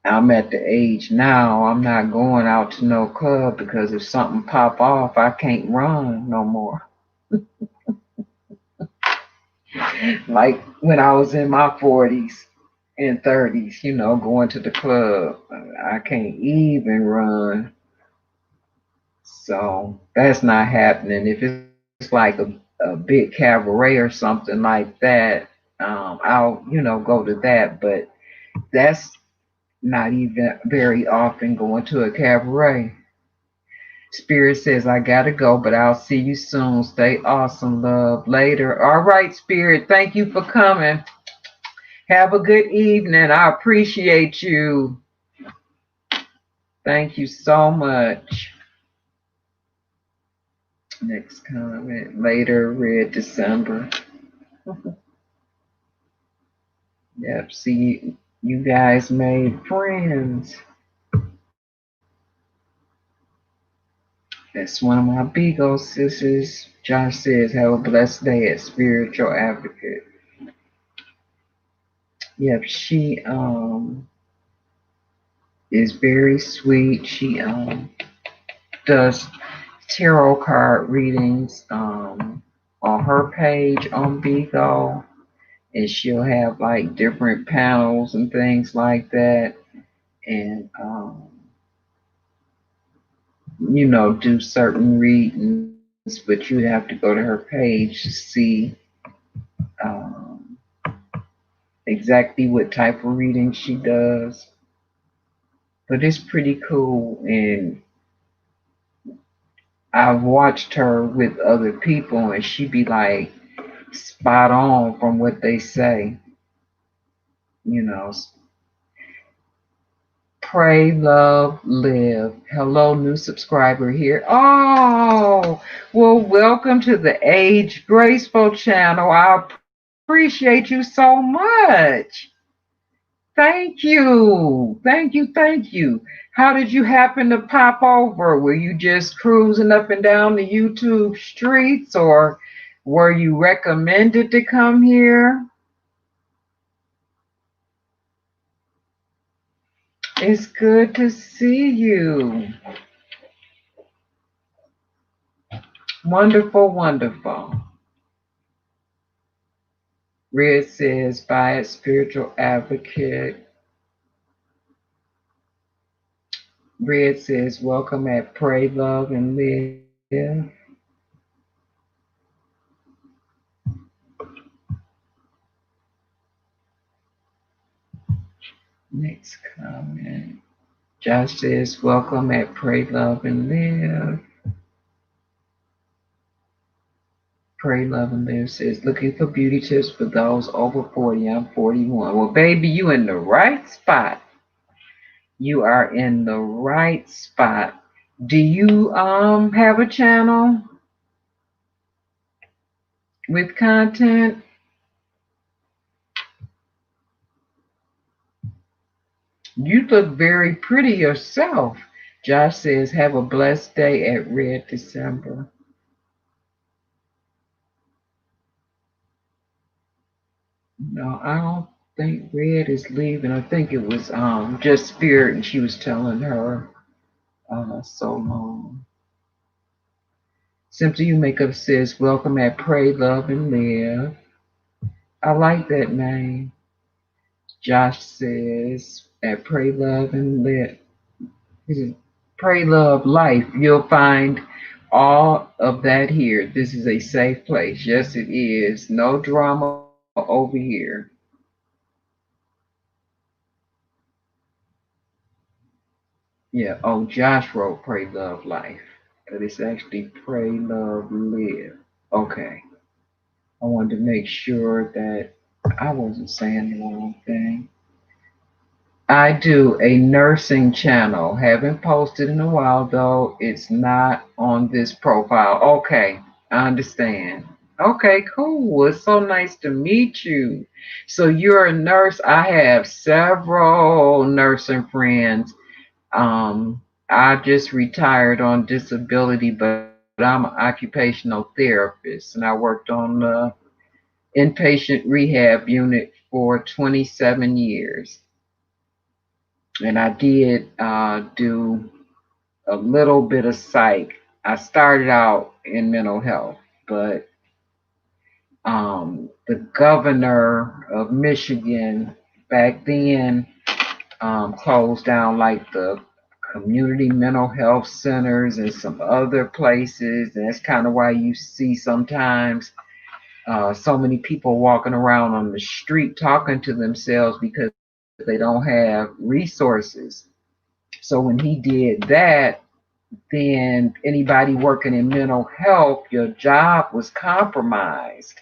I'm at the age now, I'm not going out to no club because if something pop off, I can't run no more. Like when I was in my 40s and 30s, going to the club, I can't even run. So that's not happening. If it's like a big cabaret or something like that, I'll, go to that. But that's not even very often going to a cabaret. Spirit says, I gotta go, but I'll see you soon. Stay awesome, love. Later. All right, Spirit. Thank you for coming. Have a good evening. I appreciate you. Thank you so much. Next comment. Later, Red December. Yep, see, you guys made friends. That's one of my Beagle sisters. Josh says, have a blessed day at Spiritual Advocate. Yep, she is very sweet. She does tarot card readings on her page on Beagle, and she'll have like different panels and things like that, and do certain readings, but you have to go to her page to see um, exactly what type of reading she does. But it's pretty cool, and I've watched her with other people, and she be like spot on from what they say. You know, pray, love, live. Hello, new subscriber here. Oh, well, welcome to the Age Graceful channel. I appreciate you so much. Thank you. Thank you. Thank you. How did you happen to pop over? Were you just cruising up and down the YouTube streets, or were you recommended to come here? It's good to see you. Wonderful, wonderful. Red says, by a spiritual advocate. Red says, welcome at Pray, Love, and Live. Next comment. Josh says, welcome at Pray, Love, and Live. Pray, Love, and Live says, looking for beauty tips for those over 40. I'm 41. Well, baby, you in the right spot. You are in the right spot. Do you have a channel? with content. You look very pretty yourself. Josh says, have a blessed day at Red December. No, I don't think Red is leaving. I think it was just Spirit, and she was telling her so long. Simply You Makeup says, welcome at Pray, Love, and Live. I like that name. Josh says, at Pray, Love, and Live. This is Pray, Love, Life. You'll find all of that here. This is a safe place. Yes, it is. No drama over here. Yeah. Oh, Josh wrote Pray, Love, Life. But it's actually Pray, Love, Live. Okay. I wanted to make sure that I wasn't saying the wrong thing. I do a nursing channel. Haven't posted in a while though. It's not on this profile. Okay, I understand. Okay, cool. It's so nice to meet you. So you're a nurse. I have several nursing friends. I just retired on disability, but I'm an occupational therapist and I worked on the inpatient rehab unit for 27 years. And I did do a little bit of psych. I started out in mental health, but the governor of Michigan back then closed down like the community mental health centers and some other places. And that's kind of why you see sometimes so many people walking around on the street talking to themselves because they don't have resources. So when he did that, then anybody working in mental health, your job was compromised.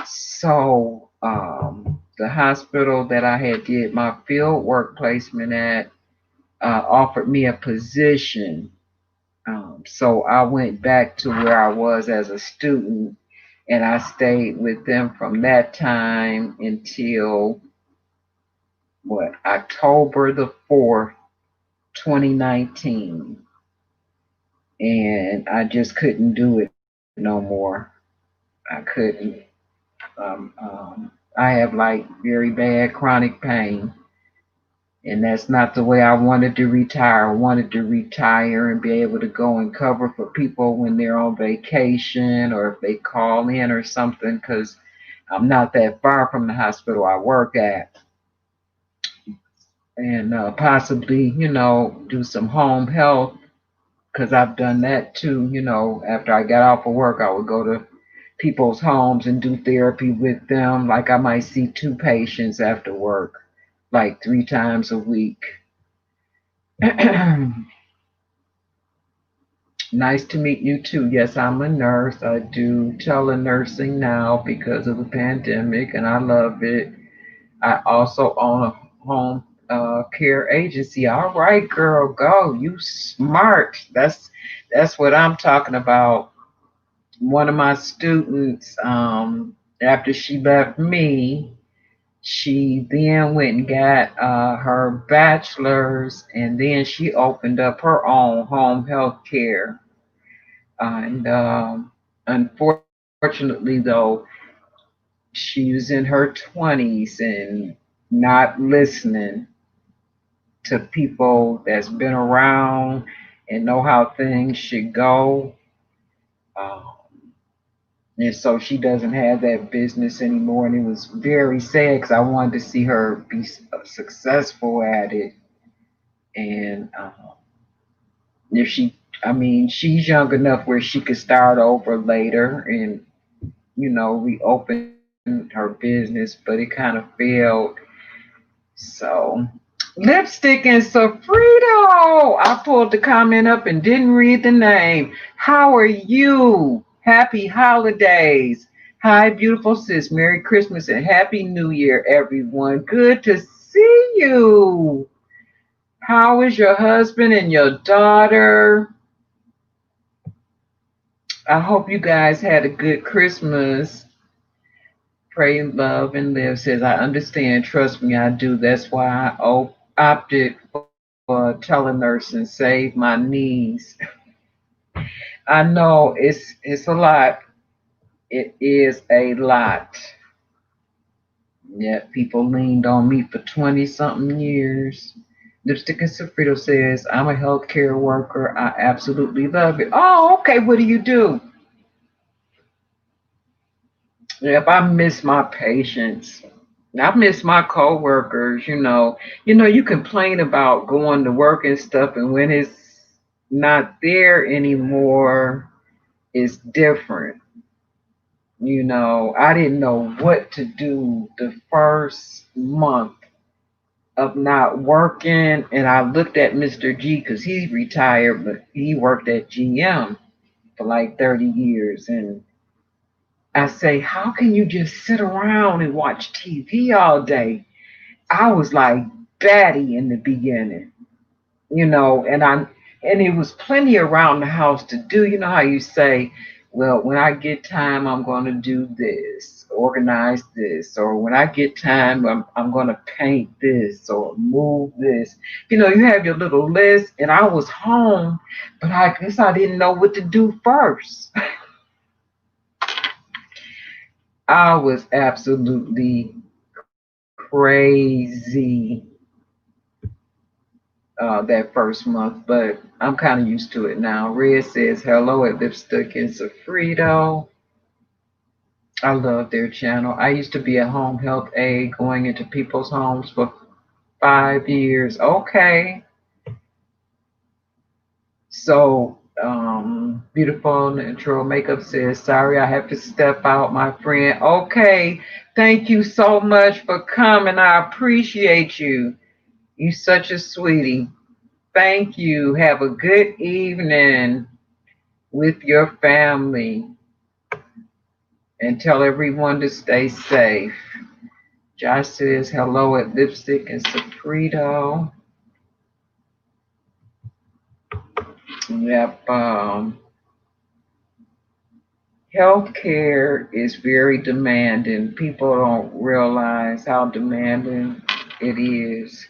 So the hospital that I had did my field work placement at offered me a position. So I went back to where I was as a student, and I stayed with them from that time until what, October the 4th, 2019. And I just couldn't do it no more. I couldn't. I have like very bad chronic pain, and that's not the way I wanted to retire. I wanted to retire and be able to go and cover for people when they're on vacation or if they call in or something, because I'm not that far from the hospital I work at. And possibly, do some home health because I've done that too. After I got off of work, I would go to people's homes and do therapy with them. Like I might see two patients after work, like 3 times a week. Nice to meet you too. Yes, I'm a nurse. I do telenursing now because of the pandemic, and I love it. I also own a home care agency. All right, girl, go. You smart. That's what I'm talking about. One of my students, after she left me, she then went and got her bachelor's, and then she opened up her own home health care. And unfortunately, though, she was in her 20s and not listening to people that's been around and know how things should go. Um, and so she doesn't have that business anymore. And it was very sad because I wanted to see her be successful at it. And if she, I mean, she's young enough where she could start over later and, reopen her business, but it kind of failed. So, lipstick and Sofrito. I pulled the comment up and didn't read the name. How are you? Happy holidays. Hi, beautiful sis. Merry Christmas and Happy New Year, everyone. Good to see you. How is your husband and your daughter? I hope you guys had a good Christmas. Pray, love, and live says, I understand. Trust me, I do. That's why I opted for telenursing, save my knees. I know it's a lot. It is a lot. Yet people leaned on me for 20 something years. Lipstick and Sofrito says, I'm a healthcare worker. I absolutely love it. Oh, okay. What do you do? Yep, I miss my patients. I miss my coworkers, you know. You complain about going to work and stuff, and when it's not there anymore, it's different. I didn't know what to do the first month of not working, and I looked at Mr. G because he's retired, but he worked at GM for like 30 years, and I say, how can you just sit around and watch TV all day? I was like batty in the beginning, and it was plenty around the house to do. You know how you say, well, when I get time, I'm going to do this, organize this, or when I get time, I'm going to paint this or move this. You have your little list, and I was home, but I guess I didn't know what to do first. I was absolutely crazy that first month, but I'm kind of used to it now. Red says hello at Lipstick and Sofrito. I love their channel. I used to be a home health aide going into people's homes for 5 years. Okay. So, beautiful natural makeup says, sorry, I have to step out, my friend. Okay. Thank you so much for coming. I appreciate you. You such a sweetie. Thank you. Have a good evening with your family and tell everyone to stay safe. Josh says hello at Lipstick and Sofrito. Yep. Healthcare is very demanding. People don't realize how demanding it is.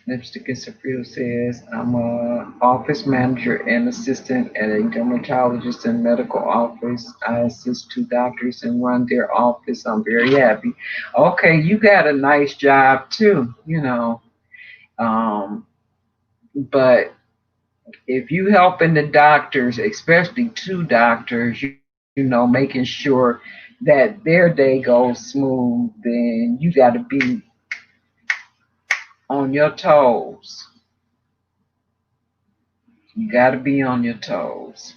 Lipstick and Sofrito says, I'm a office manager and assistant at a dermatologist and medical office. I assist two doctors and run their office. I'm very happy. Okay, you got a nice job too. Um, but if you helping the doctors, especially two doctors, making sure that their day goes smooth, then you got to be on your toes. You got to be on your toes.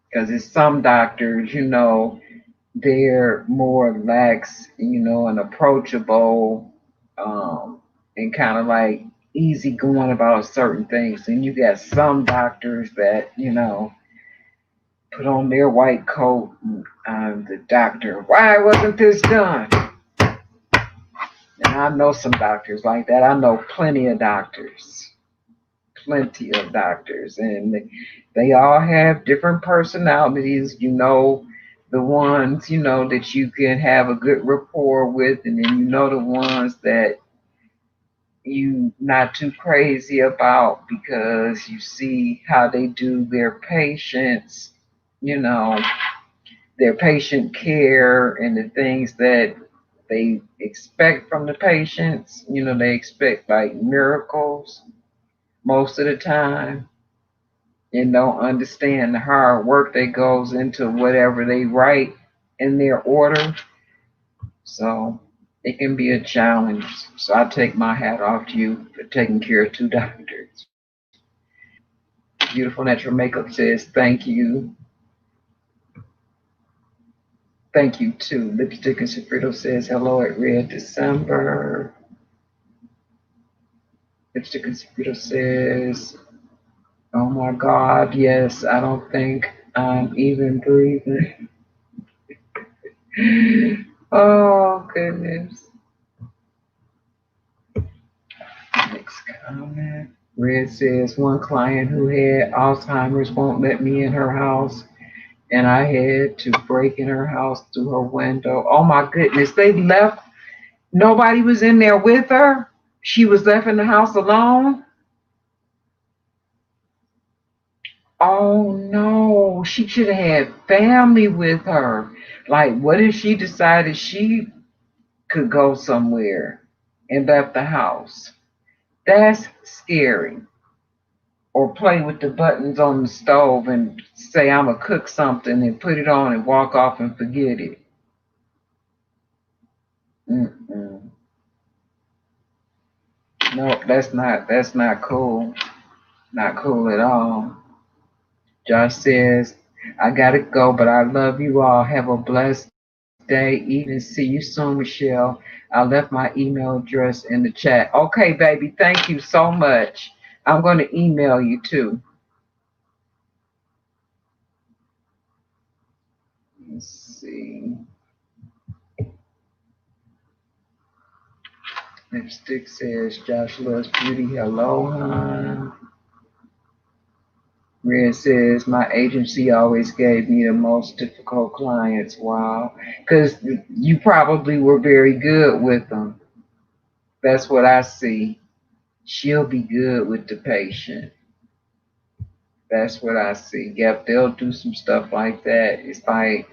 Because it's some doctors, they're more lax, and approachable, and kind of like easy going about certain things. And you got some doctors that, put on their white coat and the doctor, why wasn't this done? And I know some doctors like that. I know plenty of doctors, and they all have different personalities. The ones that you can have a good rapport with, and then the ones that you not too crazy about because you see how they do their patients, you know, their patient care and the things that they expect from the patients. They expect like miracles most of the time and don't understand the hard work that goes into whatever they write in their order. So it can be a challenge. So I take my hat off to you for taking care of two doctors. Beautiful Natural Makeup says, thank you. Thank you too. Lipstick and Sofrito says, hello at Red December. Lipstick and Sofrito says, oh my God, yes, I don't think I'm even breathing. Oh, goodness. Next comment. Red says one client who had Alzheimer's won't let me in her house, and I had to break in her house through her window. Oh my goodness, they left. Nobody was in there with her. She was left in the house alone. Oh no, she should have had family with her. Like, what if she decided she could go somewhere and left the house? That's scary. Or play with the buttons on the stove and say, I'm going to cook something and put it on and walk off and forget it. Mm-mm. No, that's not cool. Not cool at all. Josh says, I gotta go, but I love you all. Have a blessed day, evening. See you soon, Michelle. I left my email address in the chat. Okay, baby, thank you so much. I'm gonna email you too. Let's see. Lipstick says Josh loves beauty. Hello, hon. Red says my agency always gave me the most difficult clients. Wow, because you probably were very good with them. That's what I see. She'll be good with the patient. That's what I see. Yep, they'll do some stuff like that. It's like,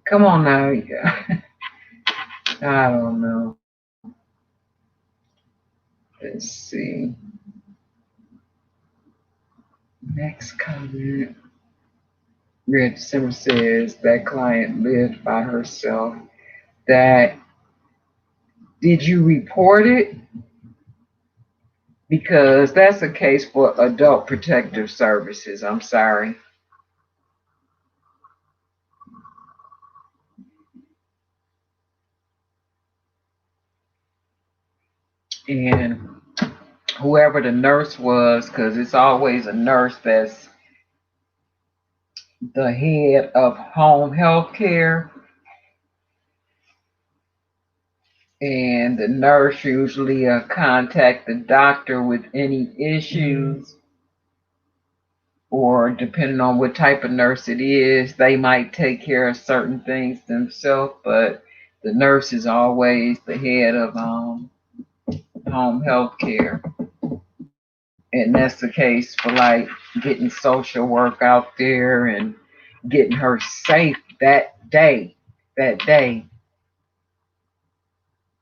come on now. I don't know. Let's see. Next comment. Red December says that client lived by herself. That did you report it? Because that's a case for adult protective services. I'm sorry. And whoever the nurse was, because it's always a nurse that's the head of home health care, and the nurse usually contact the doctor with any issues, or depending on what type of nurse it is, they might take care of certain things themselves, but the nurse is always the head of home health care. And that's the case for like getting social work out there and getting her safe that day. That day.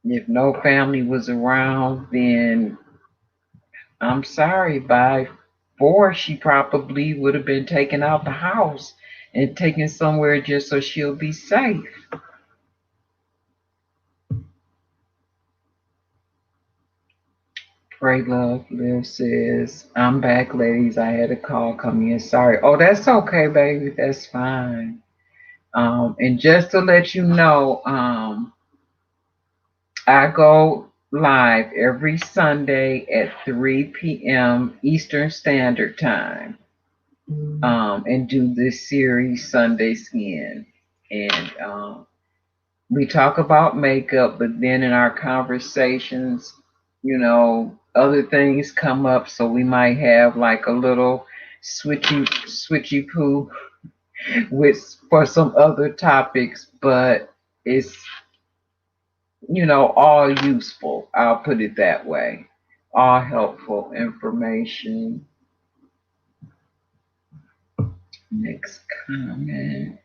If no family was around, then I'm sorry, by 4 she probably would have been taken out the house and taken somewhere just so she'll be safe. Pray Love Live says, I'm back, ladies. I had a call come in. Sorry. Oh, that's okay, baby. That's fine. And just to let you know, I go live every Sunday at 3 p.m. Eastern Standard Time, and do this series, Sunday Skin. And we talk about makeup, but then in our conversations, other things come up. So we might have like a little switchy poo with for some other topics, but it's all useful. I'll put it that way. All helpful information. Next comment.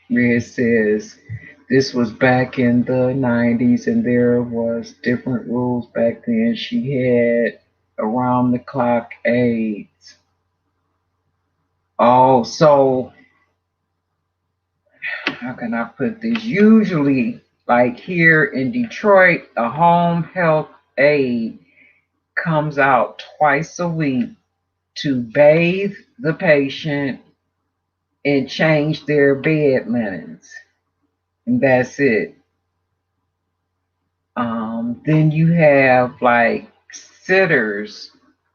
Red says, this was back in the 90s and there was different rules back then. She had around the clock aides. Oh, so how can I put this? Usually, like here in Detroit, a home health aide comes out twice a week to bathe the patient and change their bed linens. And that's it. Then you have like sitters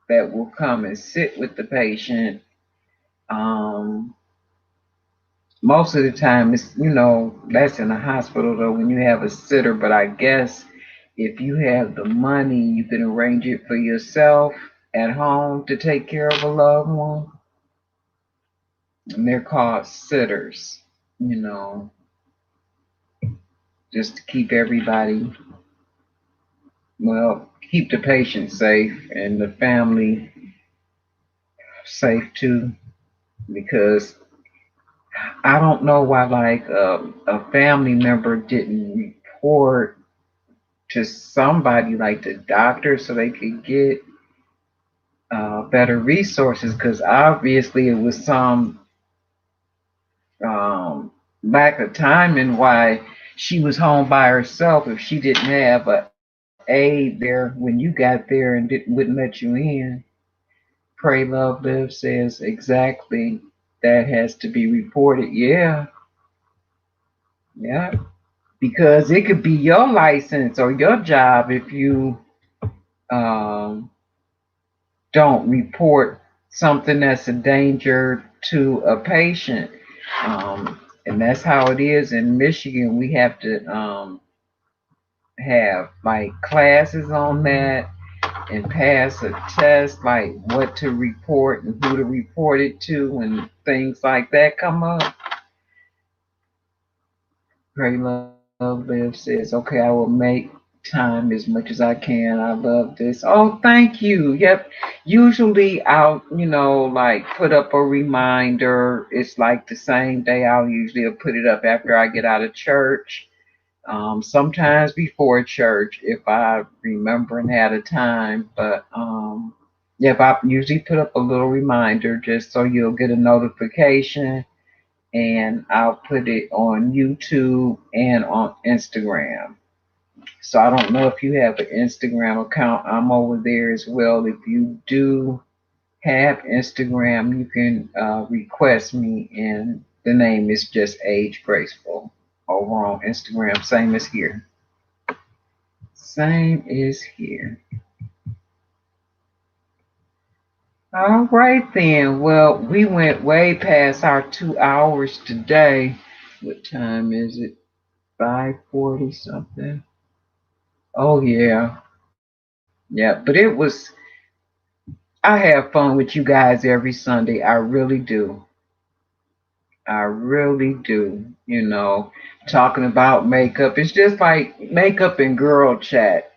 that will come and sit with the patient. Um, Most of the time, it's, that's in a hospital though when you have a sitter, but I guess if you have the money, you can arrange it for yourself. at home to take care of a loved one, and they're called sitters, you know, just to keep everybody, well, keep the patient safe and the family safe too, because I don't know why, like, a family member didn't report to somebody like the doctor so they could get better resources, because obviously it was some um, lack of timing why she was home by herself if she didn't have a aide there when you got there and wouldn't let you in. Pray Love Live says exactly that has to be reported. Yeah, yeah, because it could be your license or your job if you um, don't report something that's a danger to a patient. And that's how it is in Michigan. We have to have like classes on that and pass a test, like what to report and who to report it to, and things like that come up. Pray Love Live says, okay, I will make time as much as I can. I love this. Oh, thank you. Yep. Usually I'll, like put up a reminder. It's like the same day. I'll usually put it up after I get out of church. Sometimes before church if I remember and had a time. But yeah, I usually put up a little reminder just so you'll get a notification, and I'll put it on YouTube and on Instagram. So I don't know if you have an Instagram account. I'm over there as well. If you do have Instagram, you can request me, and the name is just Age Graceful over on Instagram. Same as here. Same as here. All right then. Well, we went way past our 2 hours today. What time is it? 5:40 something. Oh yeah. Yeah, but it was, I have fun with you guys every Sunday. I really do. I really do. Talking about makeup. It's just like makeup and girl chat.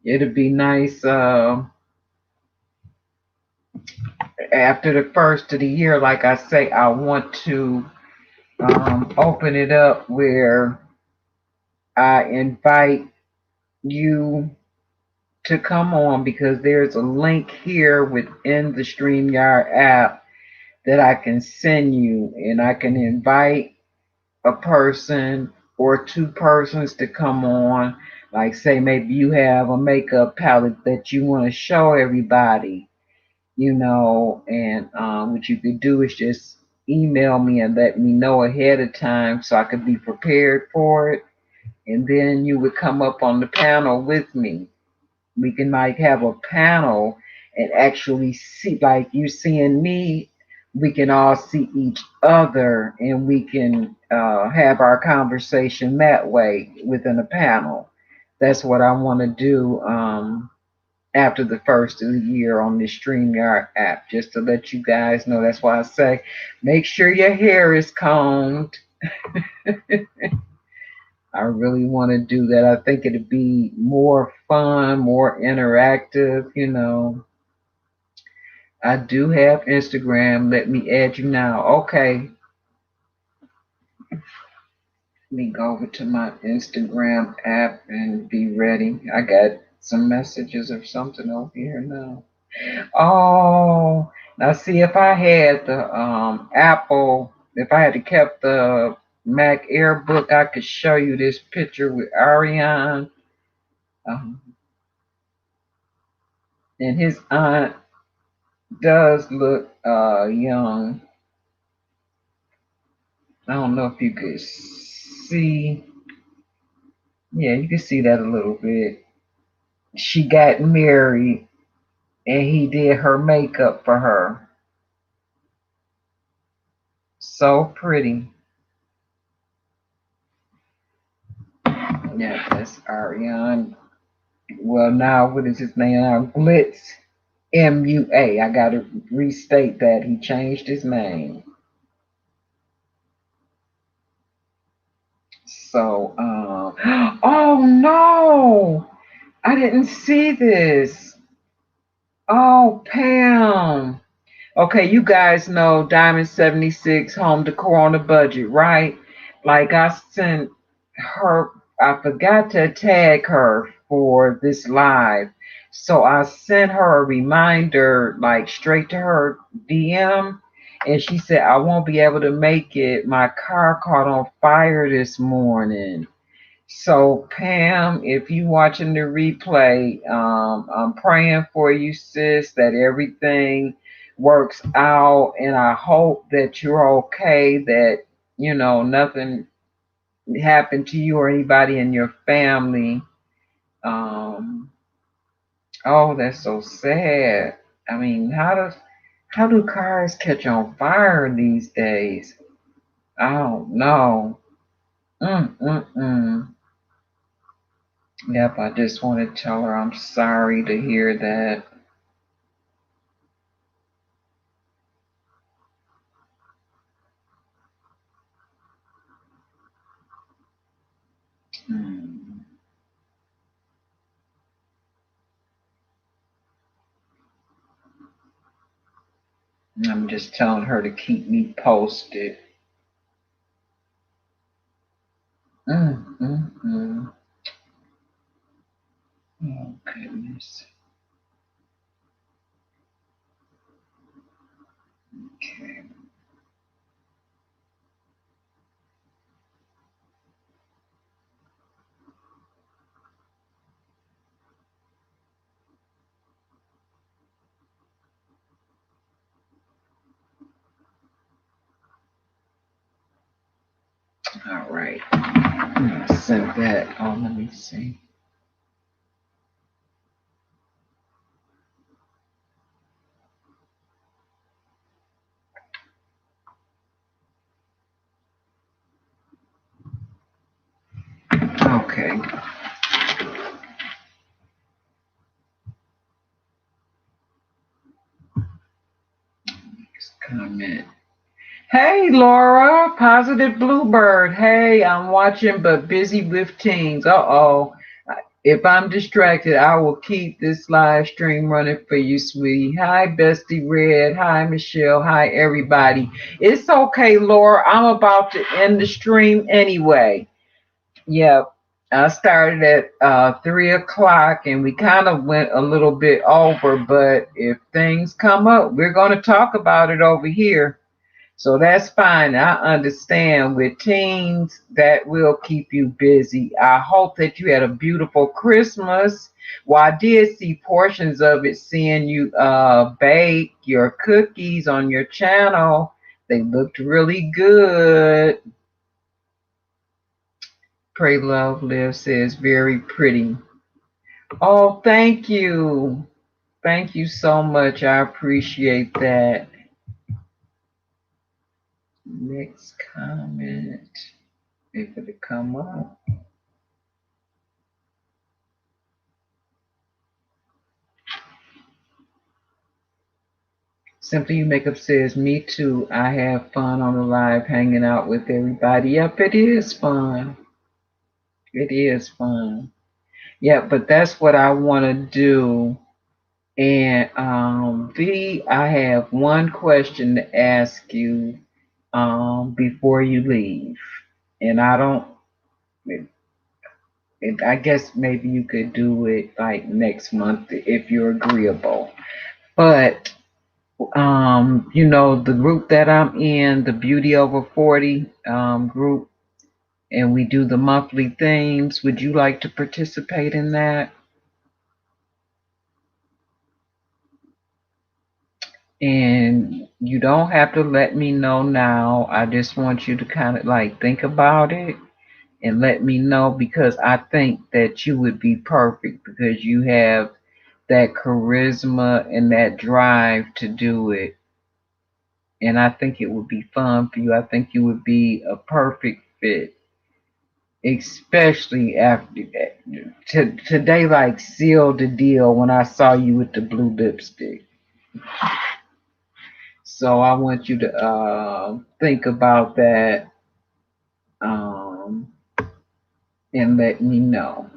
It'd be nice after the first of the year, like I say, I want to open it up where I invite you to come on, because there's a link here within the StreamYard app that I can send you, and I can invite a person or two persons to come on. Like, say, maybe you have a makeup palette that you want to show everybody, and what you could do is just email me and let me know ahead of time so I could be prepared for it. And then you would come up on the panel with me. We can like have a panel and actually see, like you seeing me, we can all see each other, and we can have our conversation that way within a panel. That's what I want to do after the first of the year on this StreamYard app, just to let you guys know. That's why I say make sure your hair is combed. I really want to do that. I think it'd be more fun, more interactive. I do have Instagram. Let me add you now. Okay. Let me go over to my Instagram app and be ready. I got some messages or something over here now. Oh, now see, if I had the Apple, if I had kept the Mac Air book, I could show you this picture with Ariane. Um, and his aunt does look young. I don't know if you could see. Yeah, you can see that a little bit. She got married and he did her makeup for her. So pretty. Yeah, that's Ariane well, now what is his name now? Glitz MUA. I got to restate that he changed his name. So, oh no, I didn't see this. Oh, Pam. Okay, you guys know Diamond 76 home decor on the budget, right? Like I sent her, I forgot to tag her for this live. So I sent her a reminder like straight to her DM, and she said I won't be able to make it. My car caught on fire this morning. So Pam, if you watching the replay, I'm praying for you, sis, that everything works out, and I hope that you're okay. That nothing happened to you or anybody in your family. Um, oh, that's so sad. I mean, how do cars catch on fire these days? I don't know. Mm. Yep, I just want to tell her I'm sorry to hear that. Hmm. I'm just telling her to keep me posted. Mm. Oh, goodness. Okay. All right. I sent that. Oh, let me see. Okay. Next comment. Hey, Laura, Positive Bluebird. Hey, I'm watching but busy with teens. Uh-oh. If I'm distracted, I will keep this live stream running for you, sweetie. Hi, Bestie Red. Hi, Michelle. Hi, everybody. It's okay, Laura. I'm about to end the stream anyway. Yep. I started at 3 o'clock and we kind of went a little bit over, but if things come up, we're going to talk about it over here. So that's fine. I understand with teens that will keep you busy. I hope that you had a beautiful Christmas. Well, I did see portions of it seeing you bake your cookies on your channel. They looked really good. Pray Love Live says very pretty. Oh, thank you. Thank you so much. I appreciate that. Next comment. If it'll come up. Simply Makeup says, me too. I have fun on the live hanging out with everybody. Yep, it is fun. It is fun. Yeah, but that's what I want to do. And V, I have one question to ask you before you leave. And I don't, I guess maybe you could do it like next month if you're agreeable. But the group that I'm in, the Beauty Over 40 group, and we do the monthly themes. Would you like to participate in that? And you don't have to let me know now. I just want you to kind of like think about it and let me know because I think that you would be perfect because you have that charisma and that drive to do it. And I think it would be fun for you. I think you would be a perfect fit, especially after Today like sealed the deal when I saw you with the blue lipstick. So I want you to think about that um, and let me know.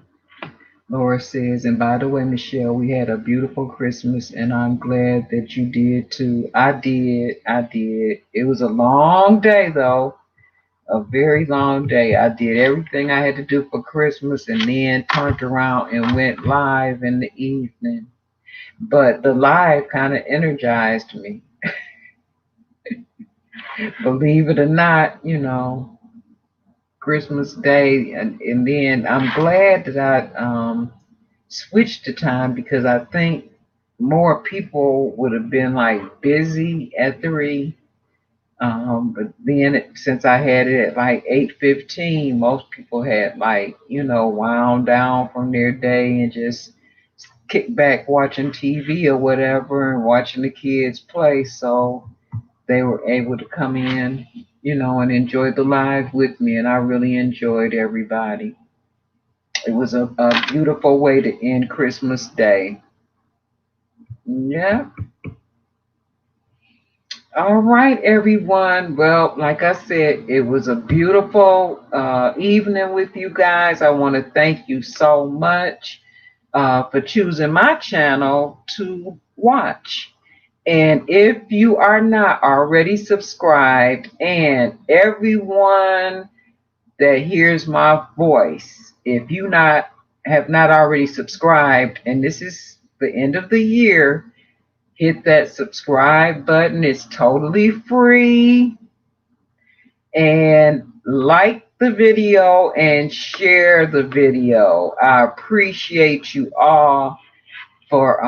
Laura says, and by the way, Michelle, we had a beautiful Christmas and I'm glad that you did too. I did. I did. It was a long day though, a very long day. I did everything I had to do for Christmas and then turned around and went live in the evening. But the live kind of energized me. Believe it or not, Christmas Day. And then I'm glad that I switched the time because I think more people would have been like busy at 3. But then since I had it at like 8:15, most people had like, wound down from their day and just kick back watching TV or whatever and watching the kids play. So they were able to come in, and enjoy the live with me. And I really enjoyed everybody. It was a beautiful way to end Christmas Day. Yeah. All right, everyone. Well, like I said, it was a beautiful evening with you guys. I want to thank you so much for choosing my channel to watch. And if you are not already subscribed, and everyone that hears my voice, if you not have not already subscribed, and this is the end of the year, hit that subscribe button. It's totally free. And like the video and share the video. I appreciate you all for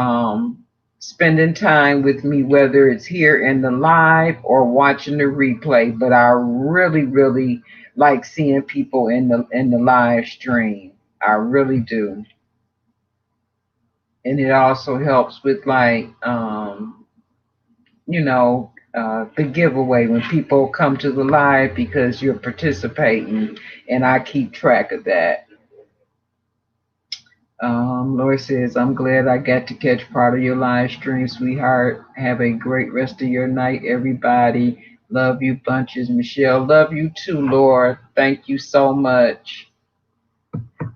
spending time with me, whether it's here in the live or watching the replay. But I really, really like seeing people in the live stream. I really do. And it also helps with like the giveaway when people come to the live because you're participating, and I keep track of that. Laura says, I'm glad I got to catch part of your live stream, sweetheart. Have a great rest of your night, everybody. Love you bunches. Michelle, love you too, Laura. Thank you so much.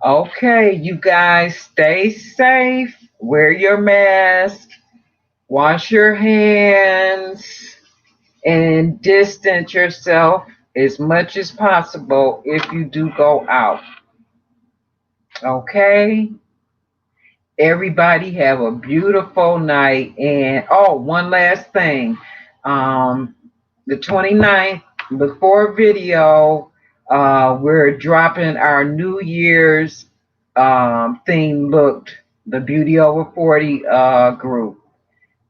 Okay, you guys, stay safe. Wear your mask. Wash your hands. And distance yourself as much as possible if you do go out. Okay? Everybody have a beautiful night. And oh, one last thing. The 29th, before video, we're dropping our New Year's theme looked, the Beauty Over 40 group.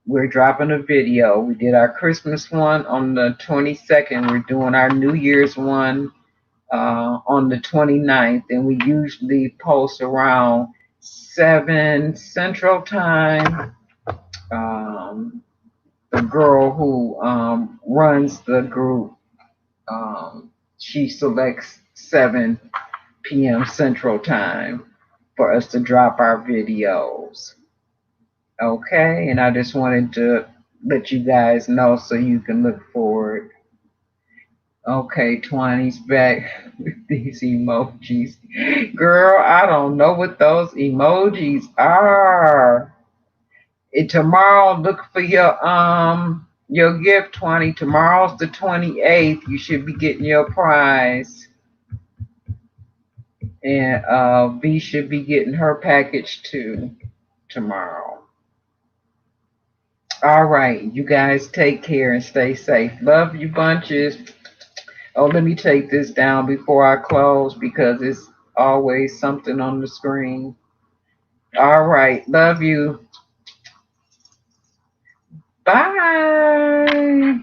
We're dropping a video. We did our Christmas one on the 22nd. We're doing our New Year's one on the 29th. And we usually post around 7 Central Time. The girl who runs the group, she selects 7 p.m. Central Time for us to drop our videos. Okay, and I just wanted to let you guys know so you can look forward. Okay, Twiny's back with these emojis. Girl, I don't know what those emojis are. Tomorrow, look for your gift, Twiny. Tomorrow's the 28th. You should be getting your prize. And V should be getting her package too tomorrow. All right, you guys take care and stay safe. Love you bunches. Oh, let me take this down before I close because it's always something on the screen. All right, love you. Bye.